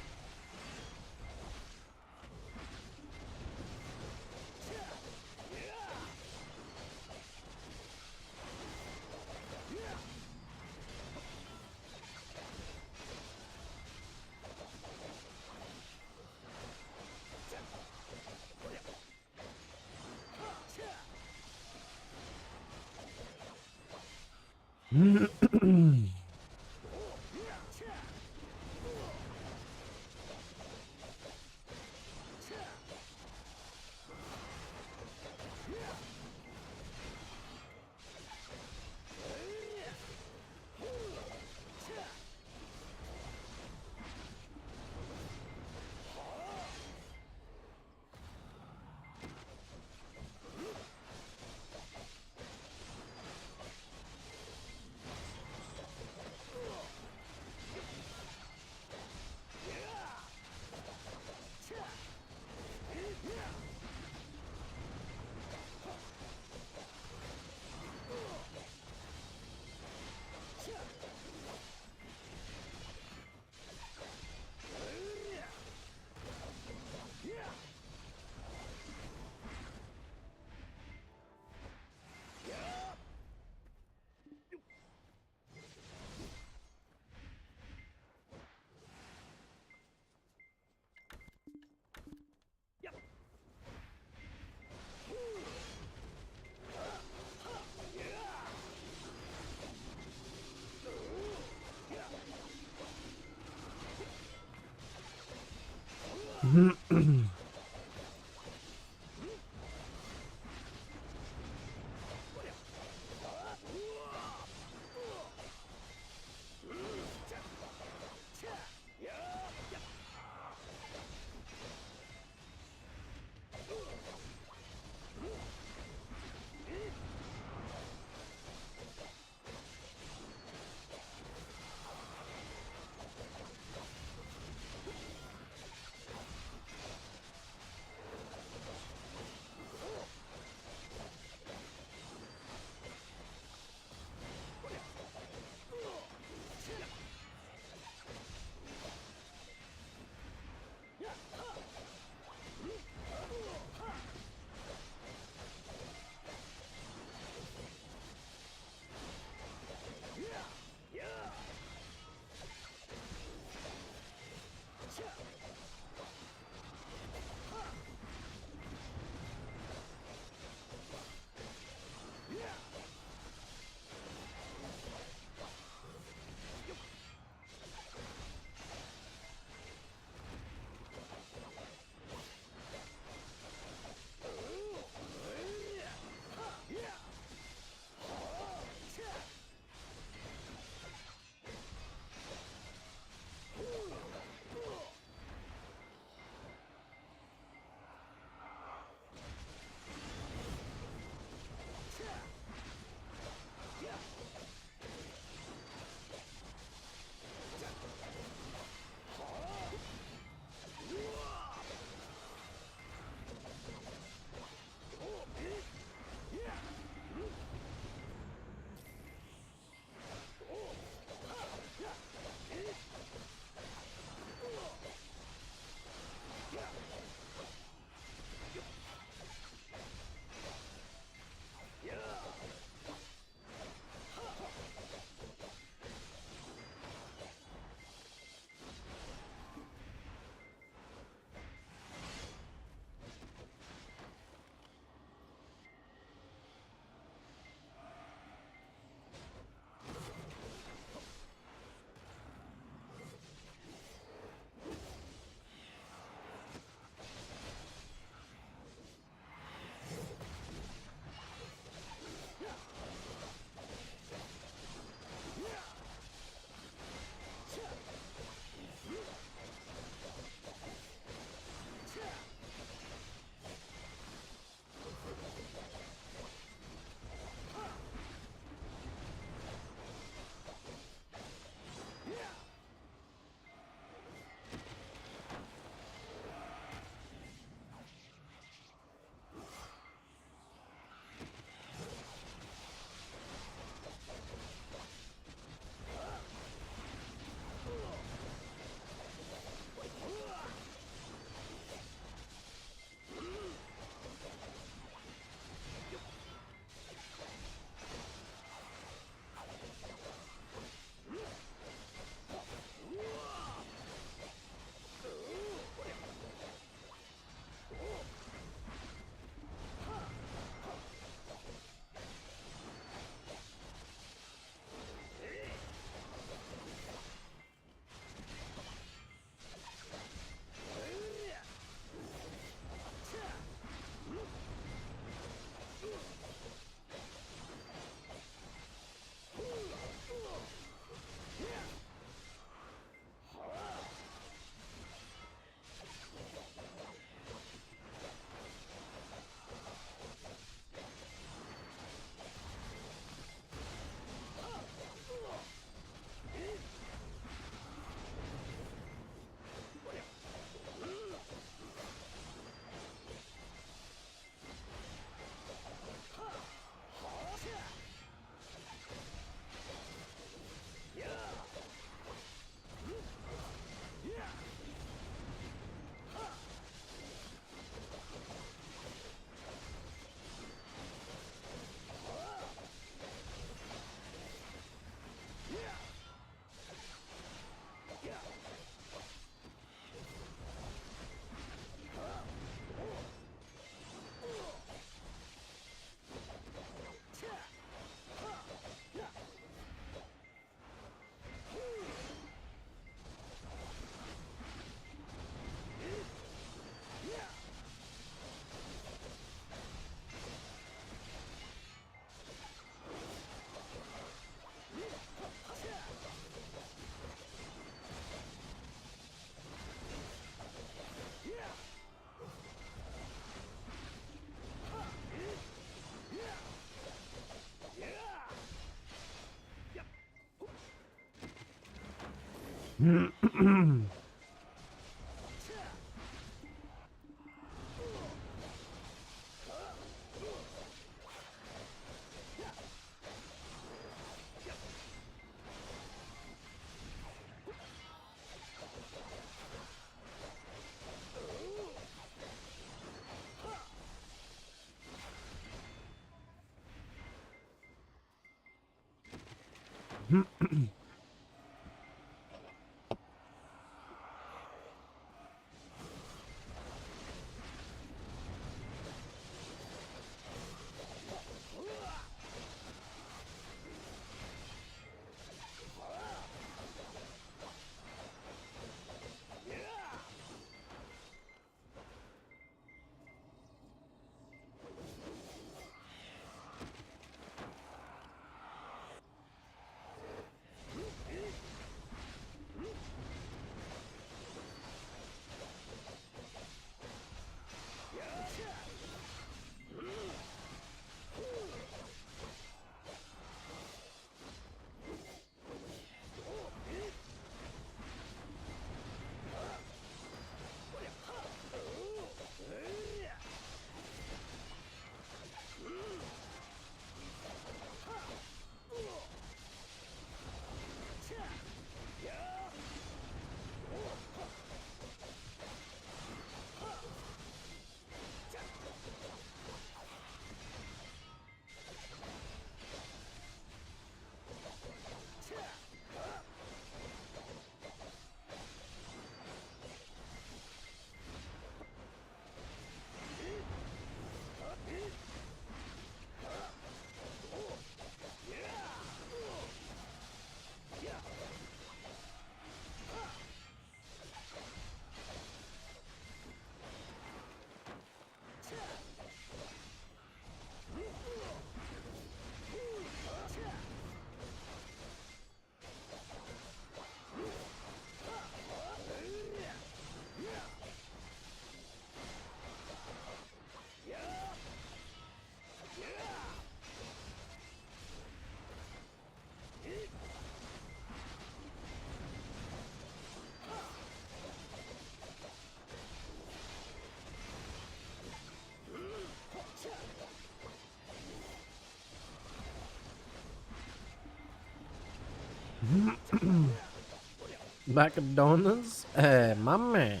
McDonald's? My man.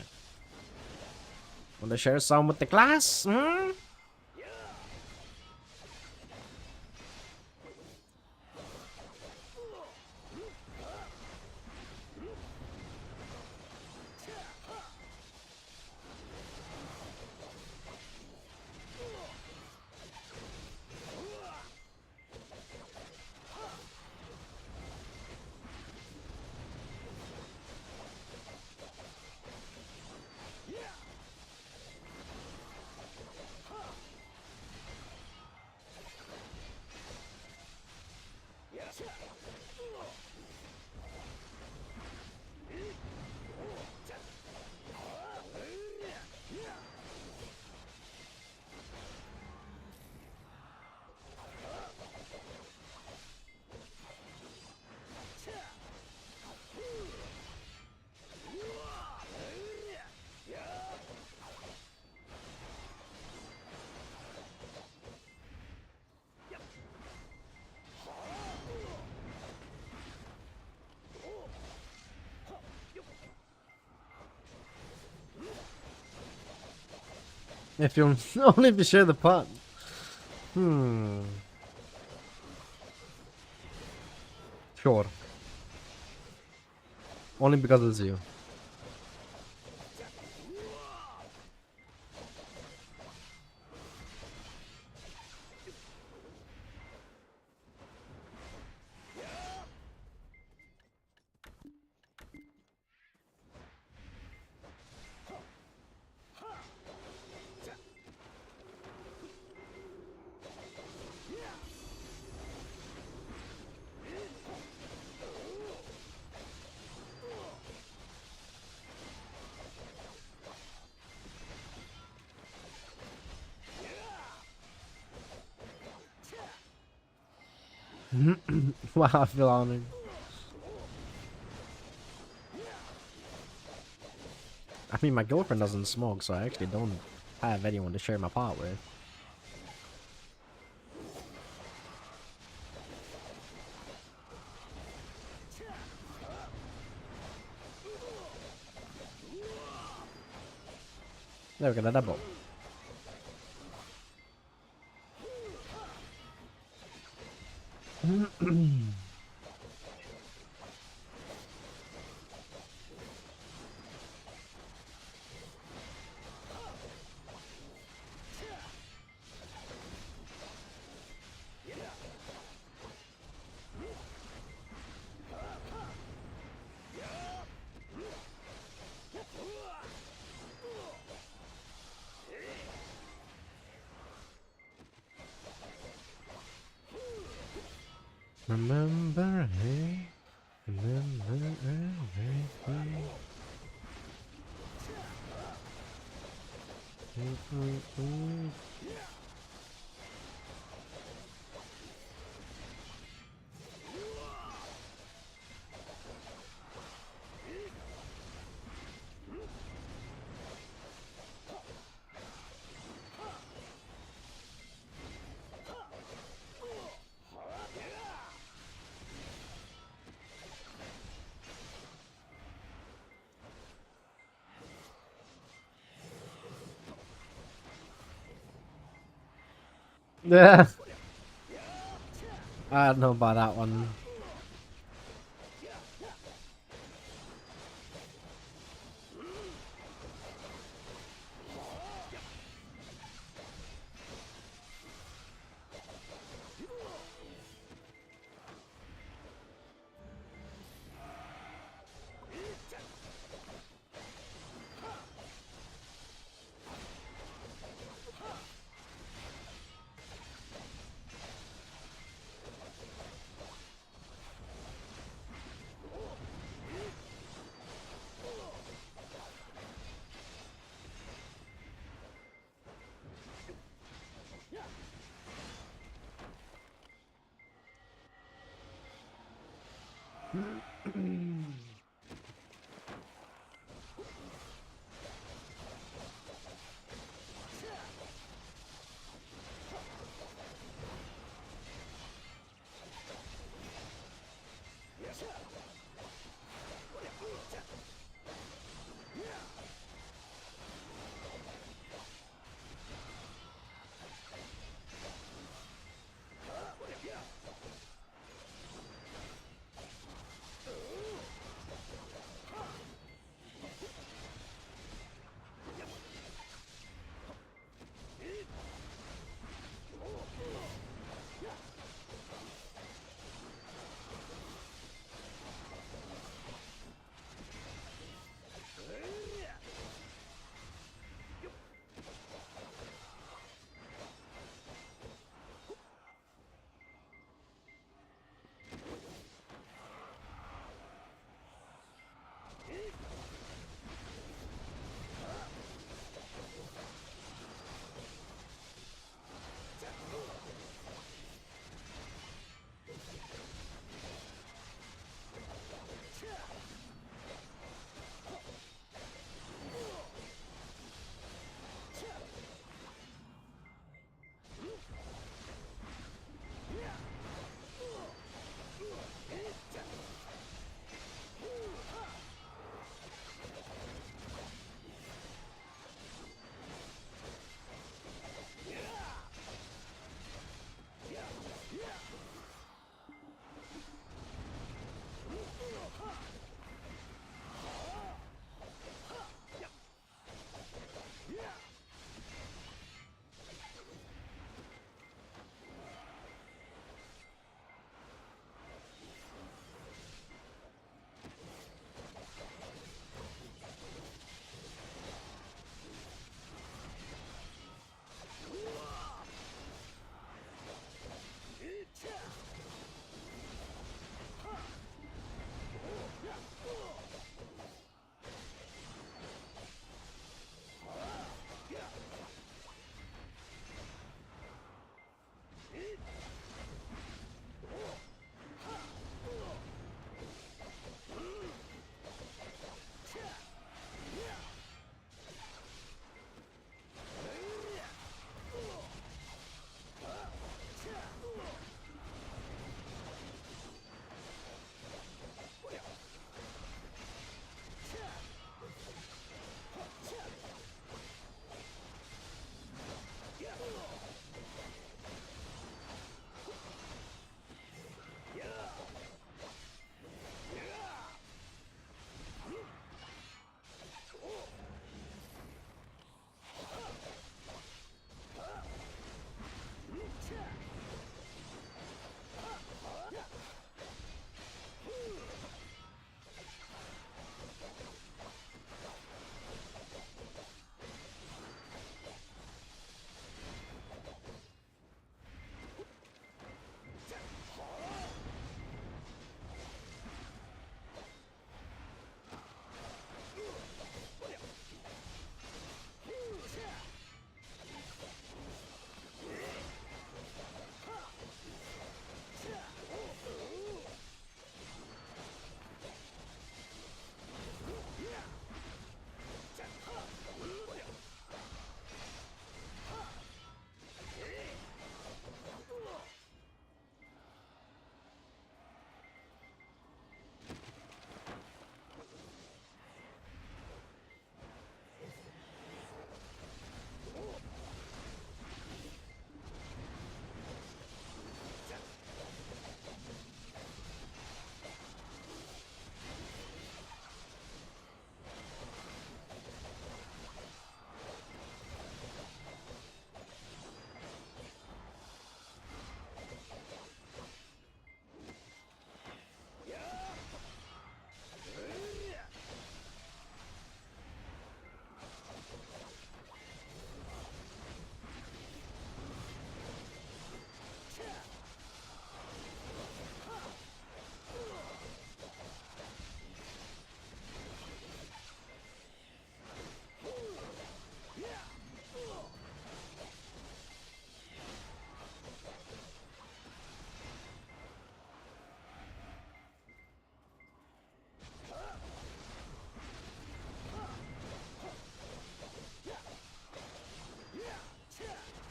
Wanna share some with the class? Hmm? If you only if you share the pot. Sure. Only because it's you. Wow, I feel honored. I mean, my girlfriend doesn't smoke, so I actually don't have anyone to share my pot with. There we go, a double. Remember, hey, remember, hey. Yeah. I don't know about that one.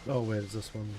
Oh, wait, is this one?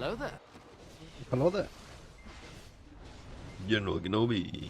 Hello there. Hello there. General Kenobi.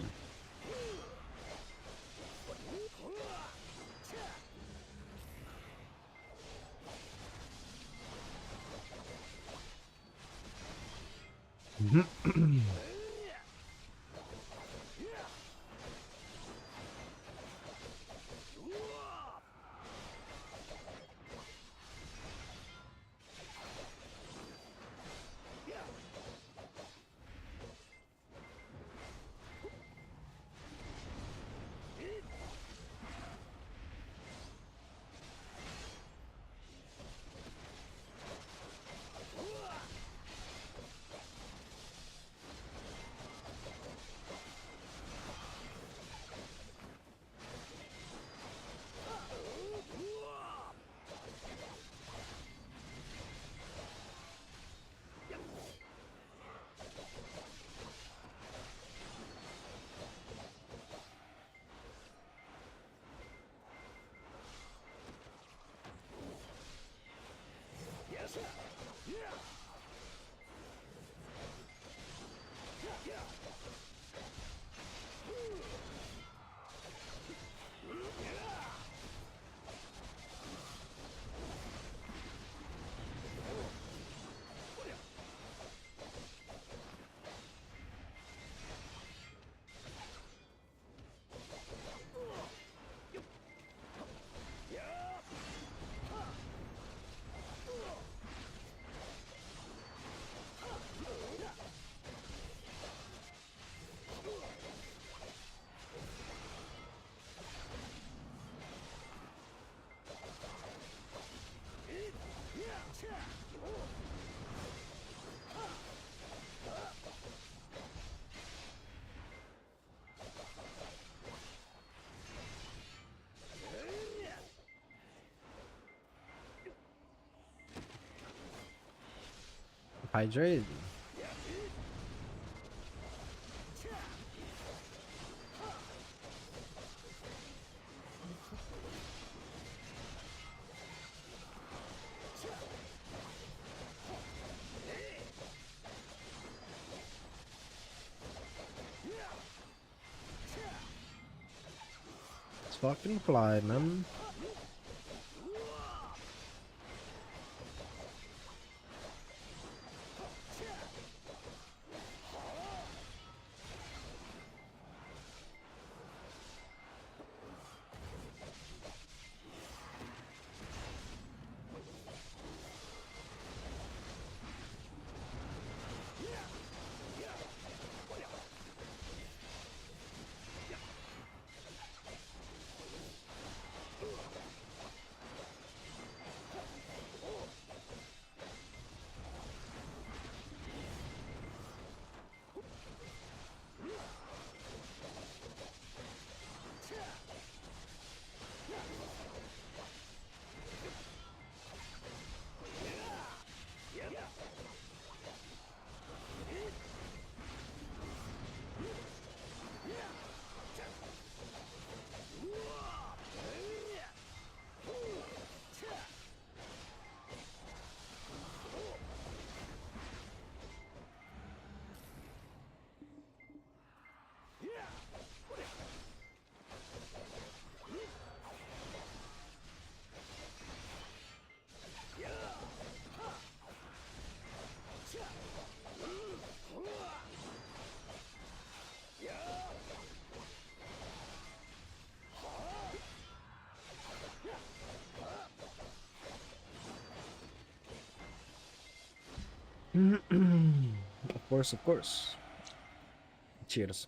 Hydrate. Let's fucking fly, man. Of course, of course. Cheers.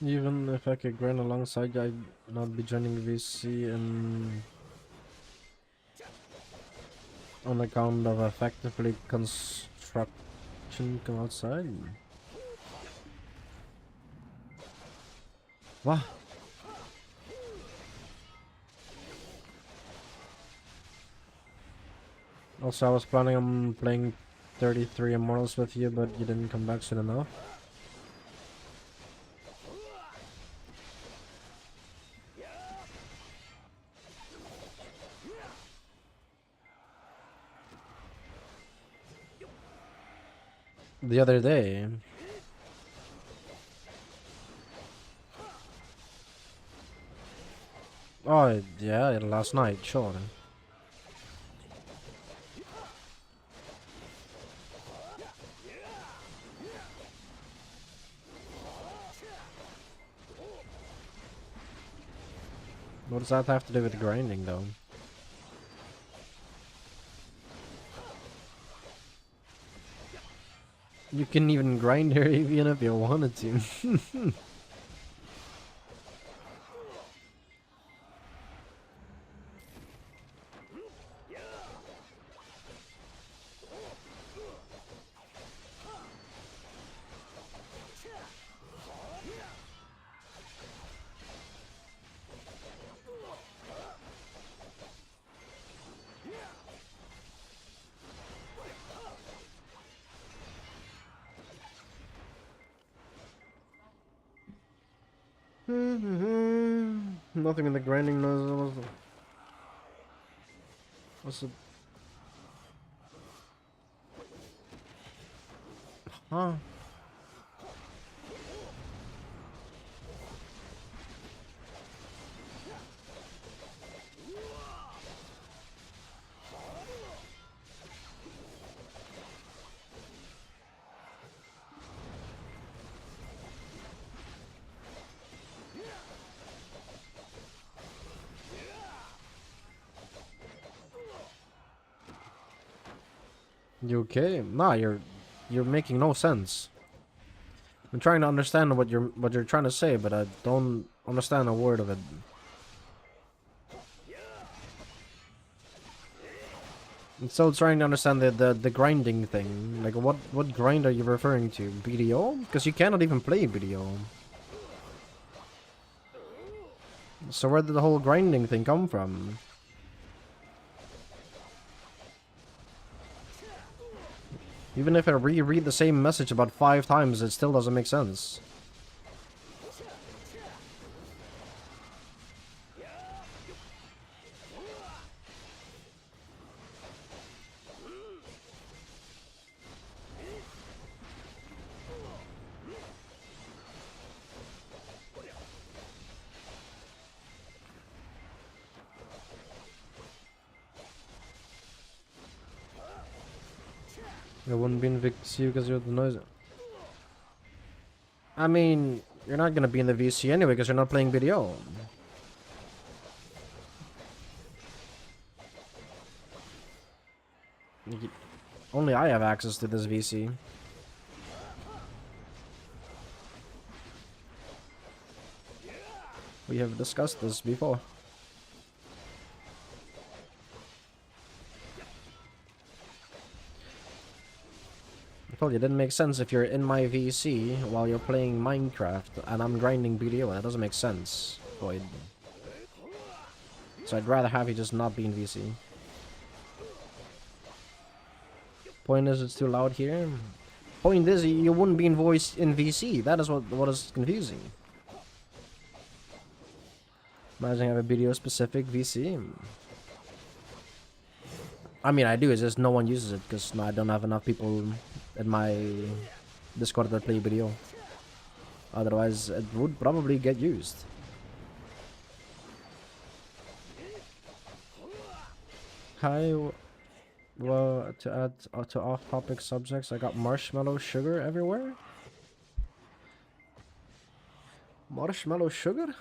Even if I could grind alongside you, I'd not be joining VC and on account of effectively construction come outside. What? Also, I was planning on playing 33 Immortals with you, but you didn't come back soon enough. The other day. Oh, yeah, last night, sure. What does that have to do with grinding, though? You can even grind her even if you wanted to. Nothing in the grinding noise. What's it? Huh? You okay? Nah, you're making no sense. I'm trying to understand what you're trying to say, but I don't understand a word of it. I'm still trying to understand the grinding thing. Like, what grind are you referring to? BDO? Because you cannot even play BDO. So where did the whole grinding thing come from? Even if I reread the same message about 5 times, it still doesn't make sense. I wouldn't be in VC because you're the noise. I mean, you're not gonna be in the VC anyway because you're not playing BDO. Only I have access to this VC. We have discussed this before. I told you, it didn't make sense if you're in my VC while you're playing Minecraft and I'm grinding BDO. That doesn't make sense, Void. So I'd rather have you just not be in VC. Point is, it's too loud here. Point is, you wouldn't be in VC. That is what is confusing. Imagine I have a BDO specific VC. I mean, I do. It's just no one uses it because I don't have enough people in my Discord that play BDO. Otherwise, it would probably get used. Hi. Well, to add to off-topic subjects, I got marshmallow sugar everywhere. Marshmallow sugar?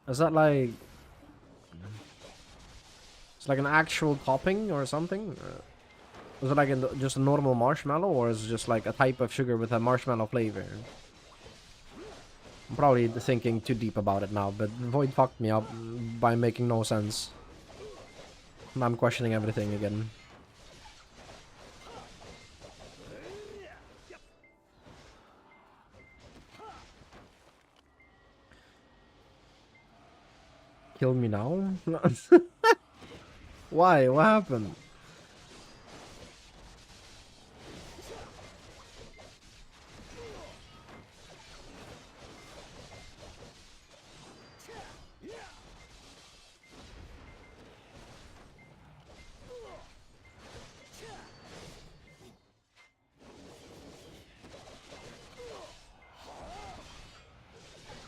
Is that like... It's like an actual topping or something? Is it like just a normal marshmallow, or is it just like a type of sugar with a marshmallow flavor? I'm probably thinking too deep about it now, but Void fucked me up by making no sense. And I'm questioning everything again. Kill me now? Why? What happened?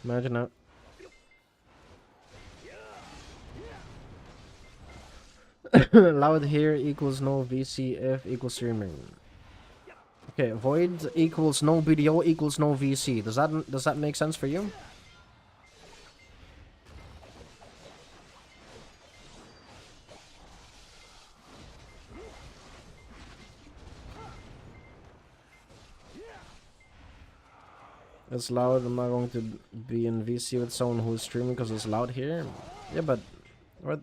Imagine that. Loud here equals no VCF equals streaming. Okay, void equals no BDO equals no VC. Does that make sense for you? It's loud. I'm not going to be in VC with someone who's streaming because it's loud here. Yeah, but what?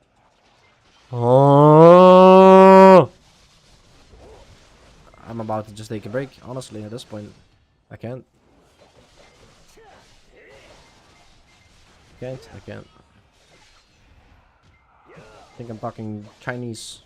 Oh! I'm about to just take a break. Honestly, at this point, I can't. I can't. I think I'm talking Chinese.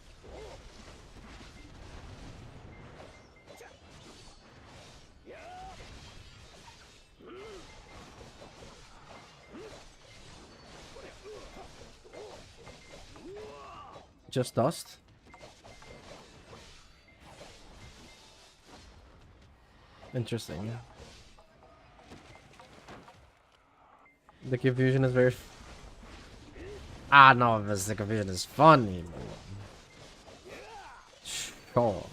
Just dust? Interesting. The confusion is very... Ah, no, the confusion is funny. Sure.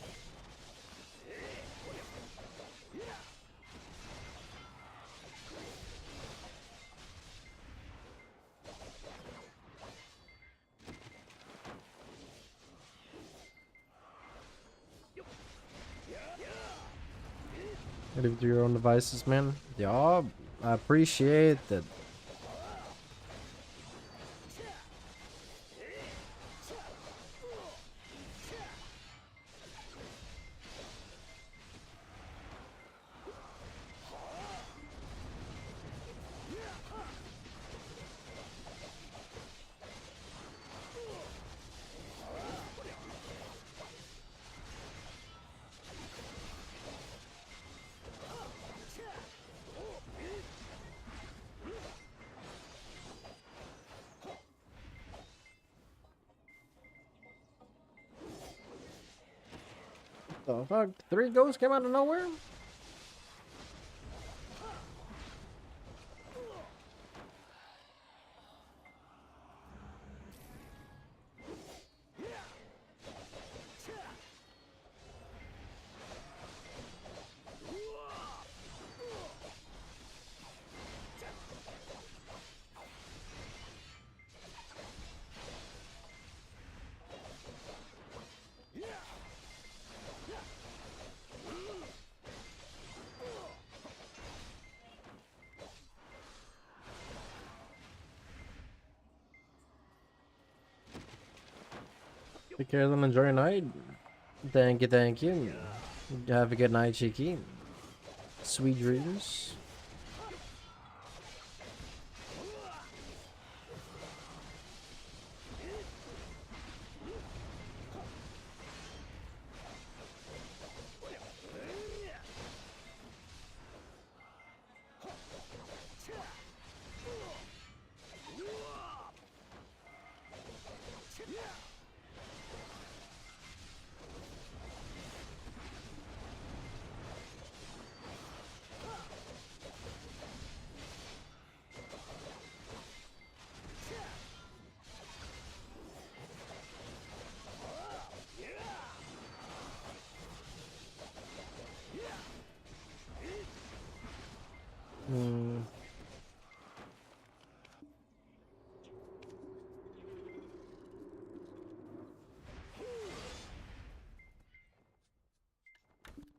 Live to your own devices, man. Yeah, I appreciate it. The fuck? 3 ghosts came out of nowhere? Take care and enjoy your night. Thank you, thank you. Have a good night, Cheeky. Sweet dreams.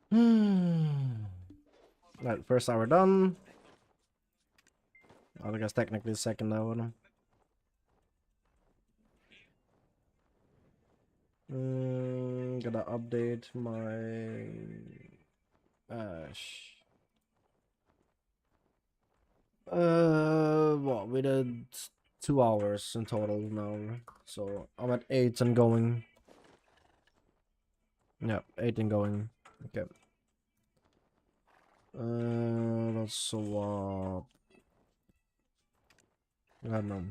Hmm. Right, first hour done. I guess technically second hour. Gotta update my Ash. What we did 2 hours in total now, so I'm at 8 and going. Yeah, 8 and going. Okay. Let's swap. I don't know.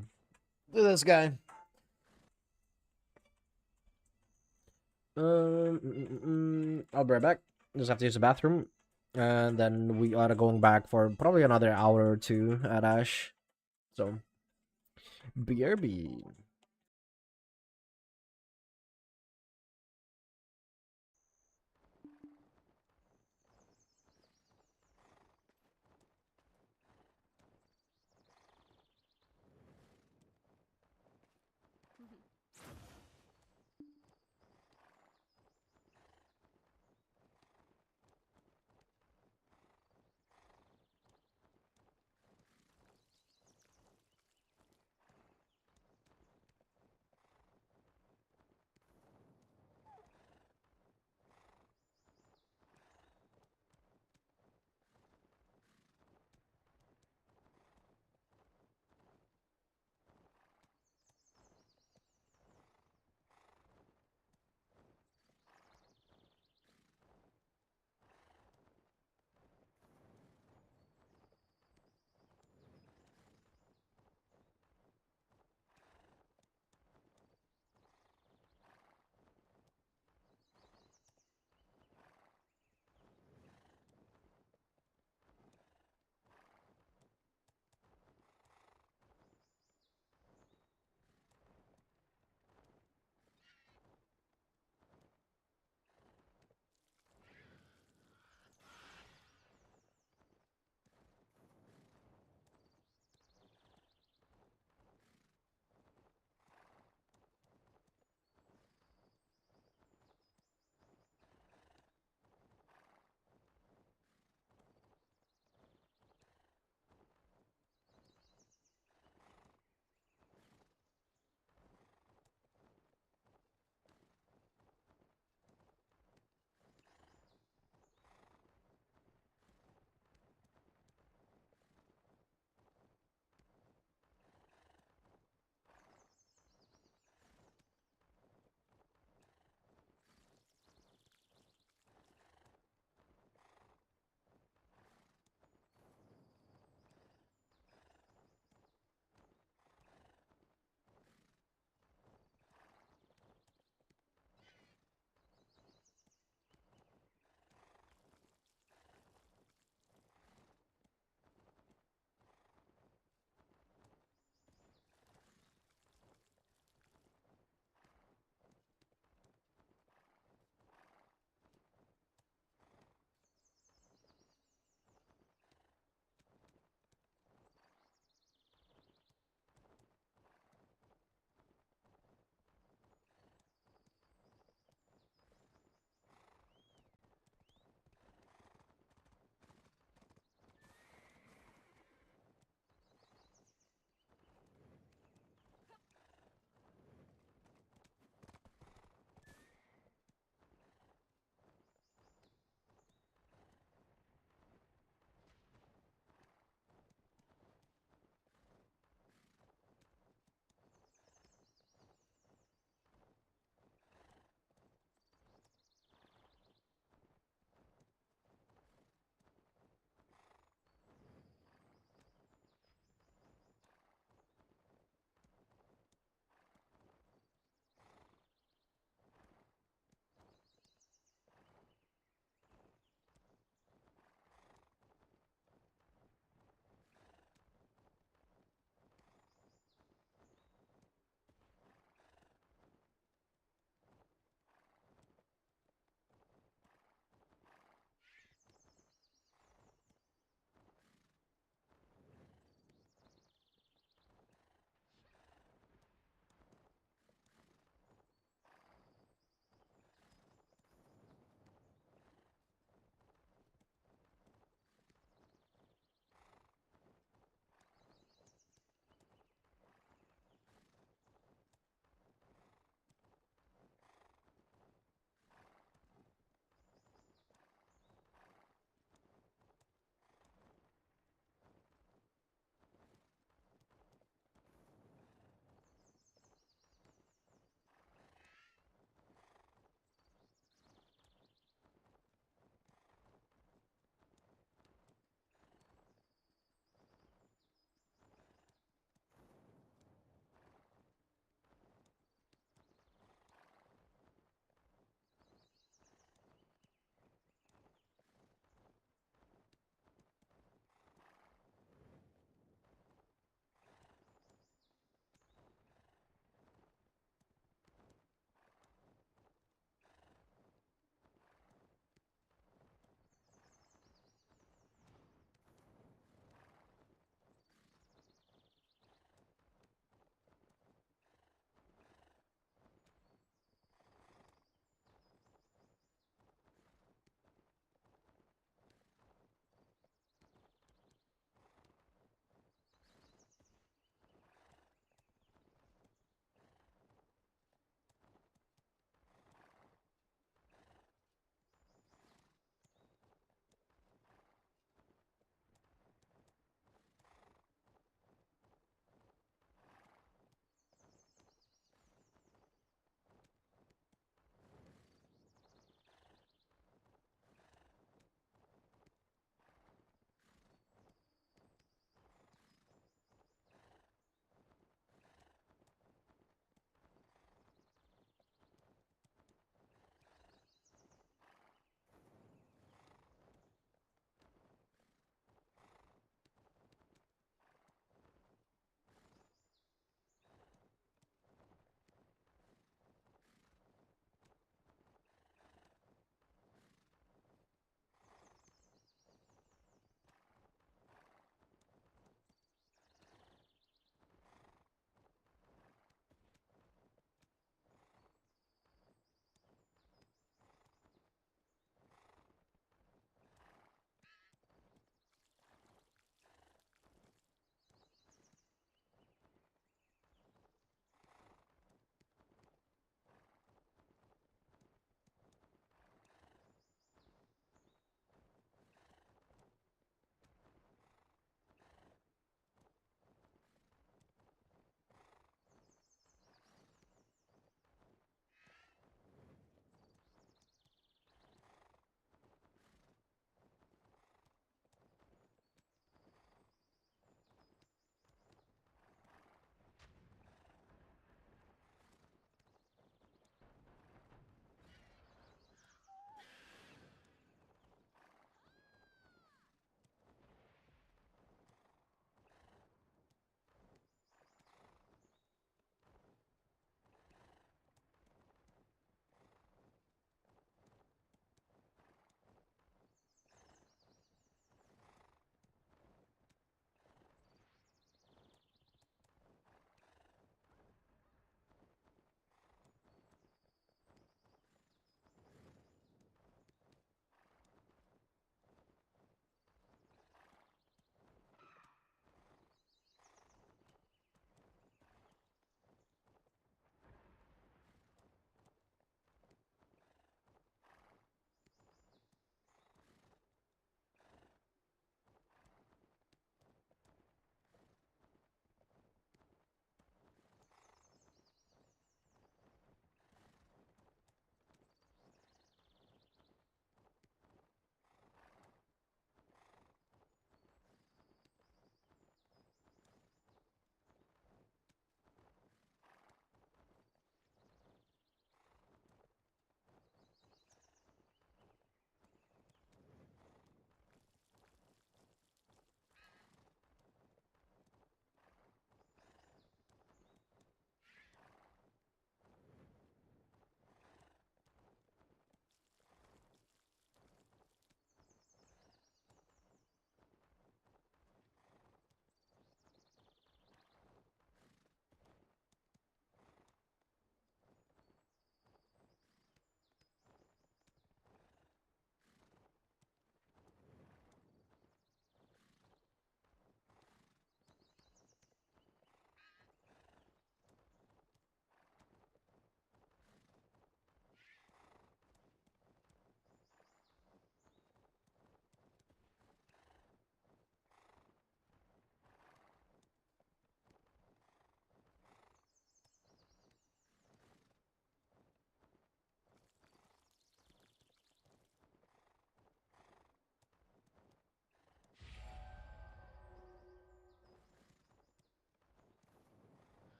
Do this guy. I'll be right back. Just have to use the bathroom, and then we are going back for probably another hour or two at Ash. So, BRB.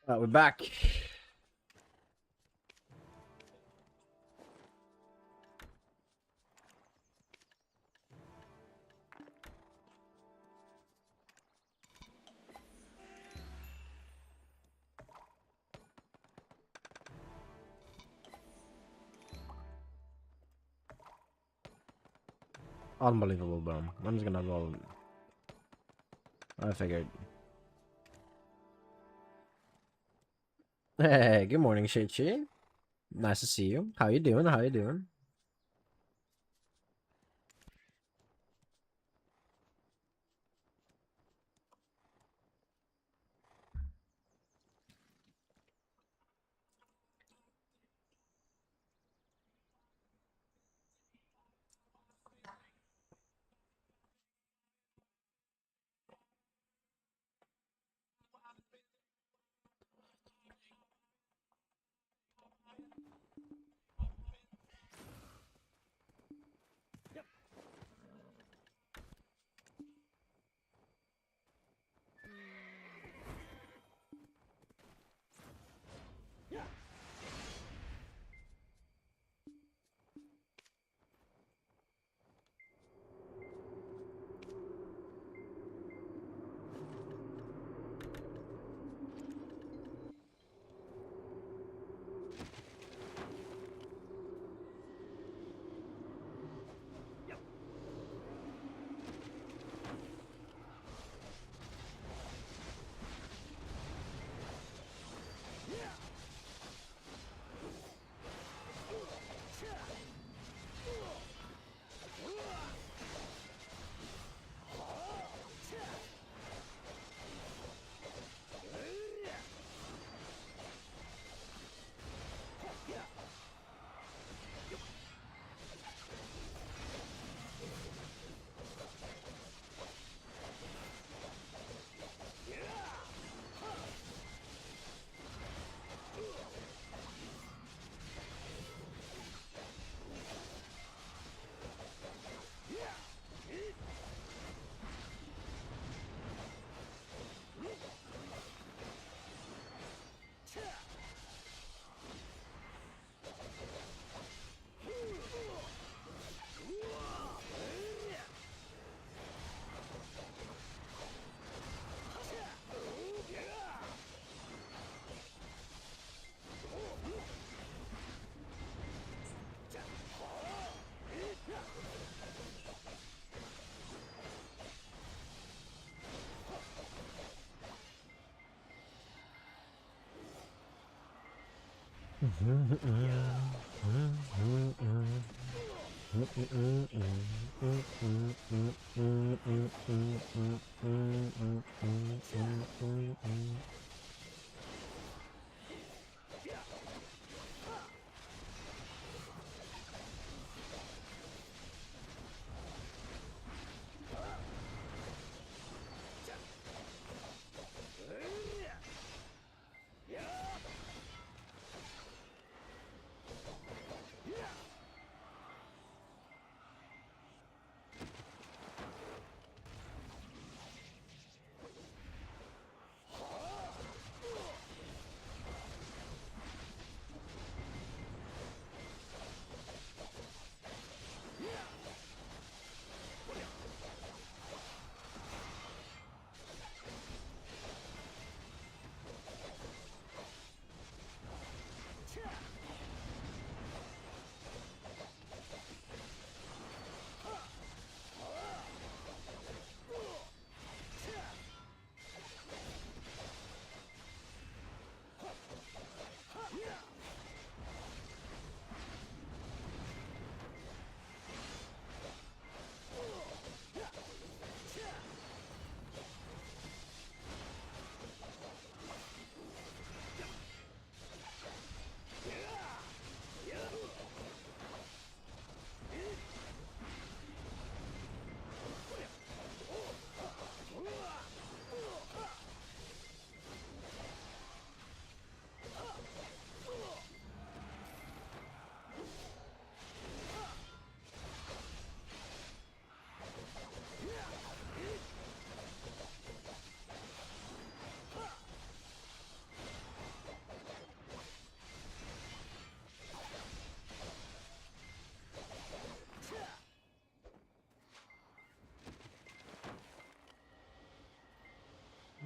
We're back. Unbelievable, bro. I'm just gonna roll. I figured. Hey, good morning, Shichi. Nice to see you. How you doing? How you doing?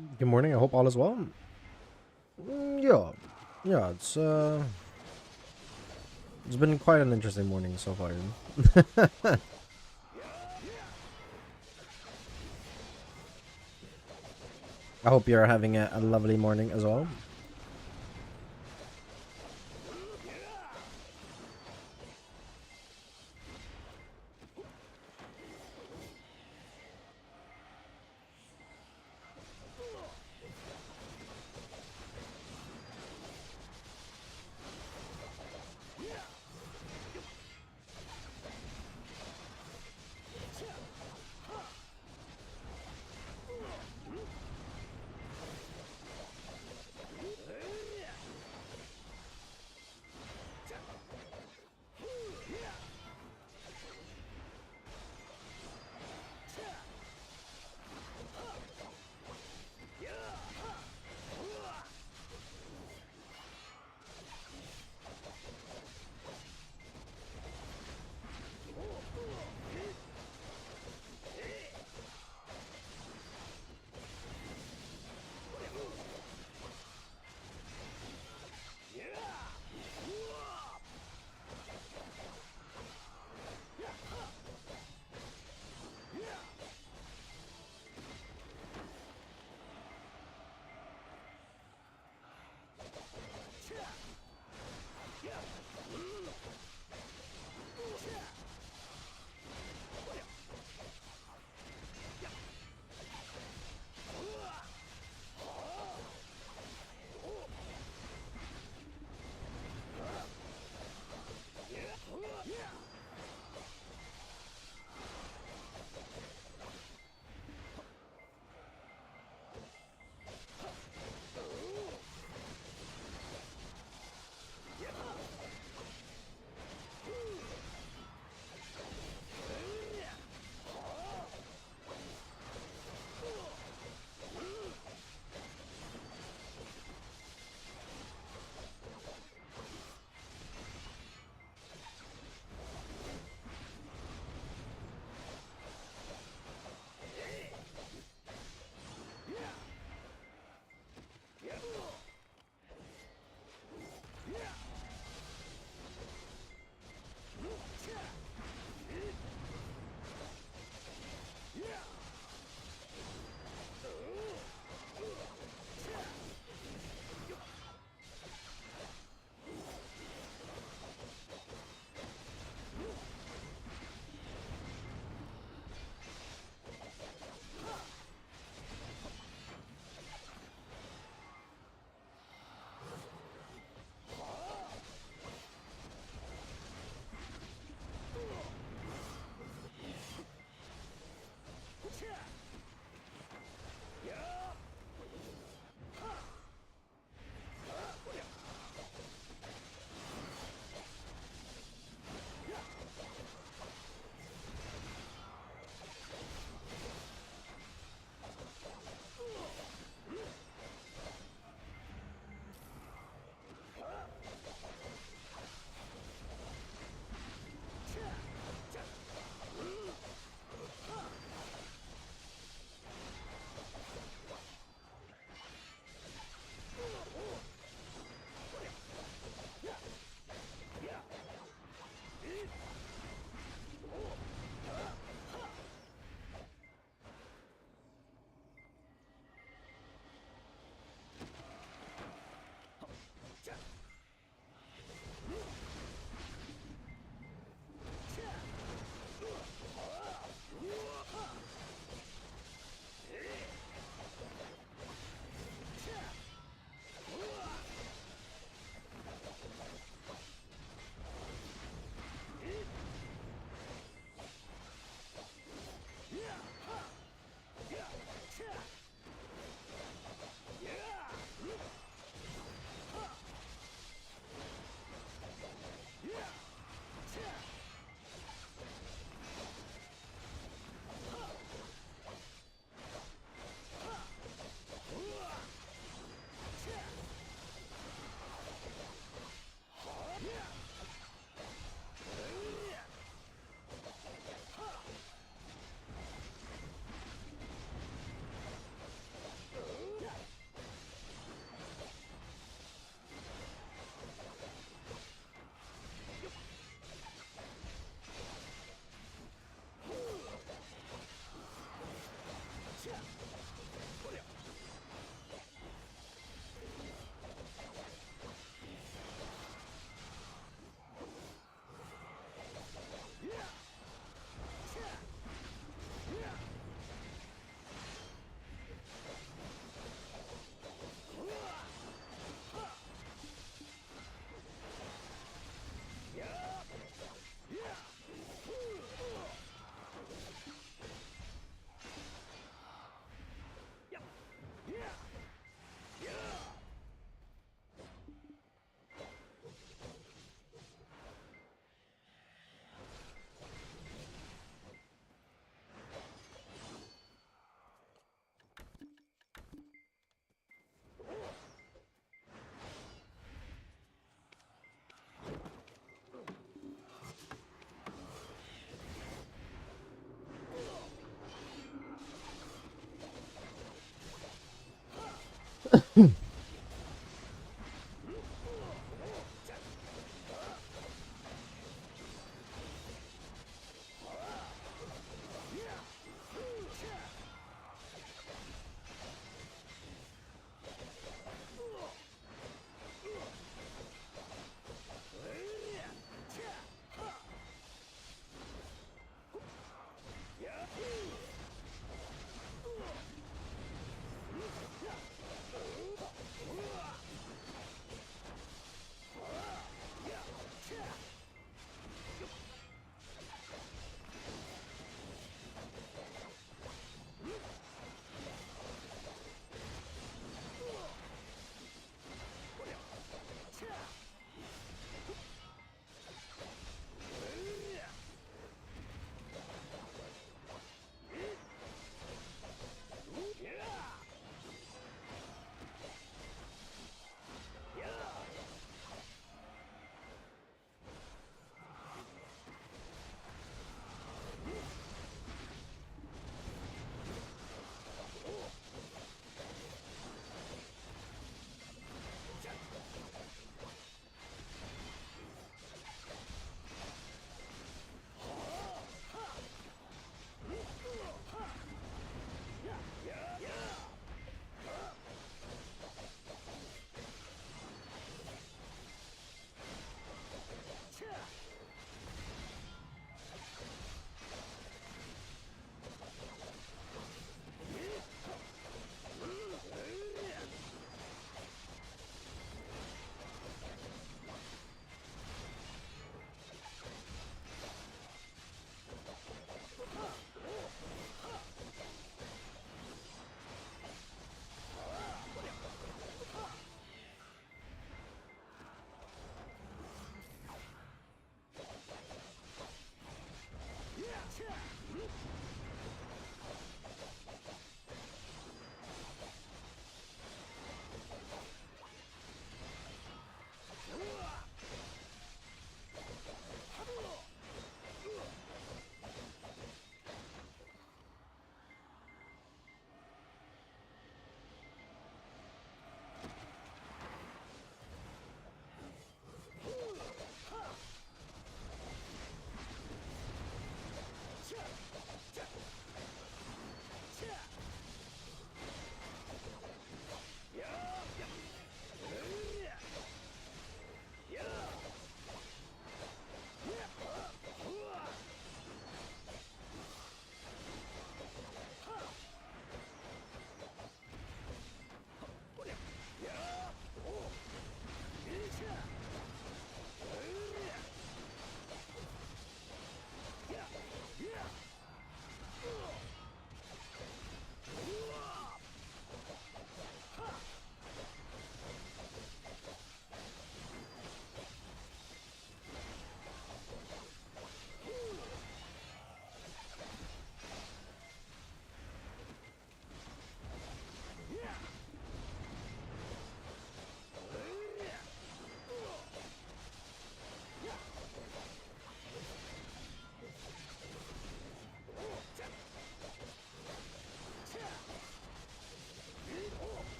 Good morning. I hope all is well. Yeah, yeah. It's been quite an interesting morning so far. I hope you're having a lovely morning as well.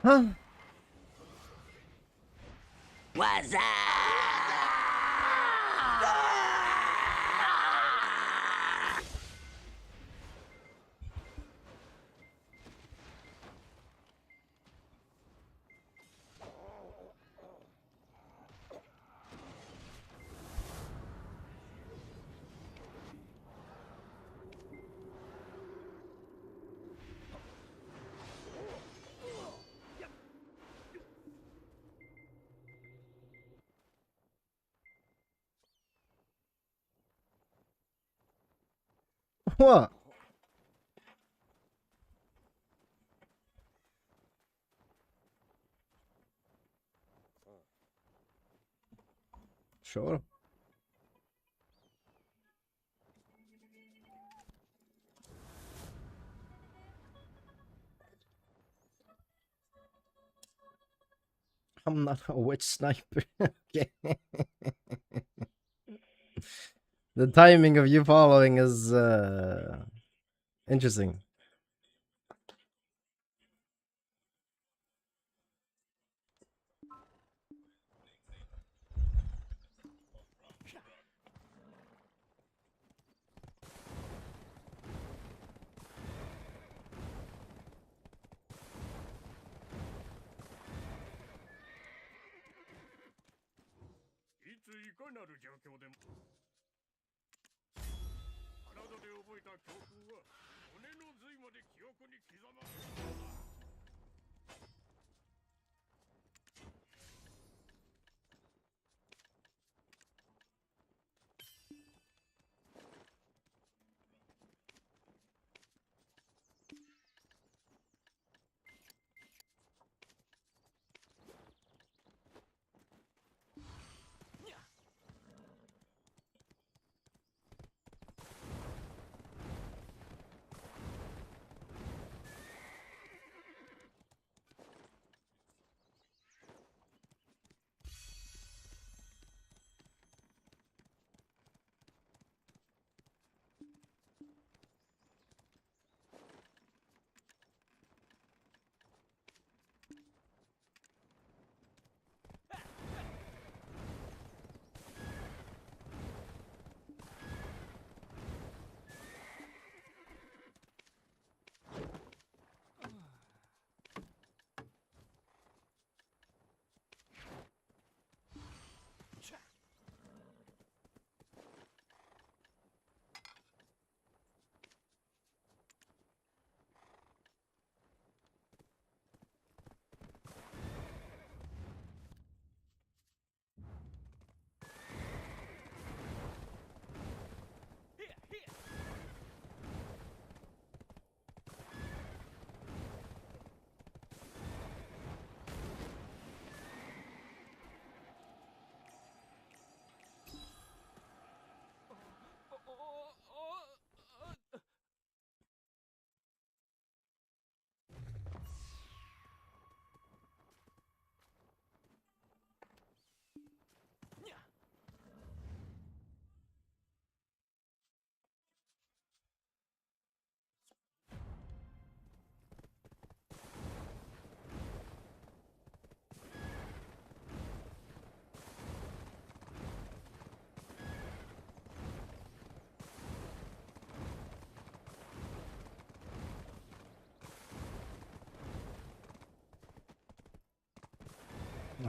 Huh? What's up? What? Sure. I'm not a witch sniper. Okay. The timing of you following is interesting.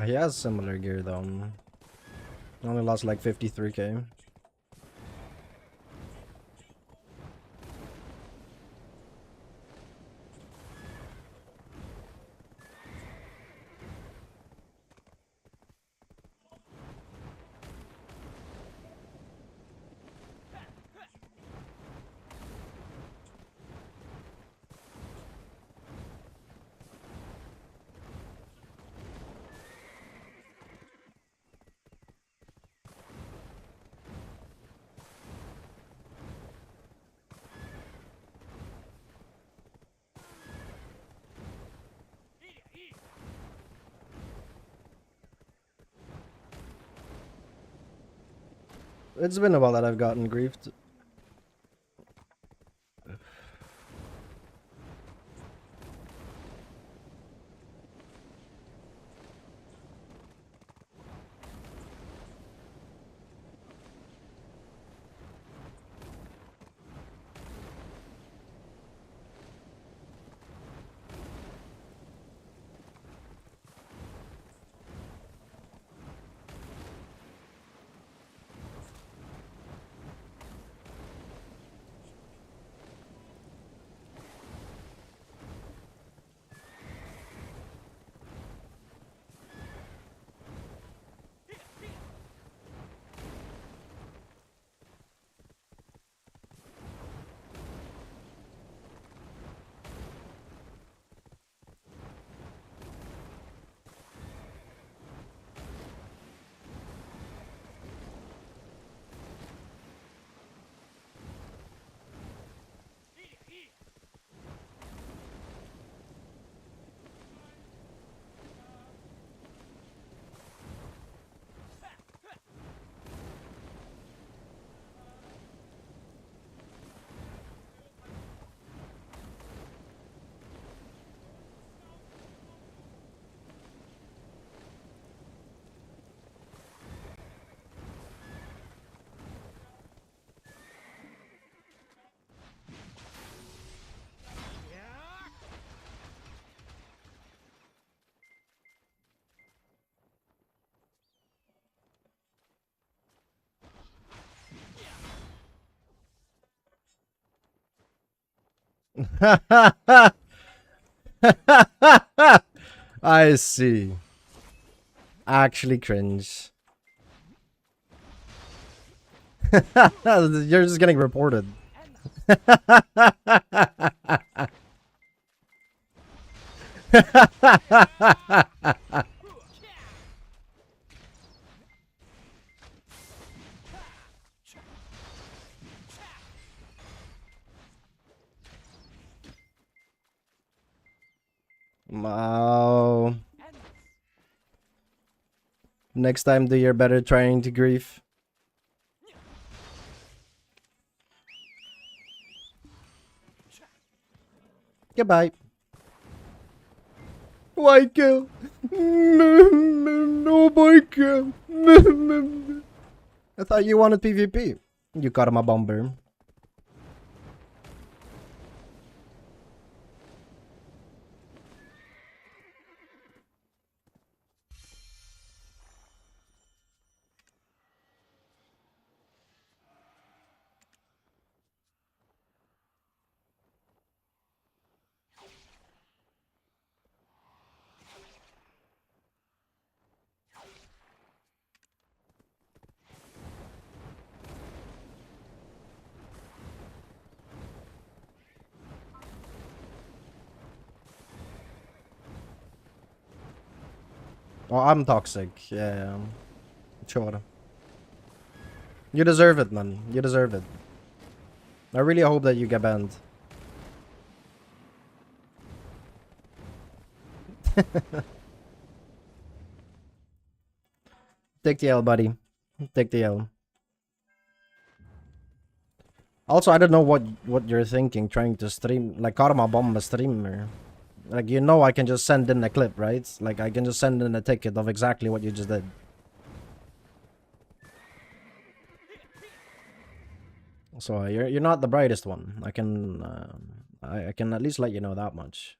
He has similar gear though. Only lost like 53k. It's been a while that I've gotten griefed. I see. Actually cringe. You're just getting reported. Wow. Next time, do your better trying to grief. Goodbye. Why kill? No, boy kill. I thought you wanted PvP. You got him a bomber. Oh, I'm toxic. Yeah. Sure. You deserve it, man. You deserve it. I really hope that you get banned. Take the L, buddy. Take the L. Also, I don't know what you're thinking, trying to stream like Karma Bomb a streamer. Like, you know, I can just send in a clip, right? Like, I can just send in a ticket of exactly what you just did. So you're not the brightest one. I can I can at least let you know that much.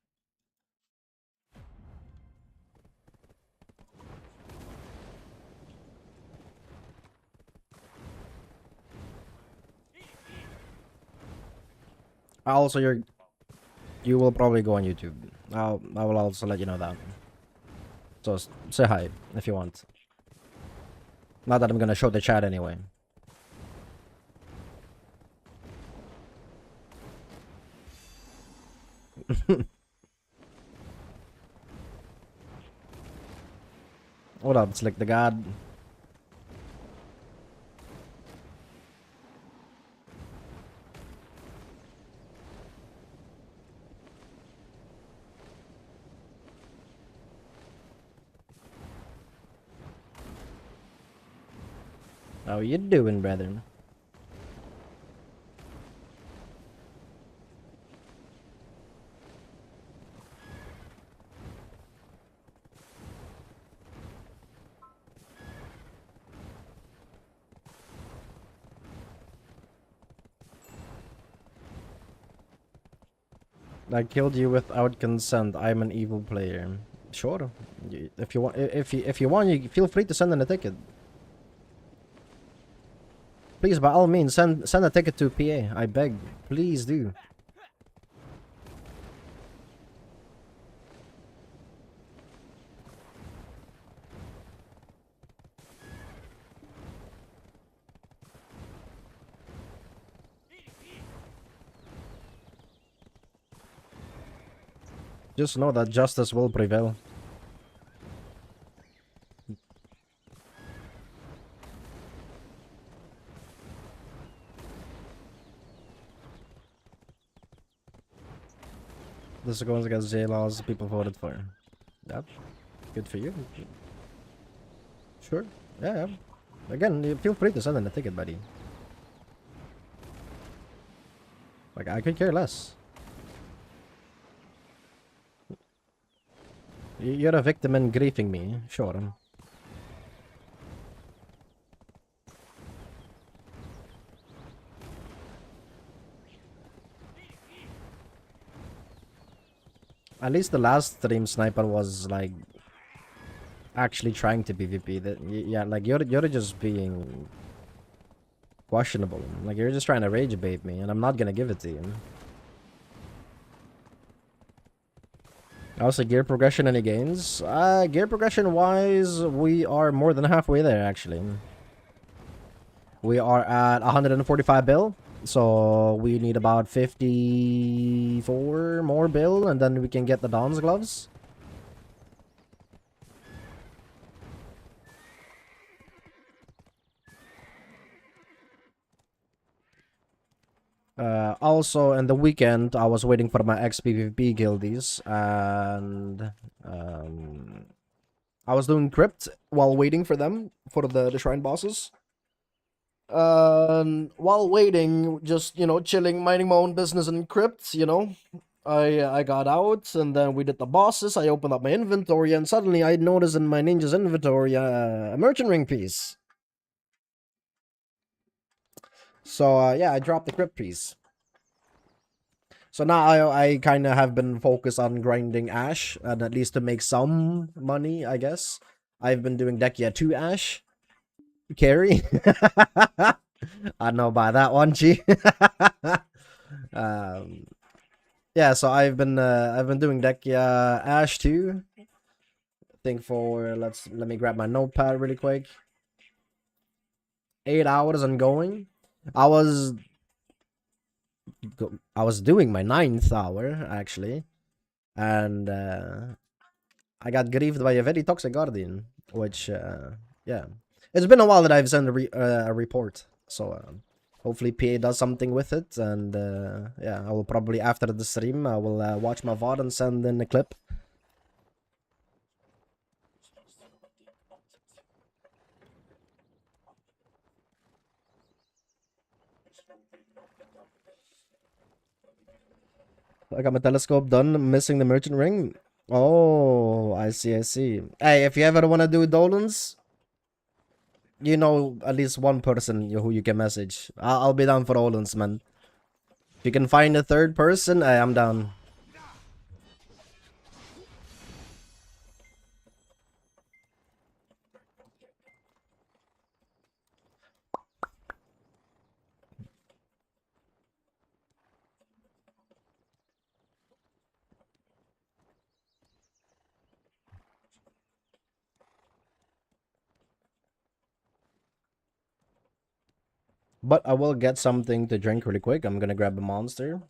Also, you will probably go on YouTube. I will also let you know that. So say hi if you want. Not that I'm gonna show the chat anyway. What up? It's like the god. How you doing, brother? I killed you without consent. I'm an evil player. Sure. If you want, if you want, you feel free to send in a ticket. Please, by all means, send a ticket to PA. I beg. Please do. Just know that justice will prevail. This is going against J laws people voted for. Yep. Good for you. Sure. Yeah. Again, you feel free to send in a ticket, buddy. Like, I could care less. You're a victim and griefing me. Sure. At least the last stream sniper was like actually trying to PvP. That yeah, like you're just being questionable. Like you're just trying to rage bait me, and I'm not gonna give it to you. How's the gear progression? Any gains? Gear progression wise, we are more than halfway there actually. We are at 145 bill, so we need about 54 more bill, and then we can get the Don's gloves. Also, in the weekend, I was waiting for my ex-PvP guildies, and I was doing crypt while waiting for them, for the shrine bosses. While waiting, just, you know, chilling, minding my own business in crypt, you know, I got out, and then we did the bosses. I opened up my inventory, and suddenly I noticed in my ninja's inventory a merchant ring piece. So, yeah, I dropped the crypt piece. So now I kind of have been focused on grinding Ash, and at least to make some money, I guess. I've been doing Dekia 2 Ash. Carry. I know by that one, G. Yeah, so I've been doing Dekia Ash 2. I think for let me grab my notepad really quick. 8 hours ongoing. I was doing my 9th hour actually, and I got griefed by a very toxic guardian, which yeah, it's been a while that I've sent a report, so hopefully PA does something with it, and yeah, I will probably after the stream I will watch my VOD and send in a clip. I got my telescope done, missing the merchant ring. Oh, I see, I see. Hey, if you ever want to do Dolans, you know at least one person who you can message. I'll be down for Dolans, man. If you can find a third person, hey, I'm down. But I will get something to drink really quick. I'm gonna grab a monster.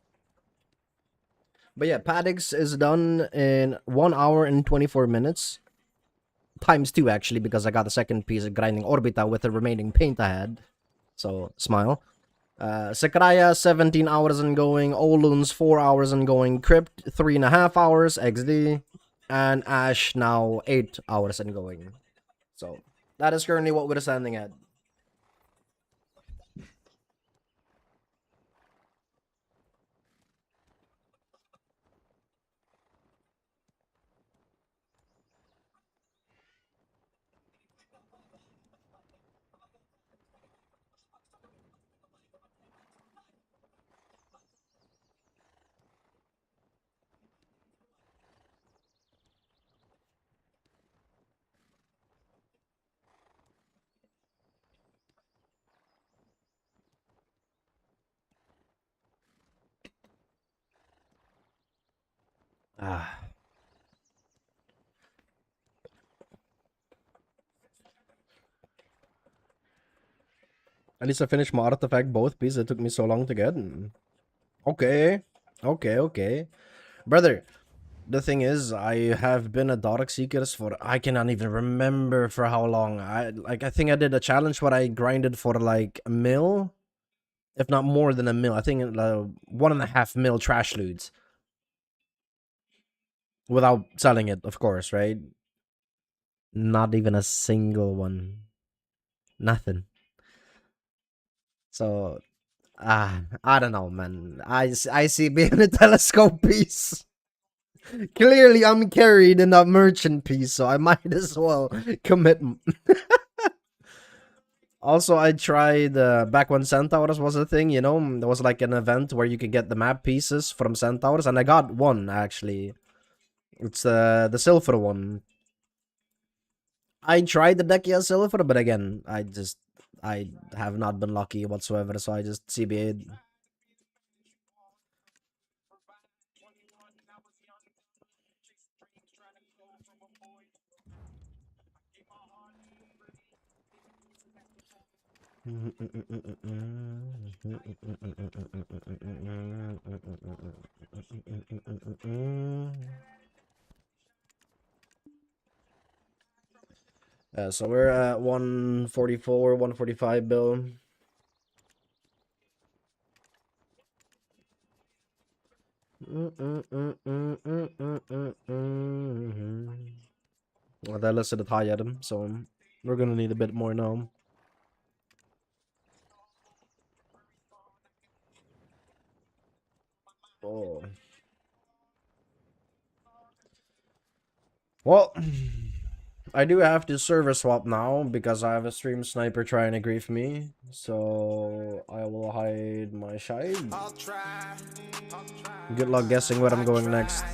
But yeah, Paddix is done in 1 hour and 24 minutes. Times 2 actually, because I got the second piece of grinding Orbita with the remaining paint I had. So, smile. Sakraya, 17 hours ongoing. Oluns, 4 hours ongoing. Crypt, 3.5 hours. XD. And Ash, now 8 hours ongoing. So, that is currently what we're standing at. Ah. At least I finished my artifact both pieces. It took me so long to get. Okay. Okay. Brother, the thing is, I have been a Dark Seekers for, I cannot even remember for how long. I think I did a challenge where I grinded for like a mil, if not more than a mil. I think 1.5 mil trash loots. Without selling it, of course, right? Not even a single one. Nothing. So, I don't know, man. I see being a telescope piece. Clearly, I'm carried in that merchant piece, so I might as well commit. Also, I tried back when Centaurs was a thing, you know, there was like an event where you could get the map pieces from Centaurs, and I got one actually. It's the silver one. I tried the Dekia silver, but again, I have not been lucky whatsoever, so I just CBA'd. So we're at 144, 145 bill. Well, that listed a high item, so we're gonna need a bit more now. Oh. Well, I do have to server swap now because I have a stream sniper trying to grief me. So I will hide my shide. Good luck guessing where I'm going next.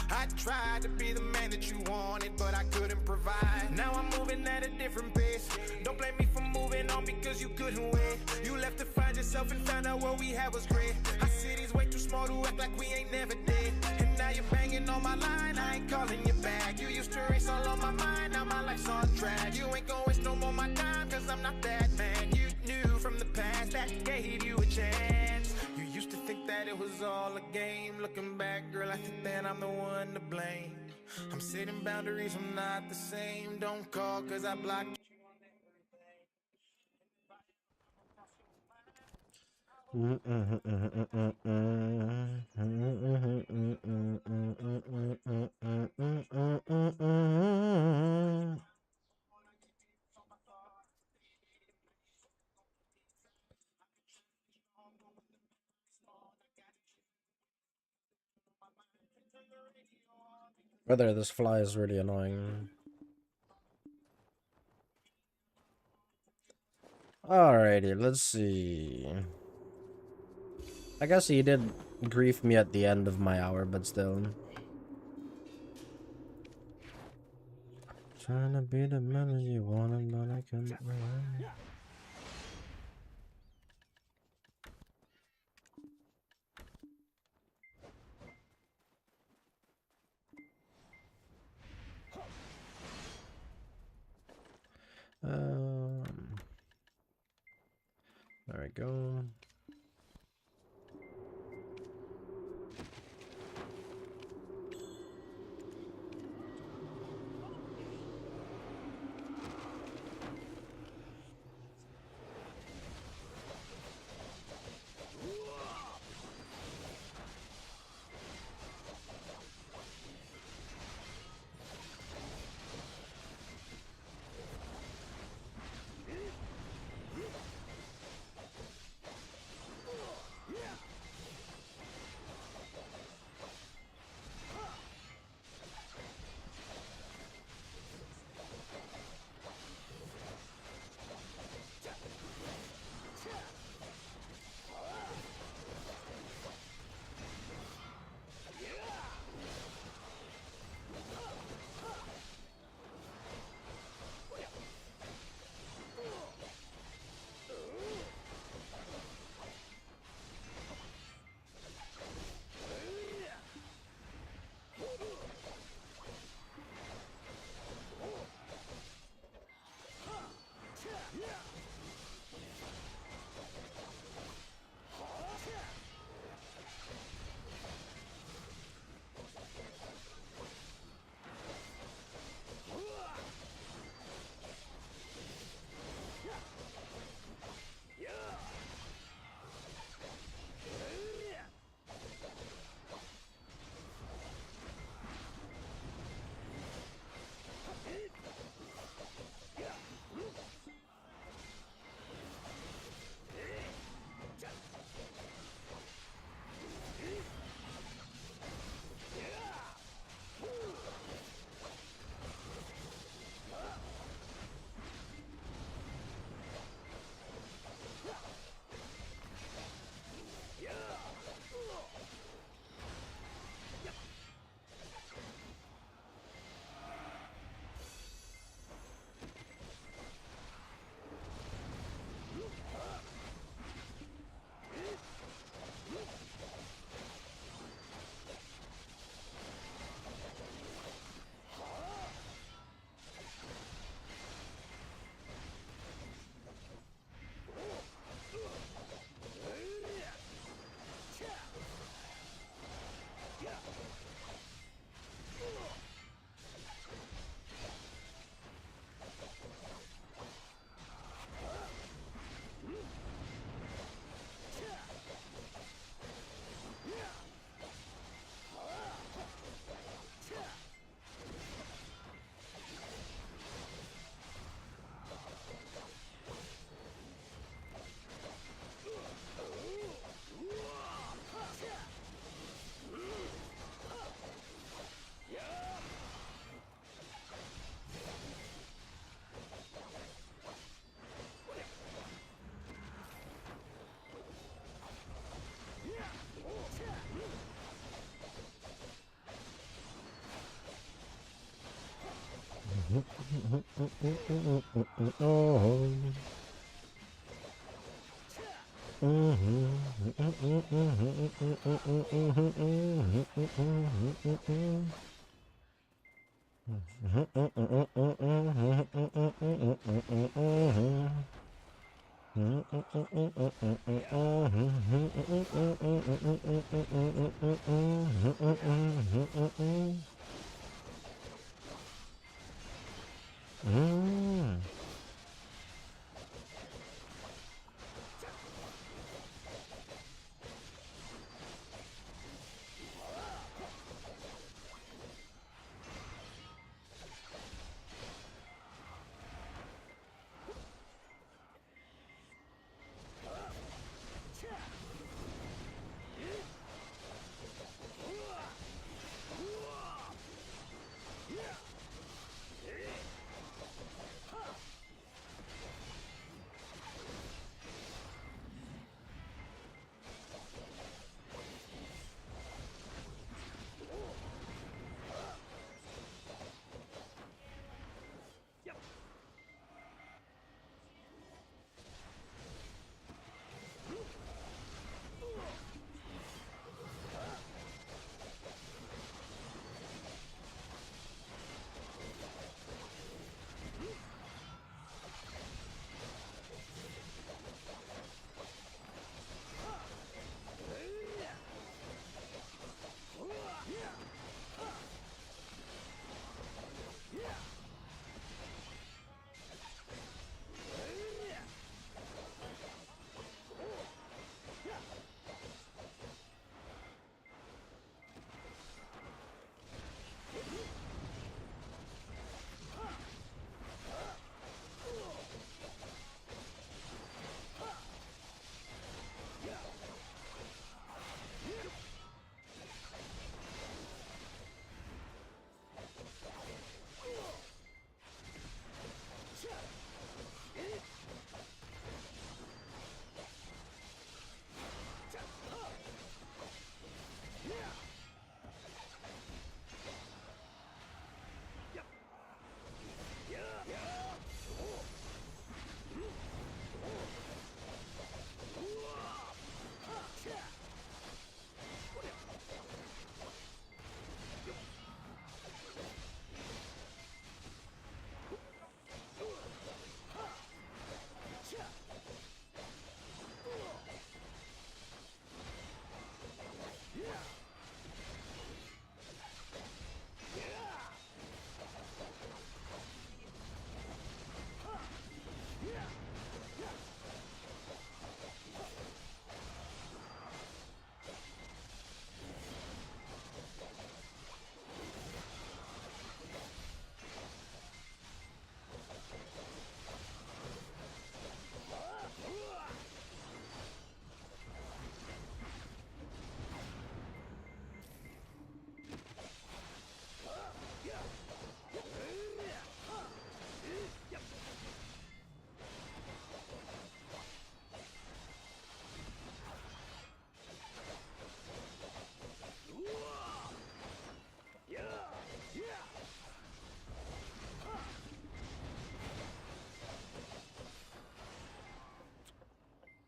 I tried to be the man that you wanted, but I couldn't provide. Now I'm moving at a different pace. Don't blame me for moving on because you couldn't wait. You left to find yourself and found out what we had was great. Our city's way too small to act like we ain't never did. And now you're banging on my line, I ain't calling you back. You used to race all on my mind, now my life's on track. You ain't gonna waste no more my time, cause I'm not that man. You knew from the past that gave you a chance. You used to think that it was all a game. Looking back, girl, I think that I'm the one to blame. I'm setting boundaries, I'm not the same. Don't call cause I blocked. Whether this fly is really annoying. Alrighty, let's see. I guess he did grief me at the end of my hour, but still. Trying to be the man you wanted, but I couldn't remember. There we go.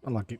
Unlucky.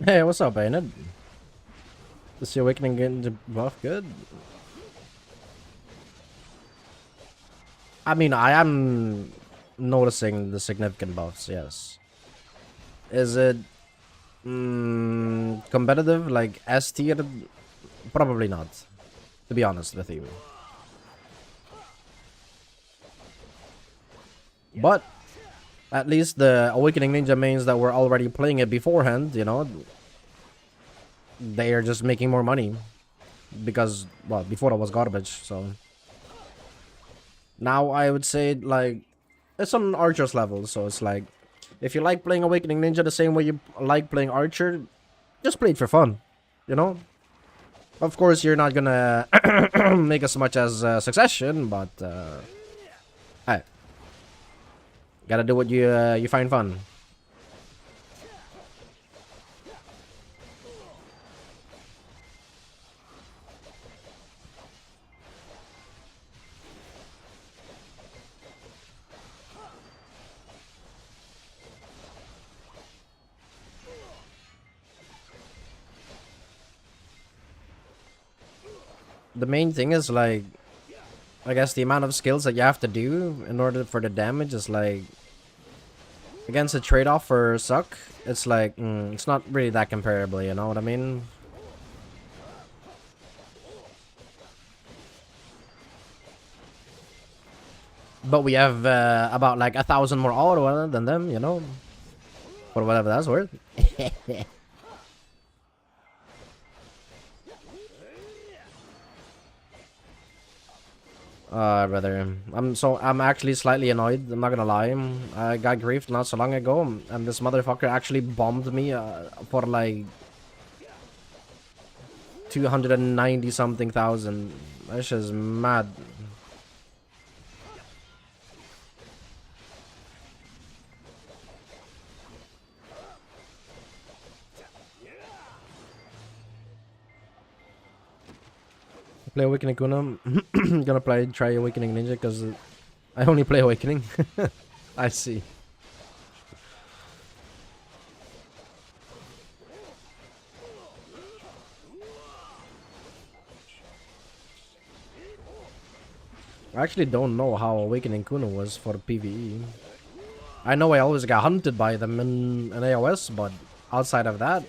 Hey, what's up, Bayonet? Is the awakening getting the buff good? I mean, I am noticing the significant buffs, yes. Is it competitive, like S tier? Probably not, to be honest with you. But at least the Awakening Ninja mains that were already playing it beforehand, you know, they are just making more money. Because, well, before it was garbage, so. Now I would say, like, it's on Archer's level, so it's like, if you like playing Awakening Ninja the same way you like playing Archer, just play it for fun, you know? Of course, you're not gonna make as much as Succession, but, hey, gotta do what you find fun. The main thing is, like, I guess the amount of skills that you have to do in order for the damage is, like, against a trade-off for suck, it's like, it's not really that comparable, you know what I mean? But we have about like 1,000 more auto than them, you know? For whatever that's worth. Brother, I'm actually slightly annoyed. I'm not gonna lie. I got griefed not so long ago, and this motherfucker actually bombed me for like 290 something thousand. That's just mad. Play Awakening Kuna. Gonna try Awakening Ninja because I only play Awakening. I see. I actually don't know how Awakening Kuna was for PvE. I know I always got hunted by them in AoS, but outside of that...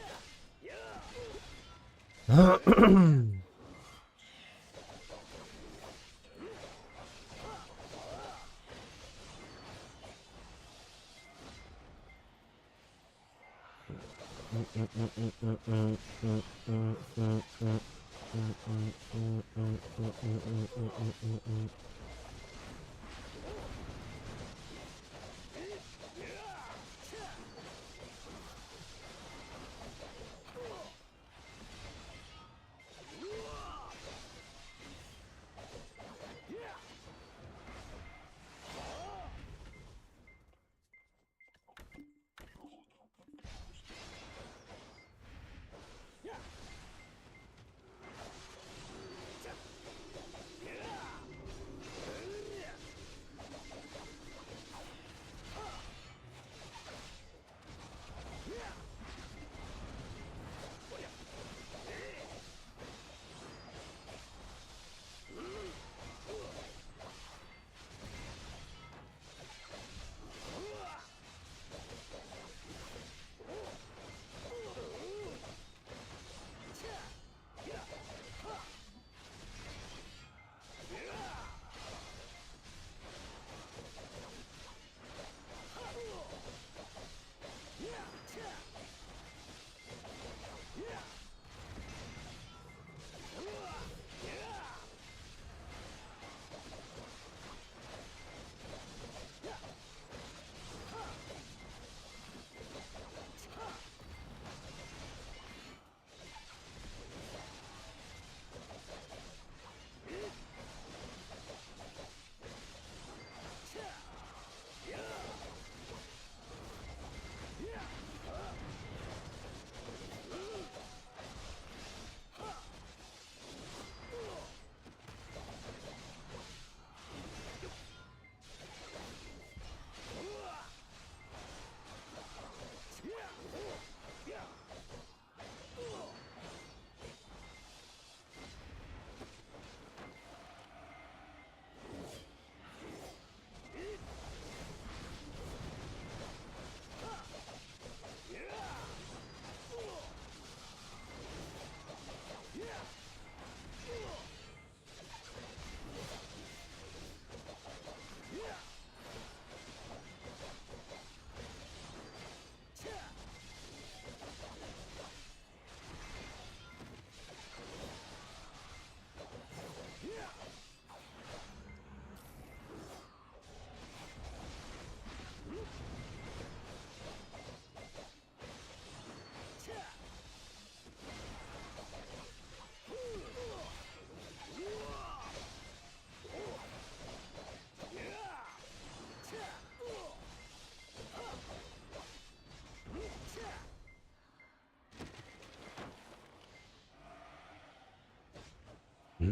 Is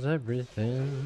everything.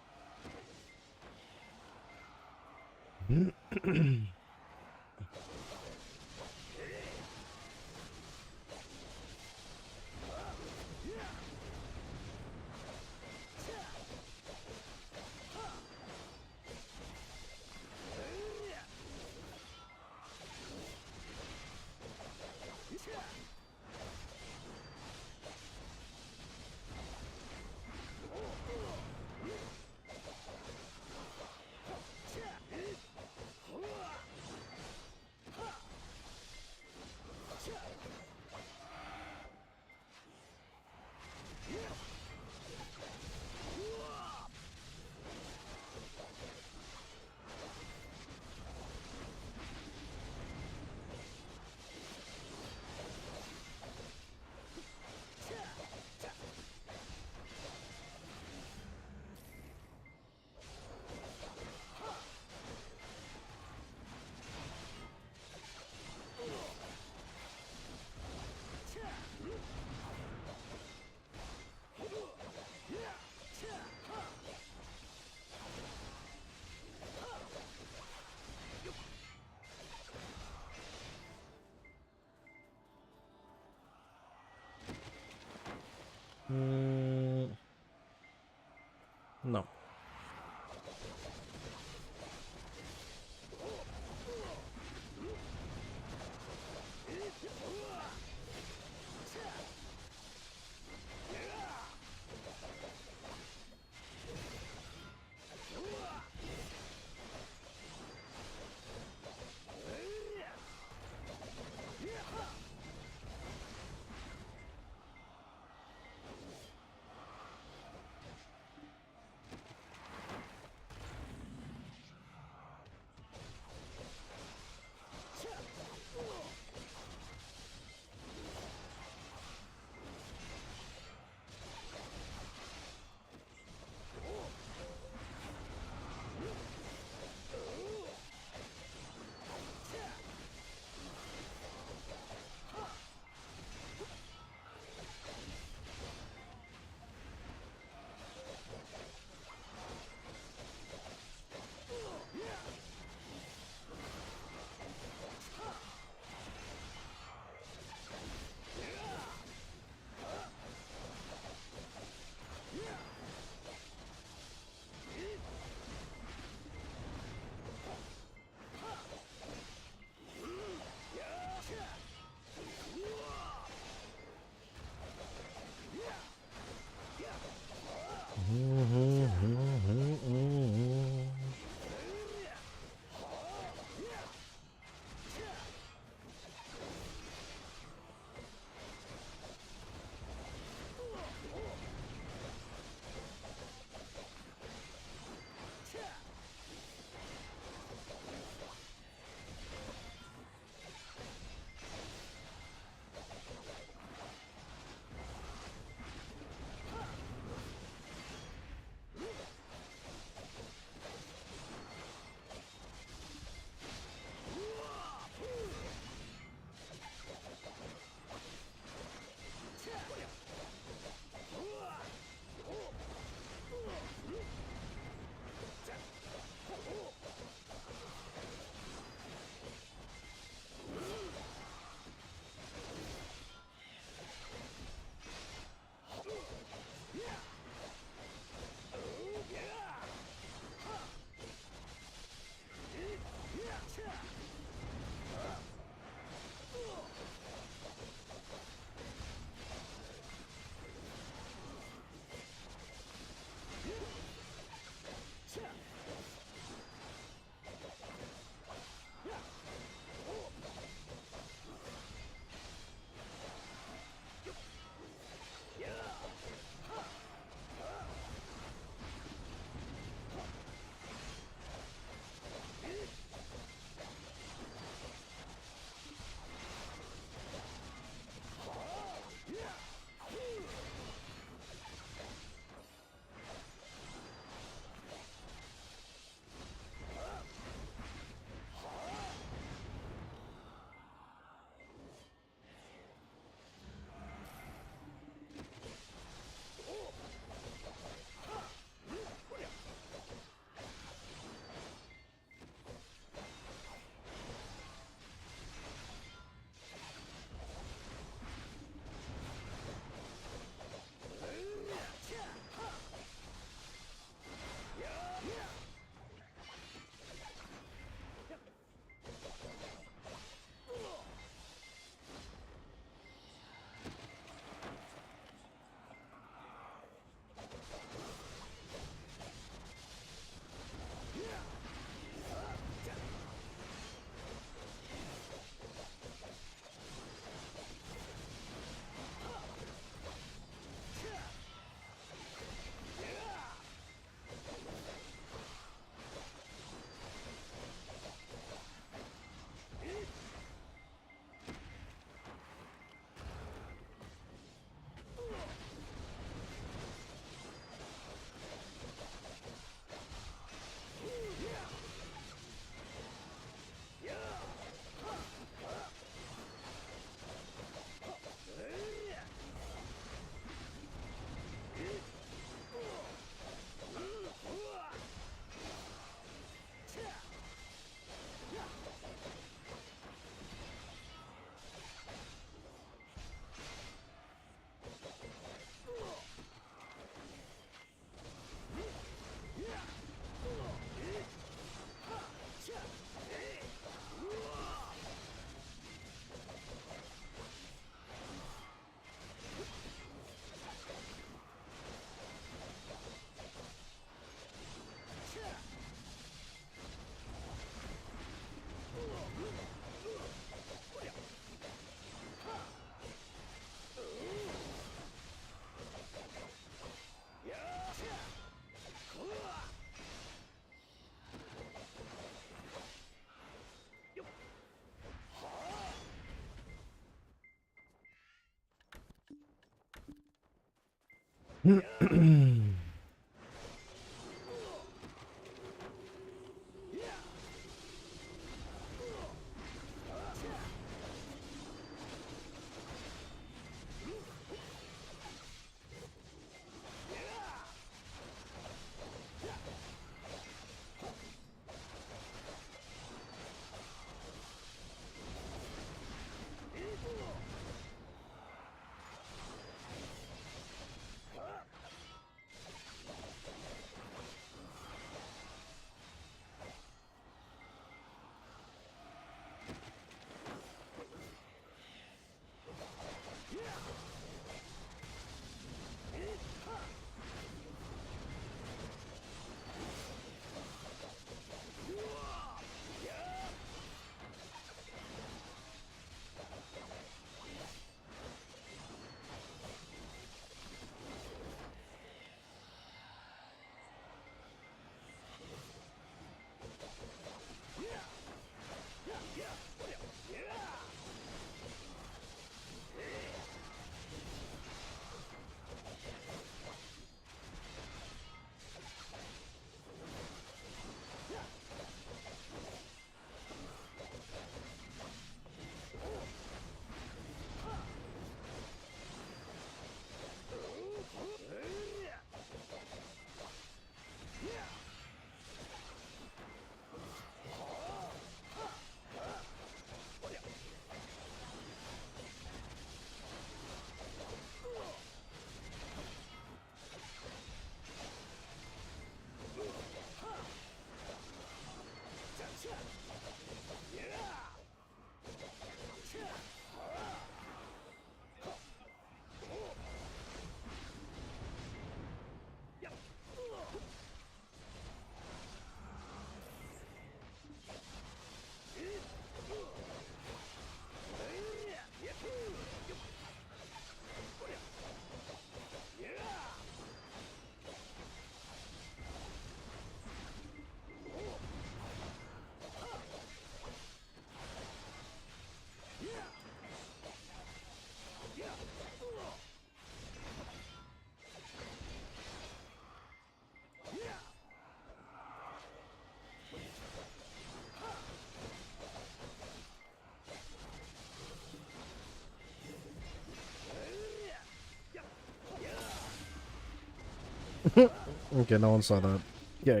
Okay, no one saw that. Yeah.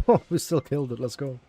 Oh, we still killed it. Let's go.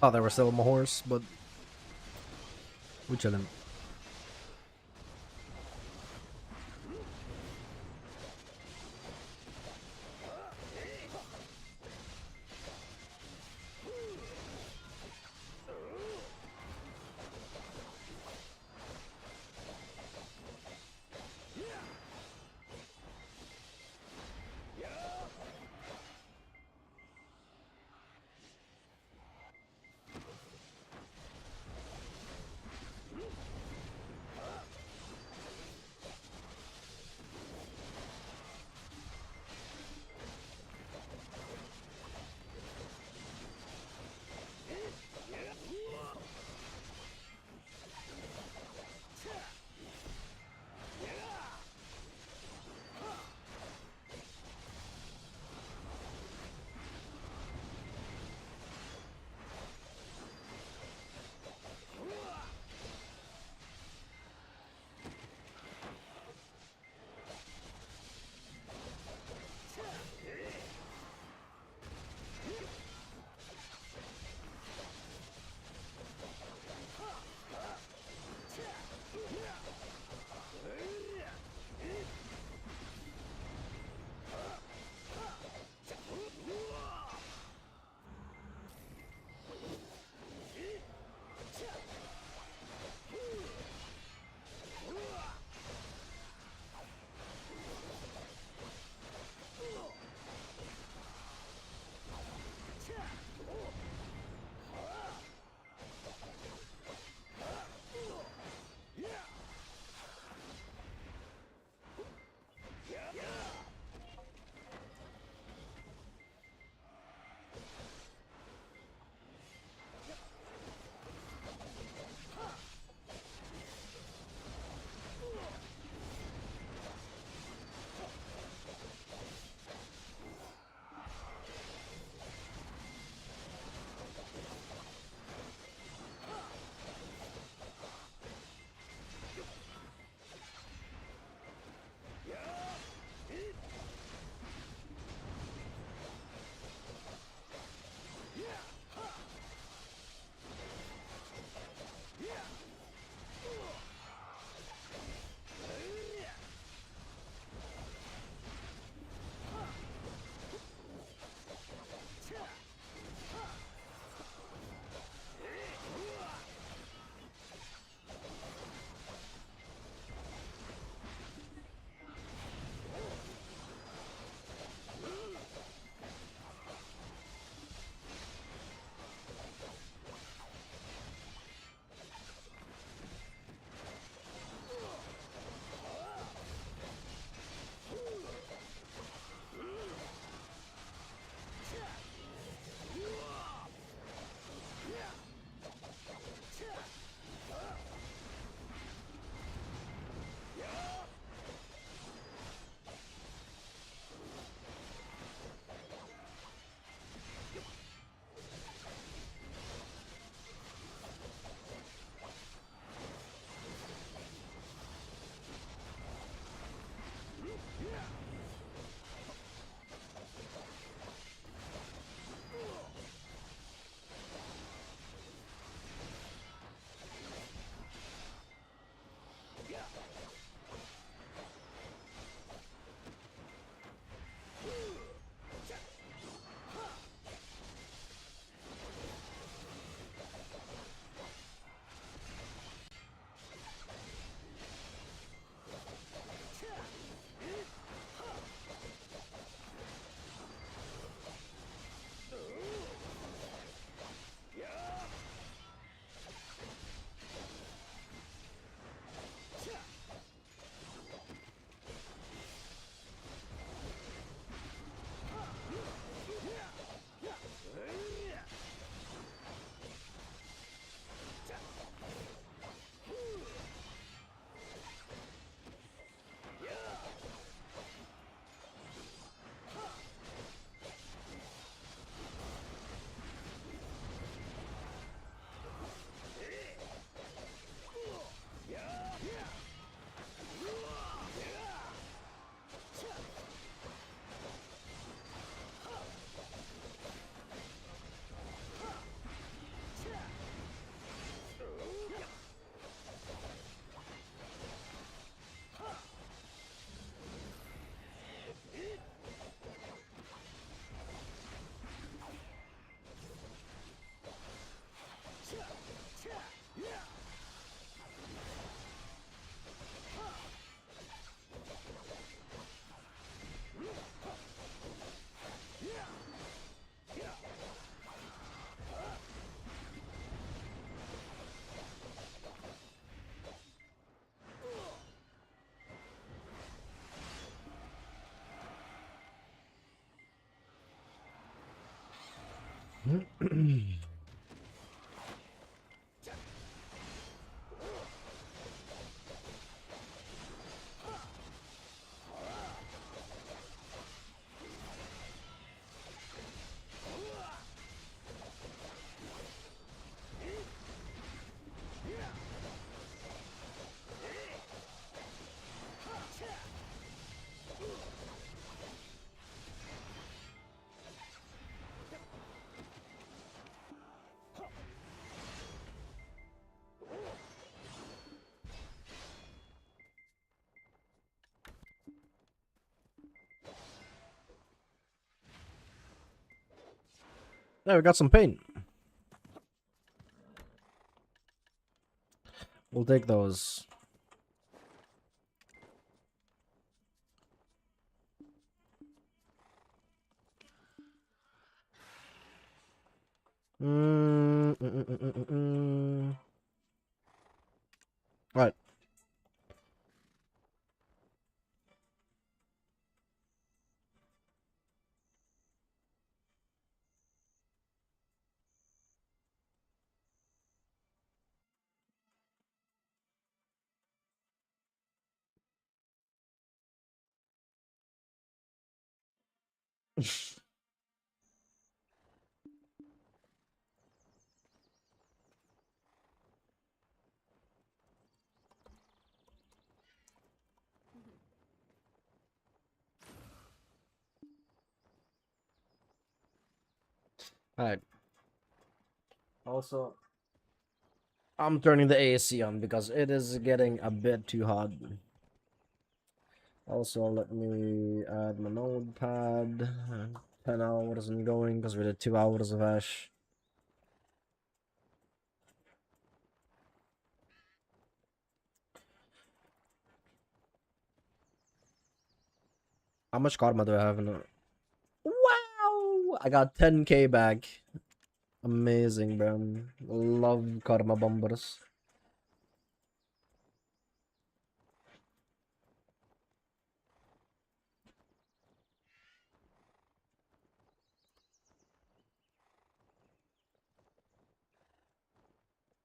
Thought they were still on my horse, but we chilling. There, we got some paint. We'll take those. Right. Alright. Also, I'm turning the AC on because it is getting a bit too hot. Also, let me add my notepad. 10 hours and going because we did 2 hours of Ash. How much karma do I have in it? Wow! I got 10k back. Amazing, bro. Love karma bombers.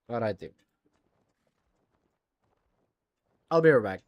Alright, dude. I'll be right back.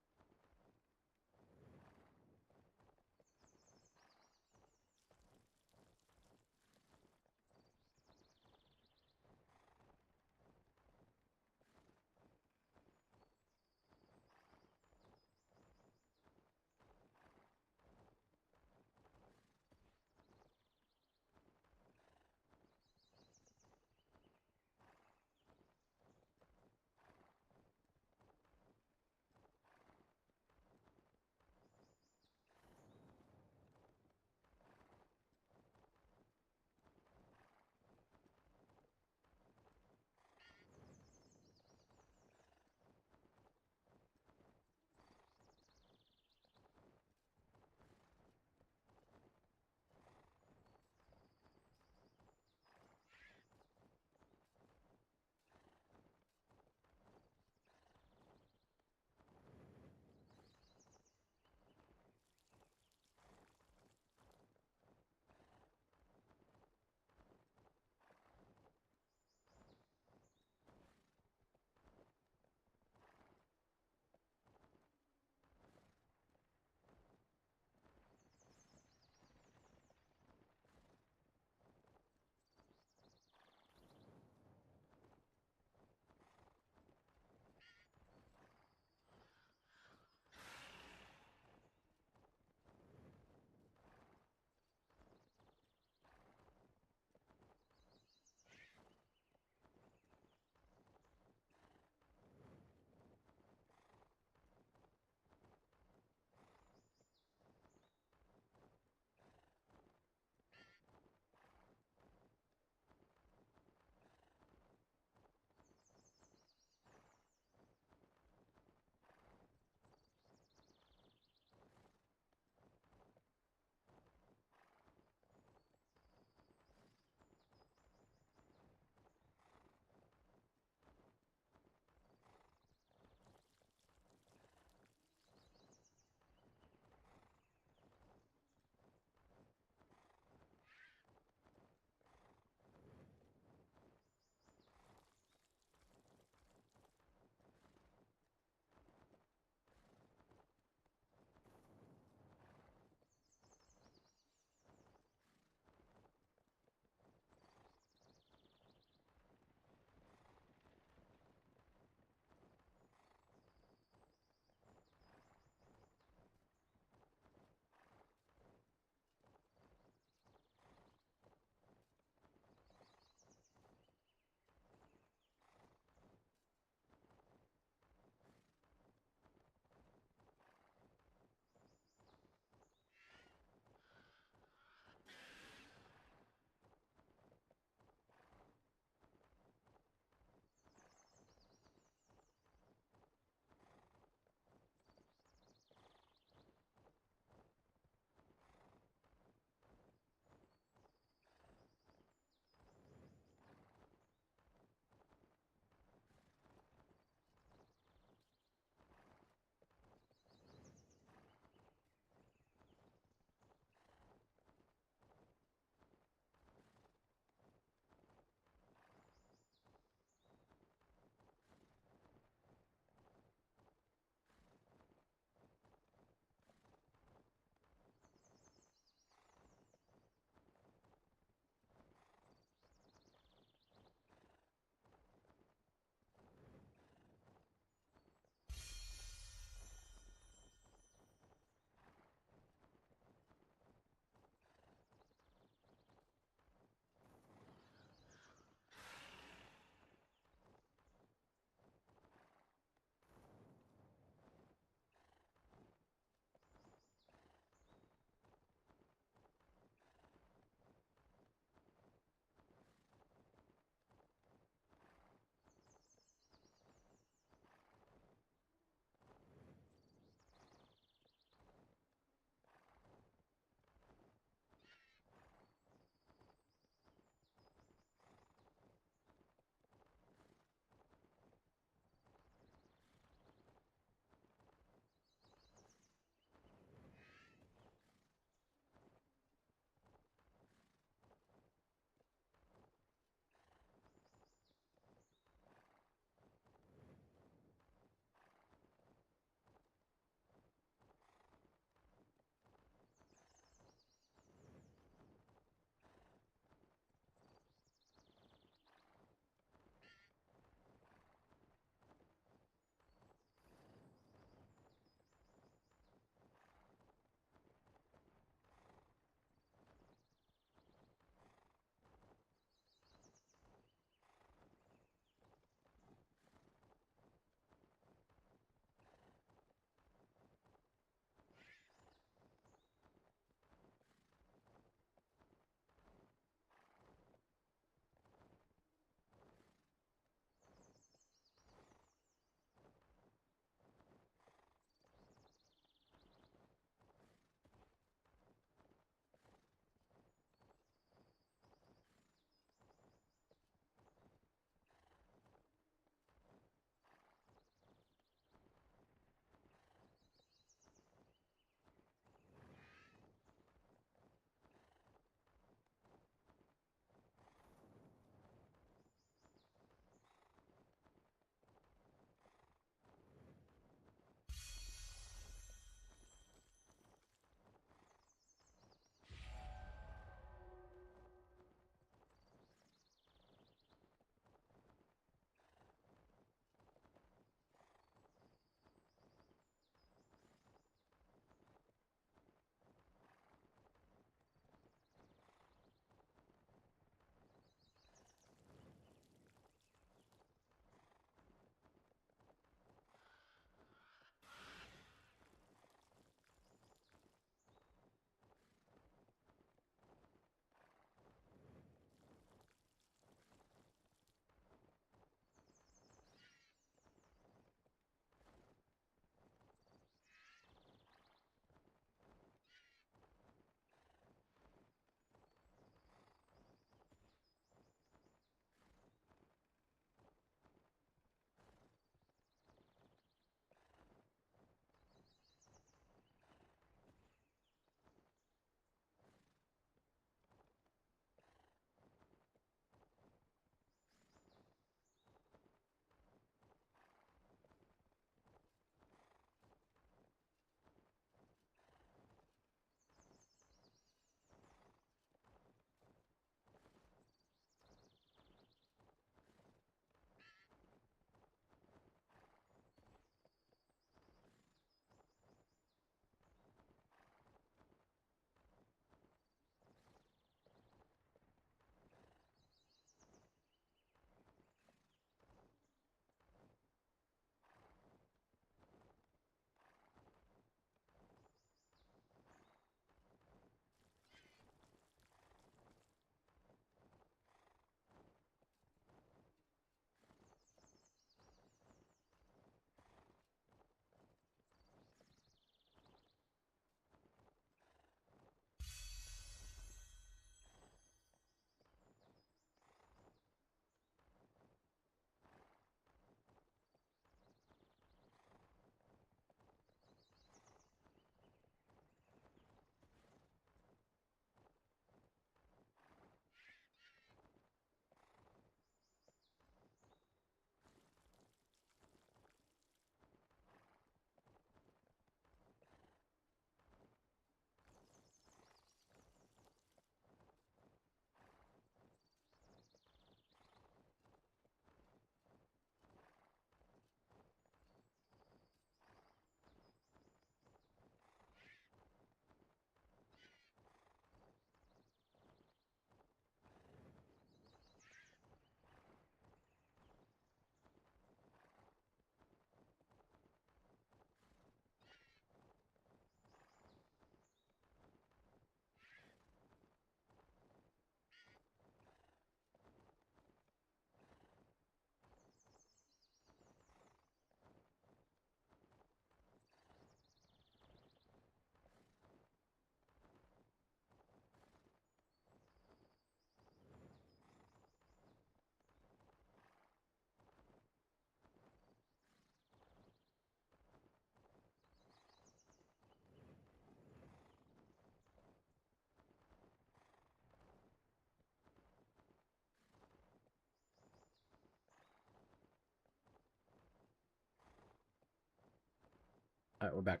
Alright, we're back.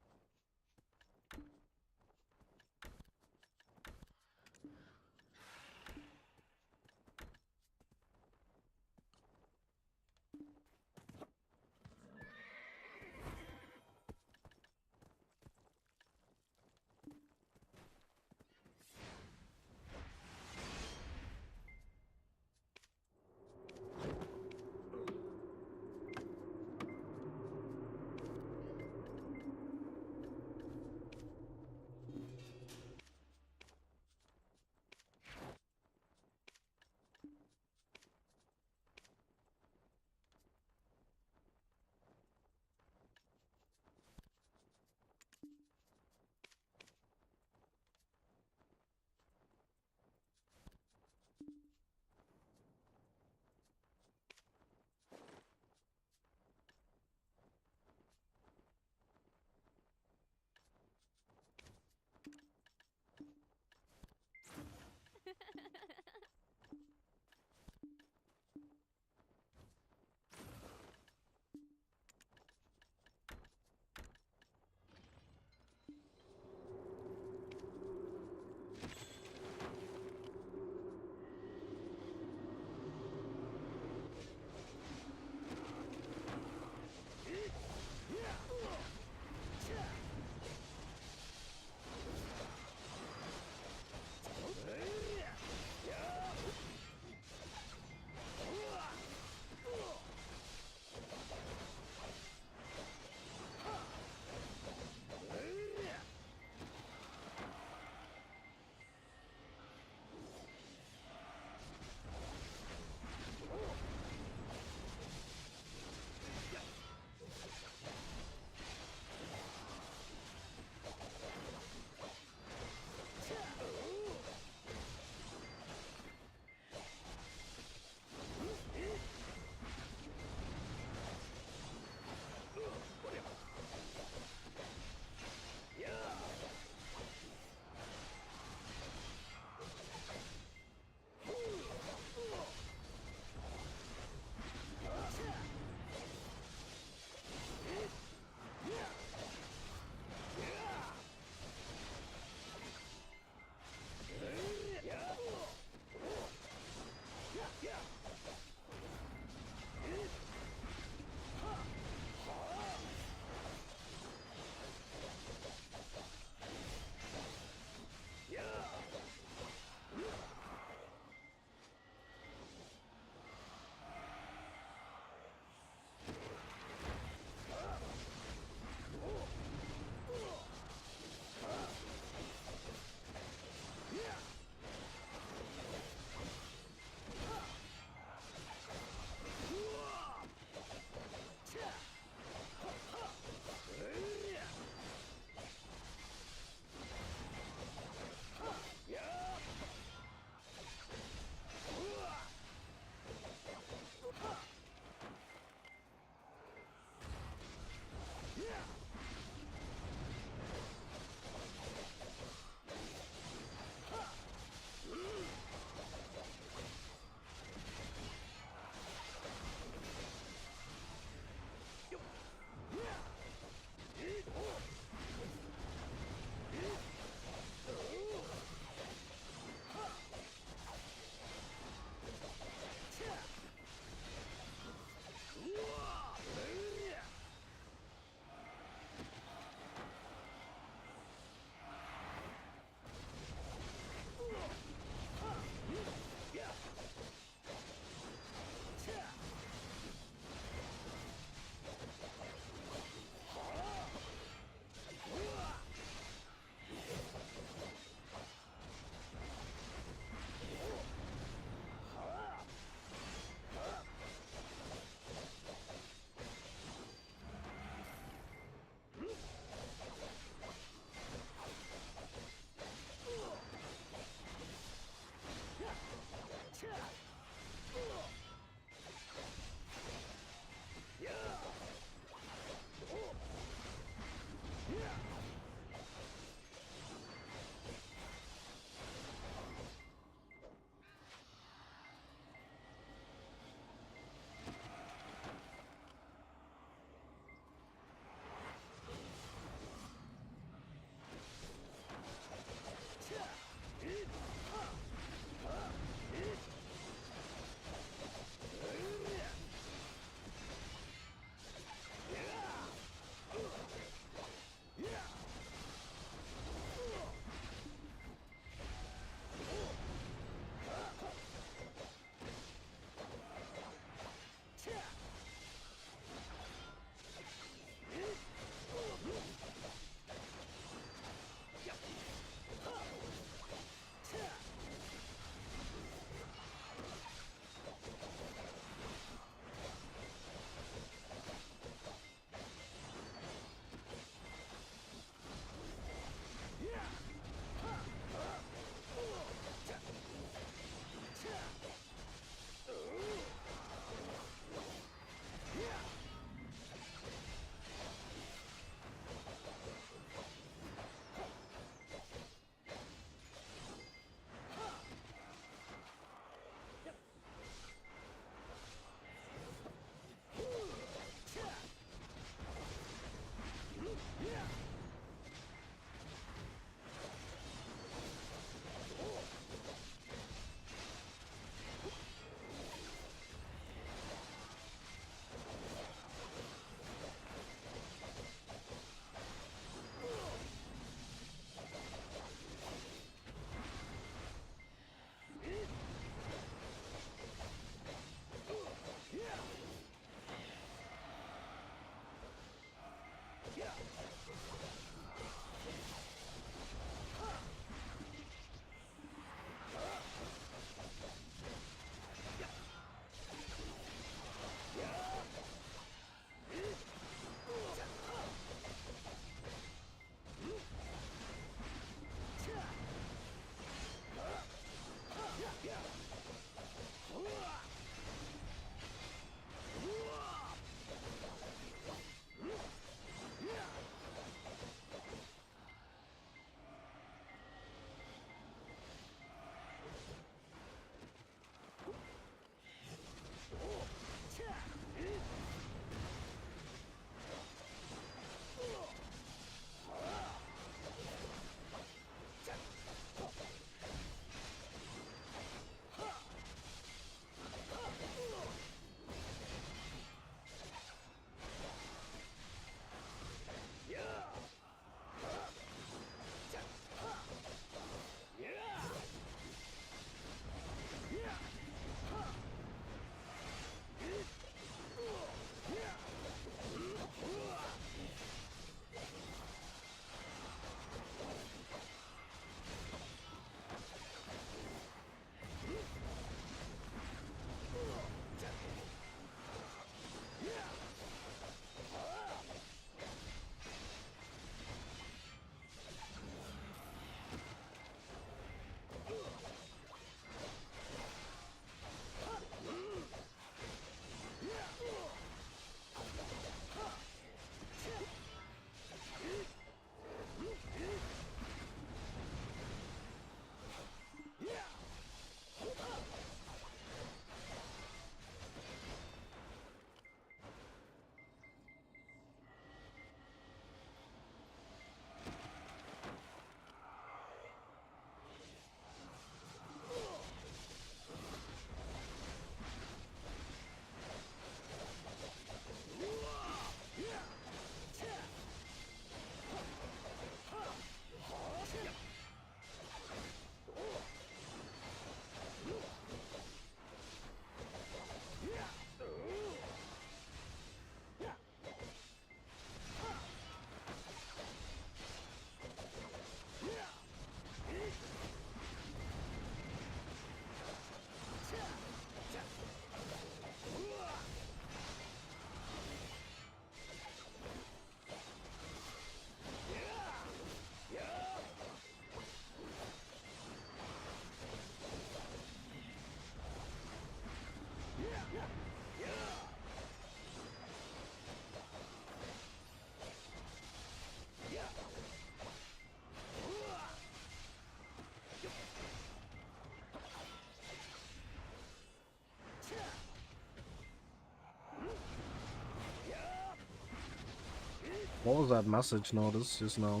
What was that message notice just now?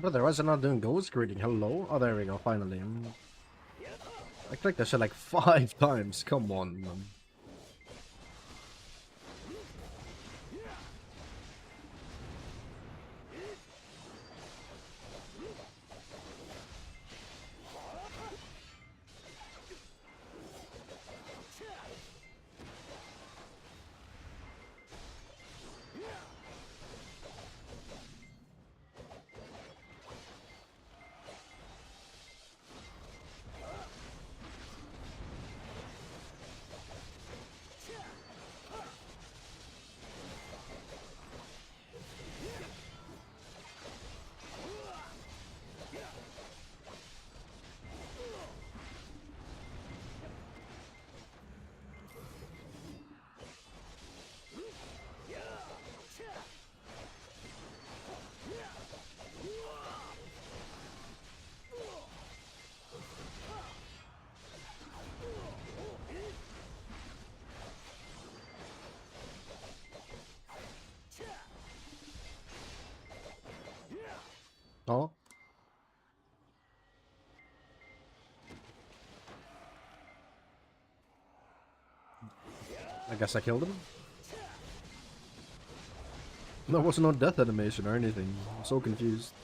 Brother, why is it not doing ghost greeting? Hello? Oh, there we go, finally. I clicked that shit like 5 times. Come on, man. Oh? I guess I killed him? There was no death animation or anything. I'm so confused.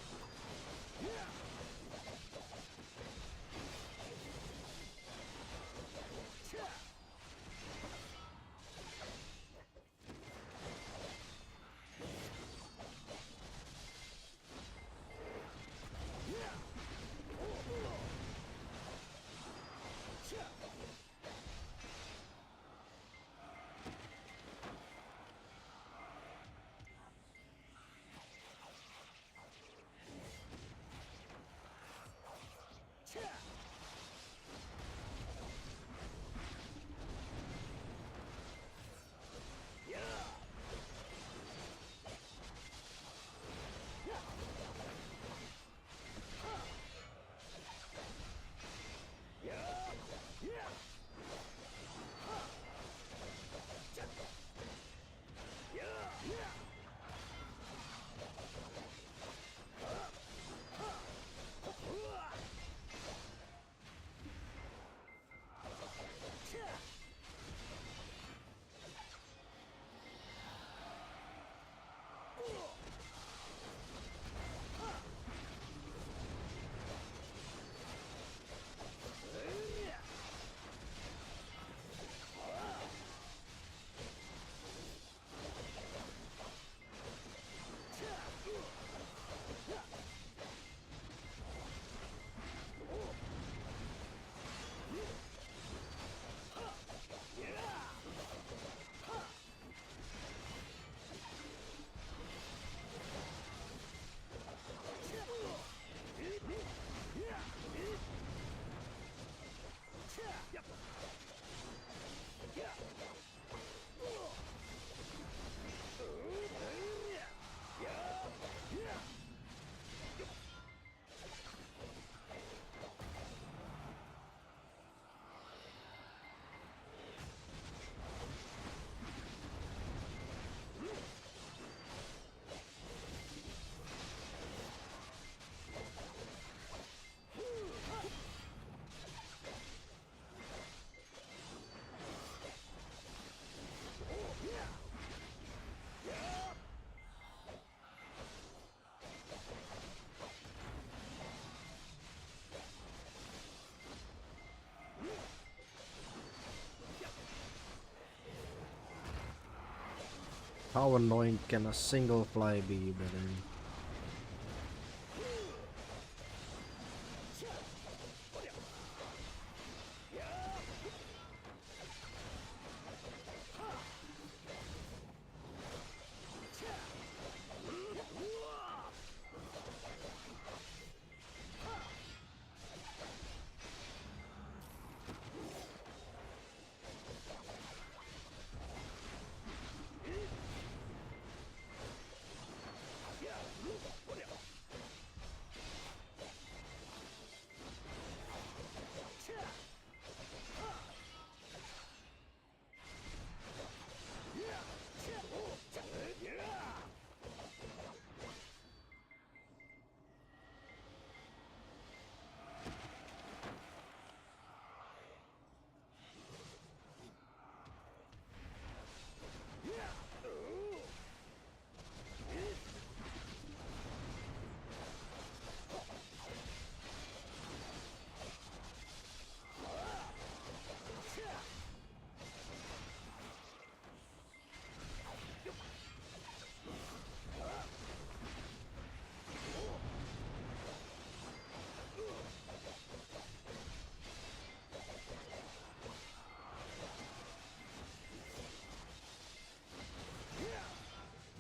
How annoying can a single fly be, brother?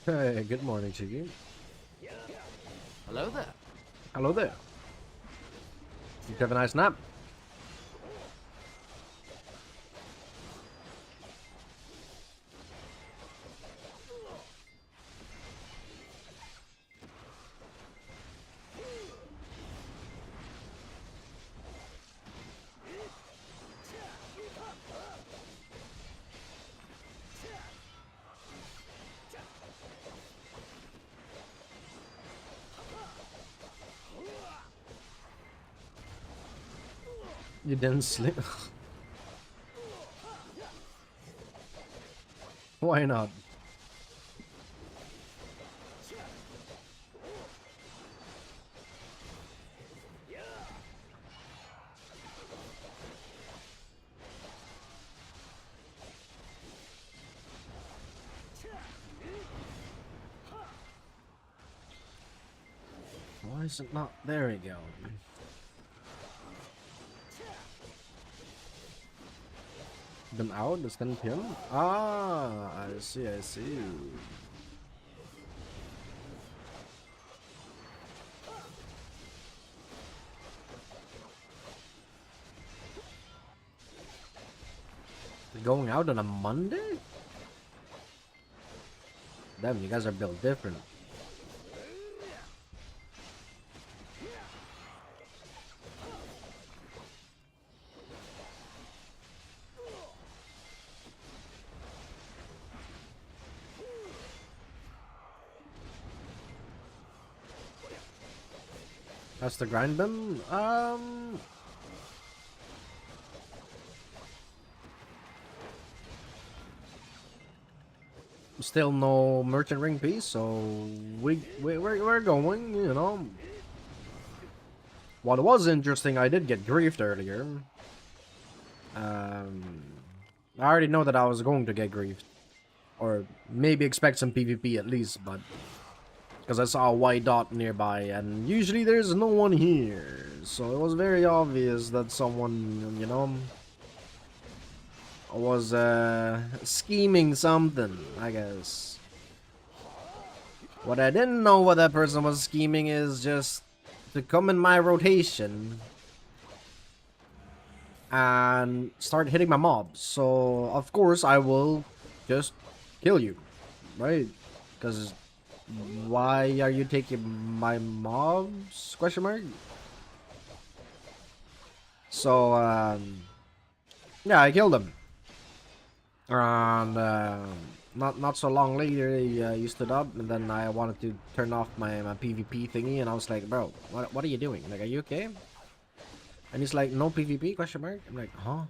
Hey, good morning, Chiggy. Hello there. Hello there. You have a nice nap? You didn't sleep? Why not? Why is it not? There we go. Them out? It's 10 p.m.? Ah, I see, I see. Going out on a Monday? Damn, you guys are built different. That's the grind them? Still no merchant ring piece, so we're going, you know. What was interesting, I did get griefed earlier. I already know that I was going to get griefed, or maybe expect some PvP at least, but because I saw a white dot nearby, and usually there's no one here, so it was very obvious that someone, you know, was scheming something, I guess. What I didn't know what that person was scheming is just to come in my rotation and start hitting my mobs. So of course I will just kill you, right? Because why are you taking my mobs? Question mark. So yeah, I killed him. And not so long later, he stood up, and then I wanted to turn off my PvP thingy, and I was like, bro, what are you doing? Like, are you okay? And he's like, no PvP? Question mark. I'm like, huh?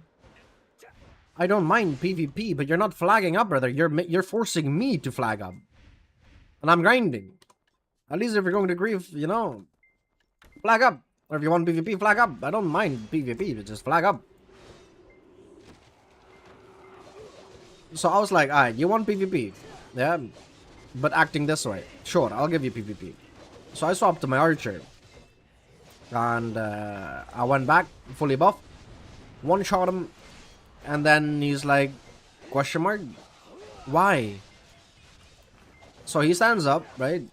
I don't mind PvP, but you're not flagging up, brother. You're forcing me to flag up, and I'm grinding. At least if you're going to grief, you know, flag up. Or if you want PvP, flag up. I don't mind PvP, but just flag up. So I was like, alright, you want PvP? Yeah. but acting this way. Sure, I'll give you PvP. So I swapped to my archer. And I went back, fully buff. One shot him. And then he's like, question mark? Why? So he stands up, right?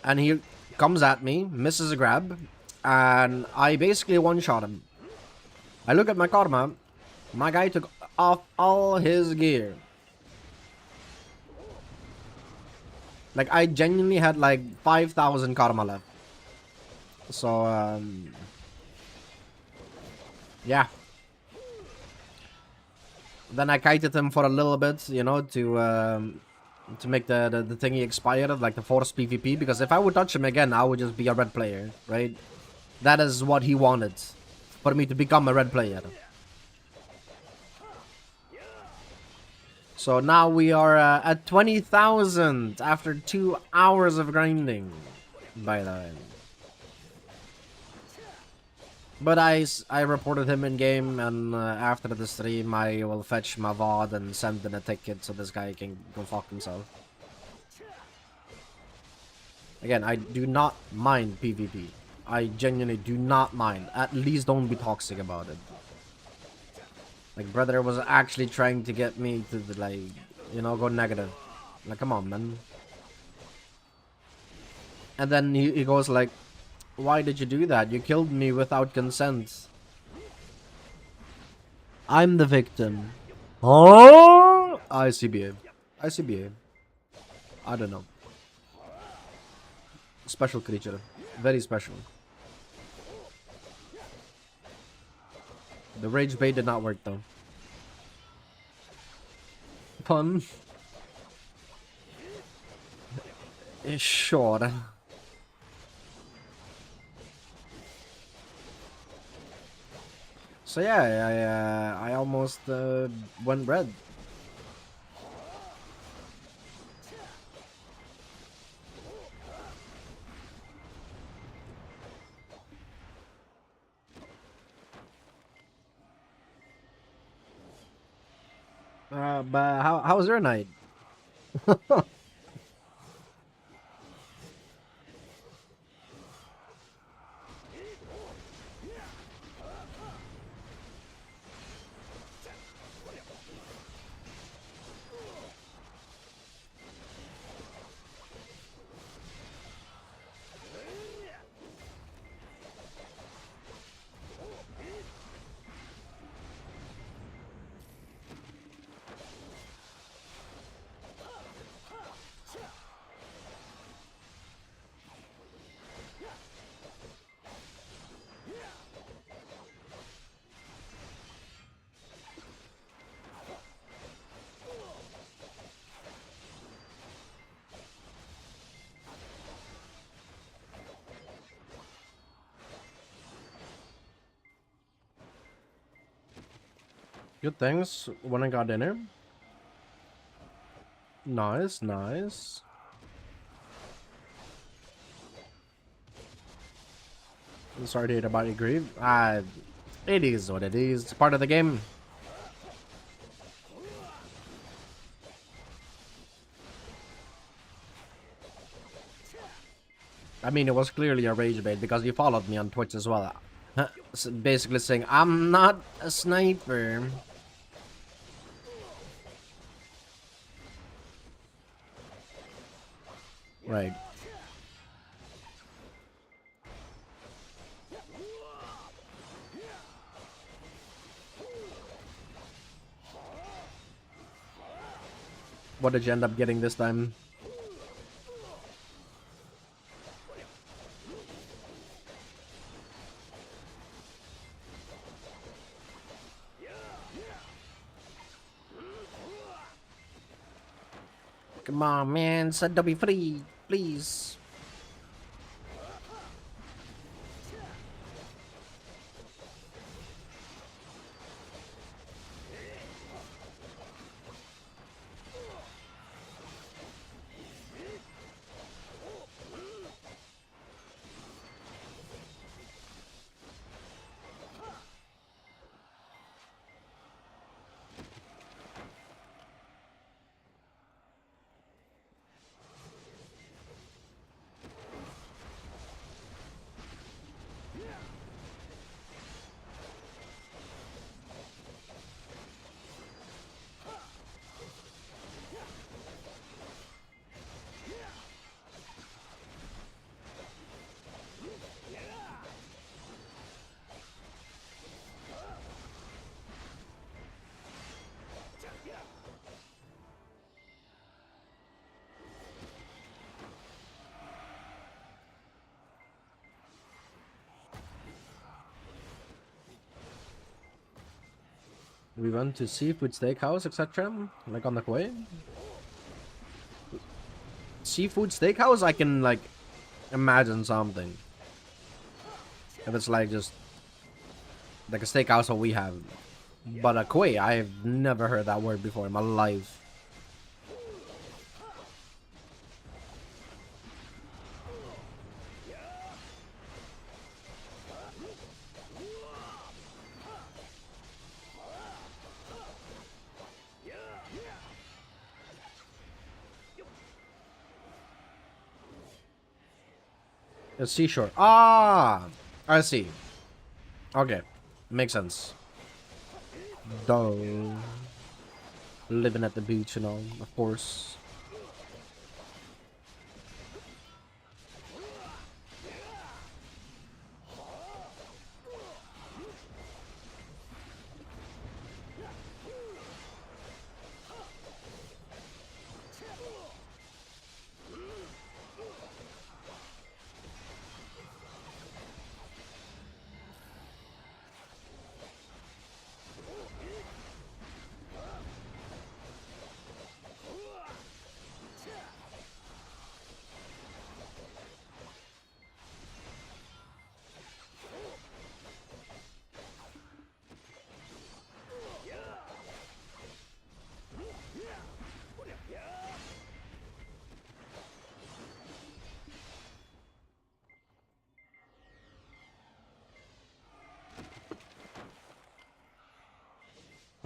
And he comes at me, misses a grab. And I basically one-shot him. I look at my karma. My guy took off all his gear. Like, I genuinely had like 5,000 karma left. So, yeah. Then I kited him for a little bit, you know, to make the thingy expire, like the force PvP. Because if I would touch him again, I would just be a red player, right? That is what he wanted. For me to become a red player. So now we are at 20,000 after 2 hours of grinding, by the way. But I reported him in game, and after the stream I will fetch my VOD and send in a ticket so this guy can go fuck himself. Again, I do not mind PvP. I genuinely do not mind. At least don't be toxic about it. Like, brother was actually trying to get me to, like, you know, go negative. Like, come on, man. And then he goes like, why did you do that? You killed me without consent. I'm the victim. Oh! ICBA. ICBA. I don't know. Special creature. Very special. The rage bait did not work though. Pun. Sure. So yeah, I almost went red. But how was your night? Good things when I got dinner. Nice, nice. I'm sorry to hear about your grief. It is what it is. It's part of the game. I mean, it was clearly a rage bait because you followed me on Twitch as well. So basically saying, I'm not a sniper. Right. What did you end up getting this time? Come on, man. Said to be free, please. We went to seafood steakhouse, etc. Like on the way. Seafood steakhouse, I can like imagine something. If it's like just like a steakhouse that we have. But a koi, I've never heard that word before in my life. A seashore. Ah, I see. Okay, makes sense. Duh. Living at the beach and all, of course.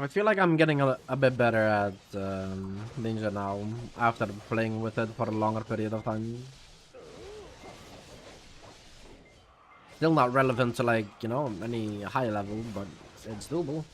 I feel like I'm getting a bit better at Ninja now, after playing with it for a longer period of time. Still not relevant to like, you know, any high level, but it's doable.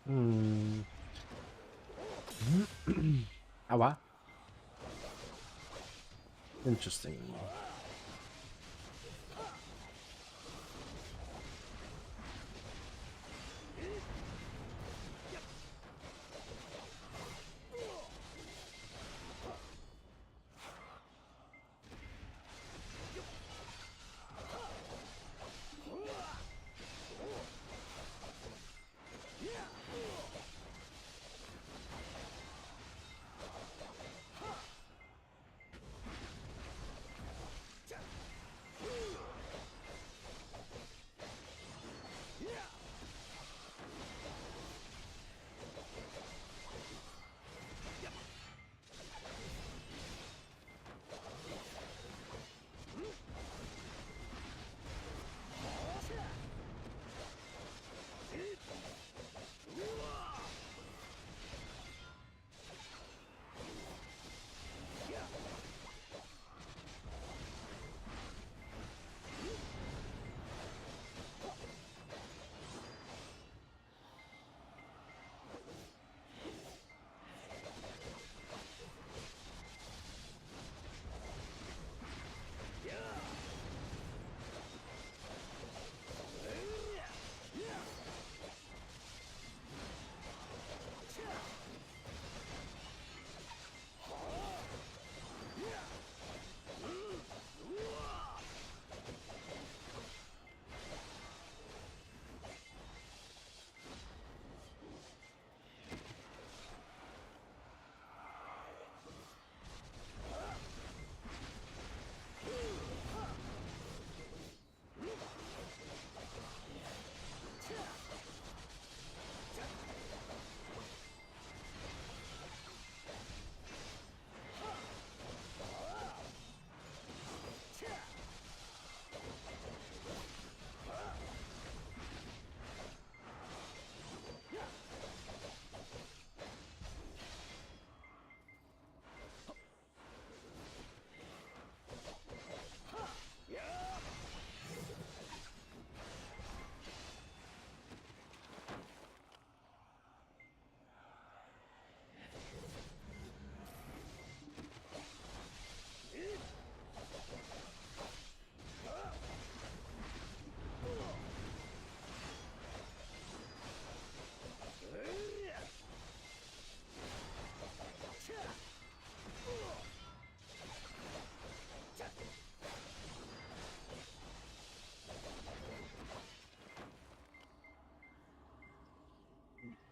Hmm. Awak. Interesting.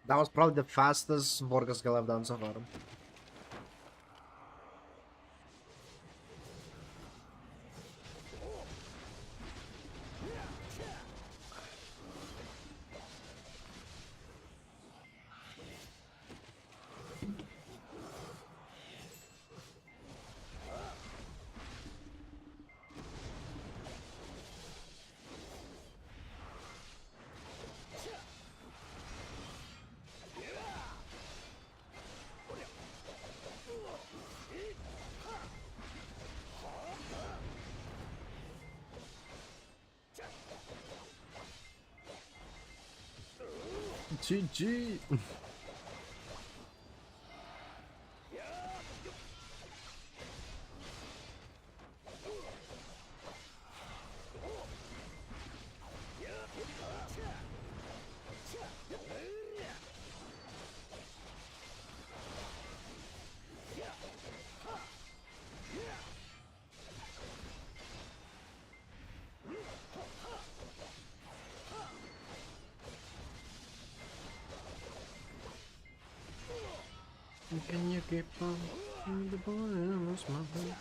That was probably the fastest Vorga skill I've done so far. GG. Can you keep on the boy and lost my boy?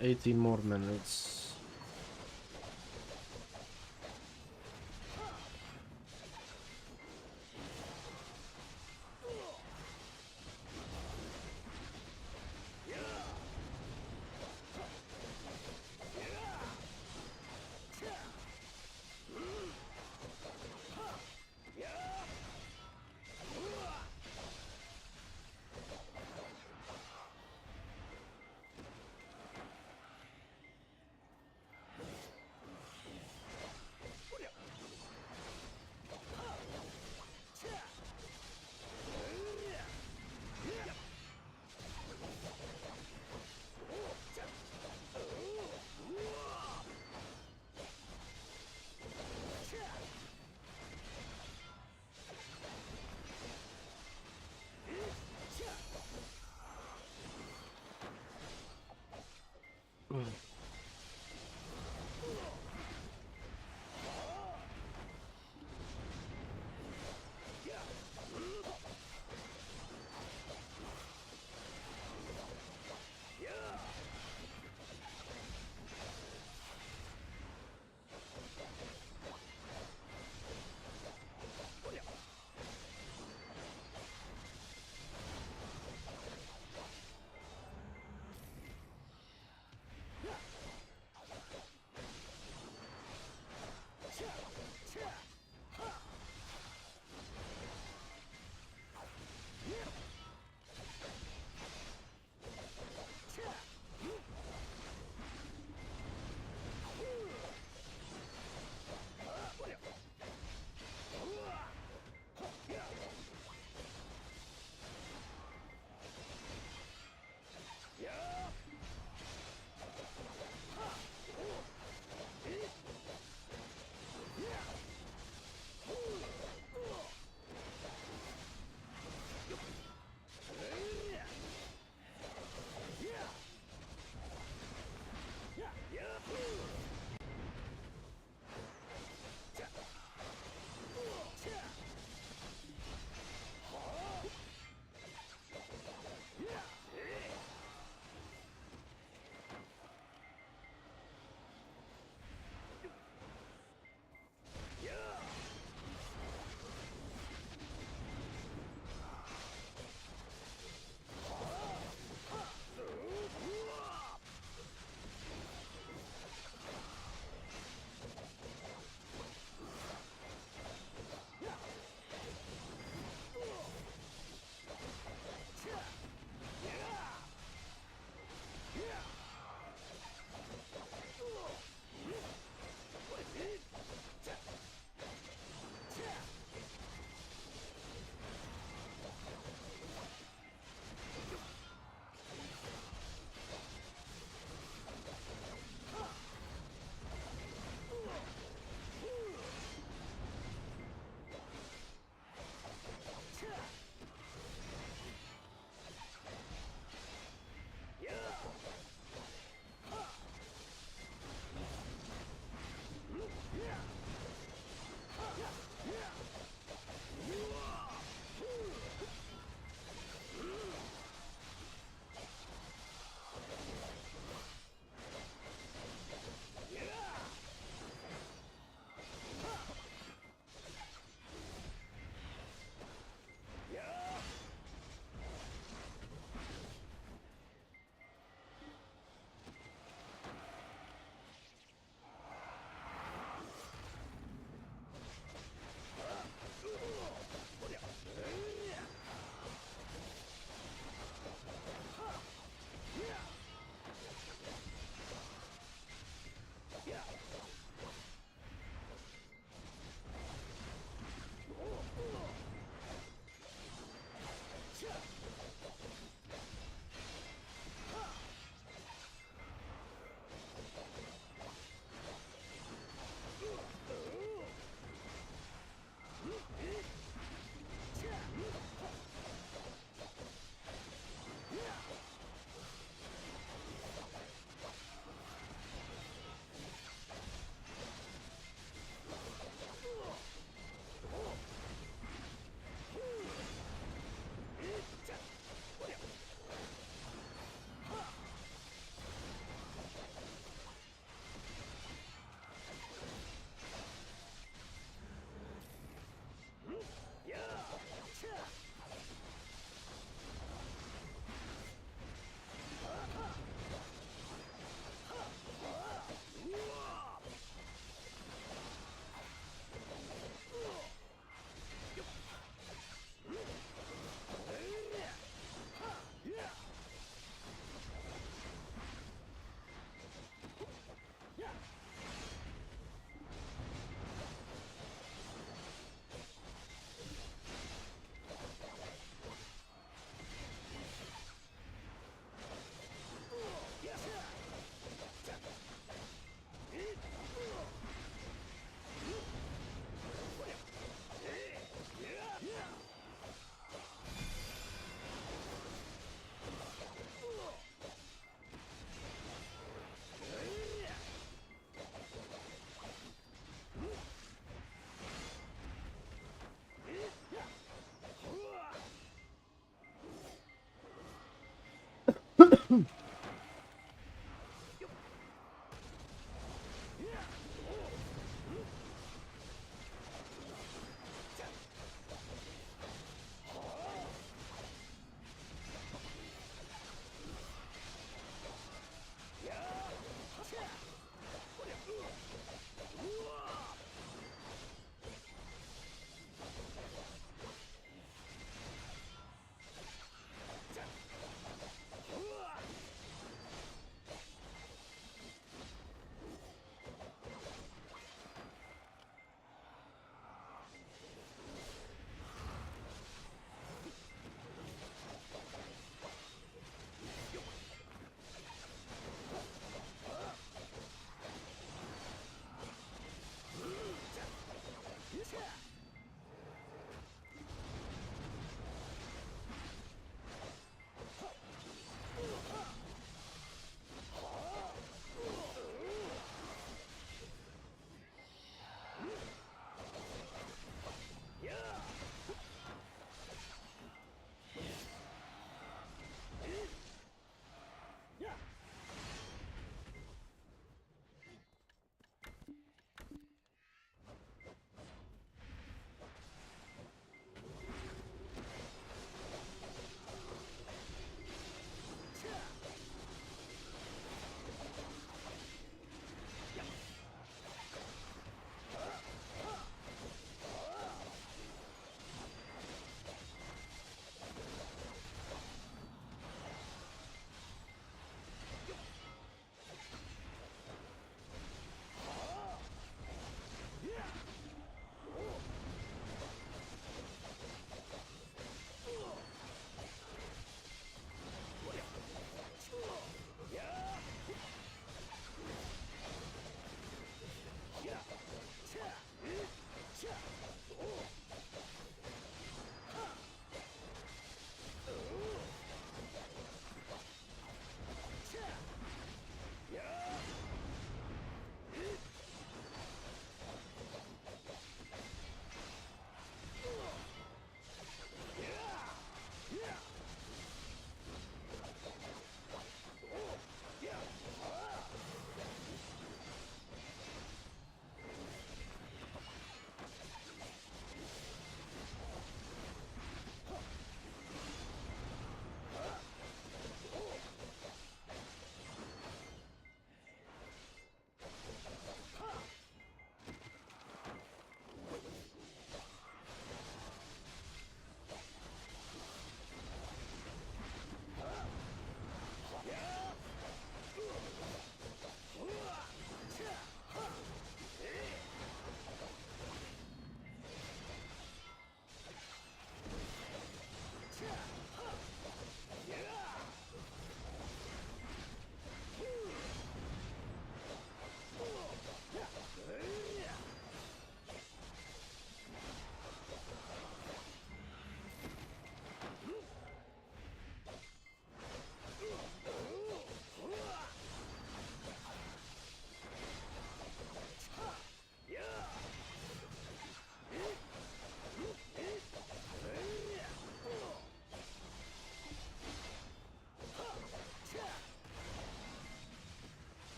18 more minutes.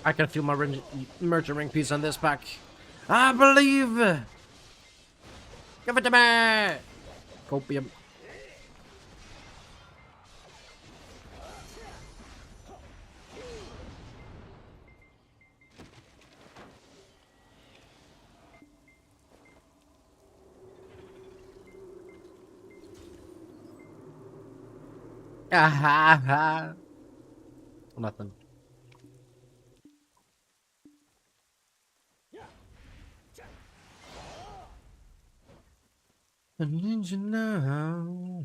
I can feel my merchant ring piece on this pack. I believe. Give it to me. Copium. Ah, nothing. I need you now.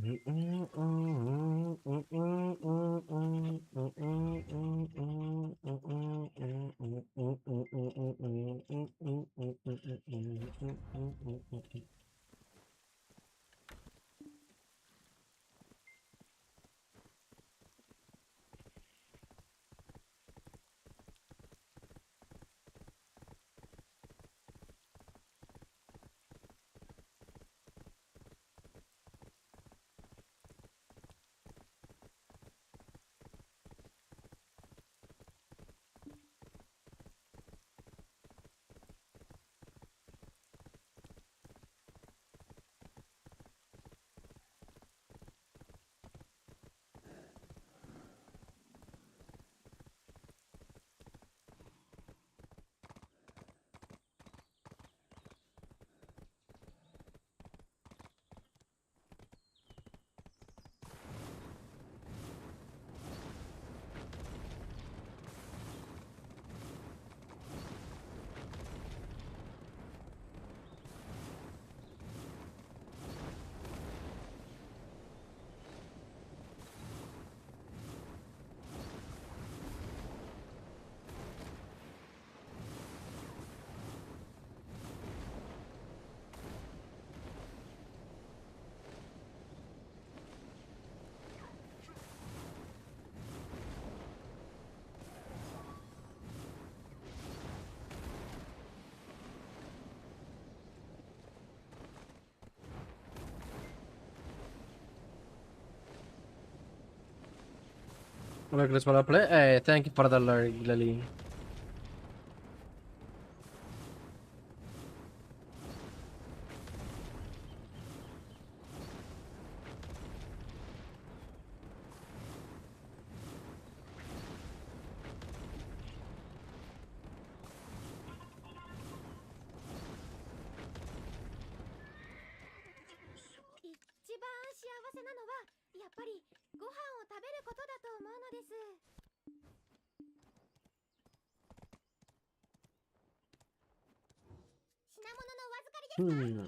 Look, let's wanna play. Hey, thank you for the lurk, Lily. Hmm.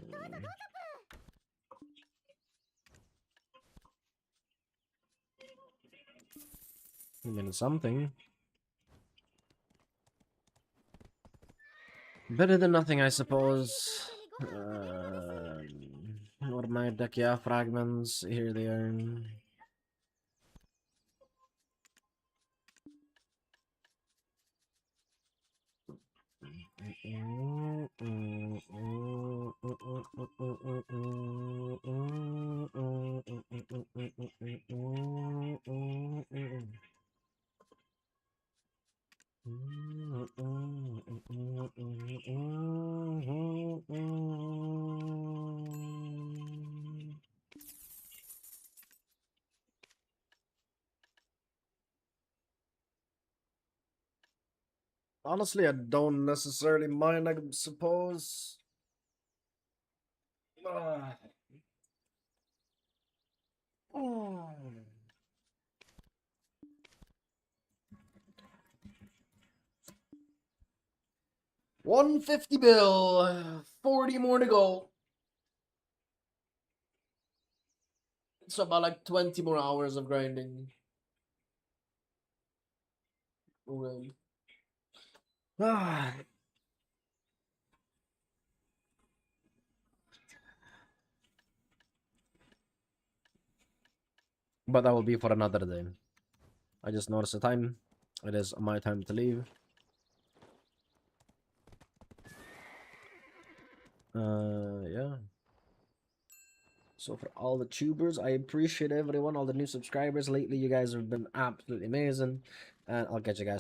I mean, something. Better than nothing, I suppose. What are my Dekia fragments? Here they are. Honestly, I don't necessarily mind, I suppose. Ah. 150 bill, 40 more to go. It's about like 20 more hours of grinding. Really. Ah. But that will be for another day. I just noticed the time. It is my time to leave. Yeah. So for all the tubers, I appreciate everyone, all the new subscribers lately. You guys have been absolutely amazing. And I'll catch you guys.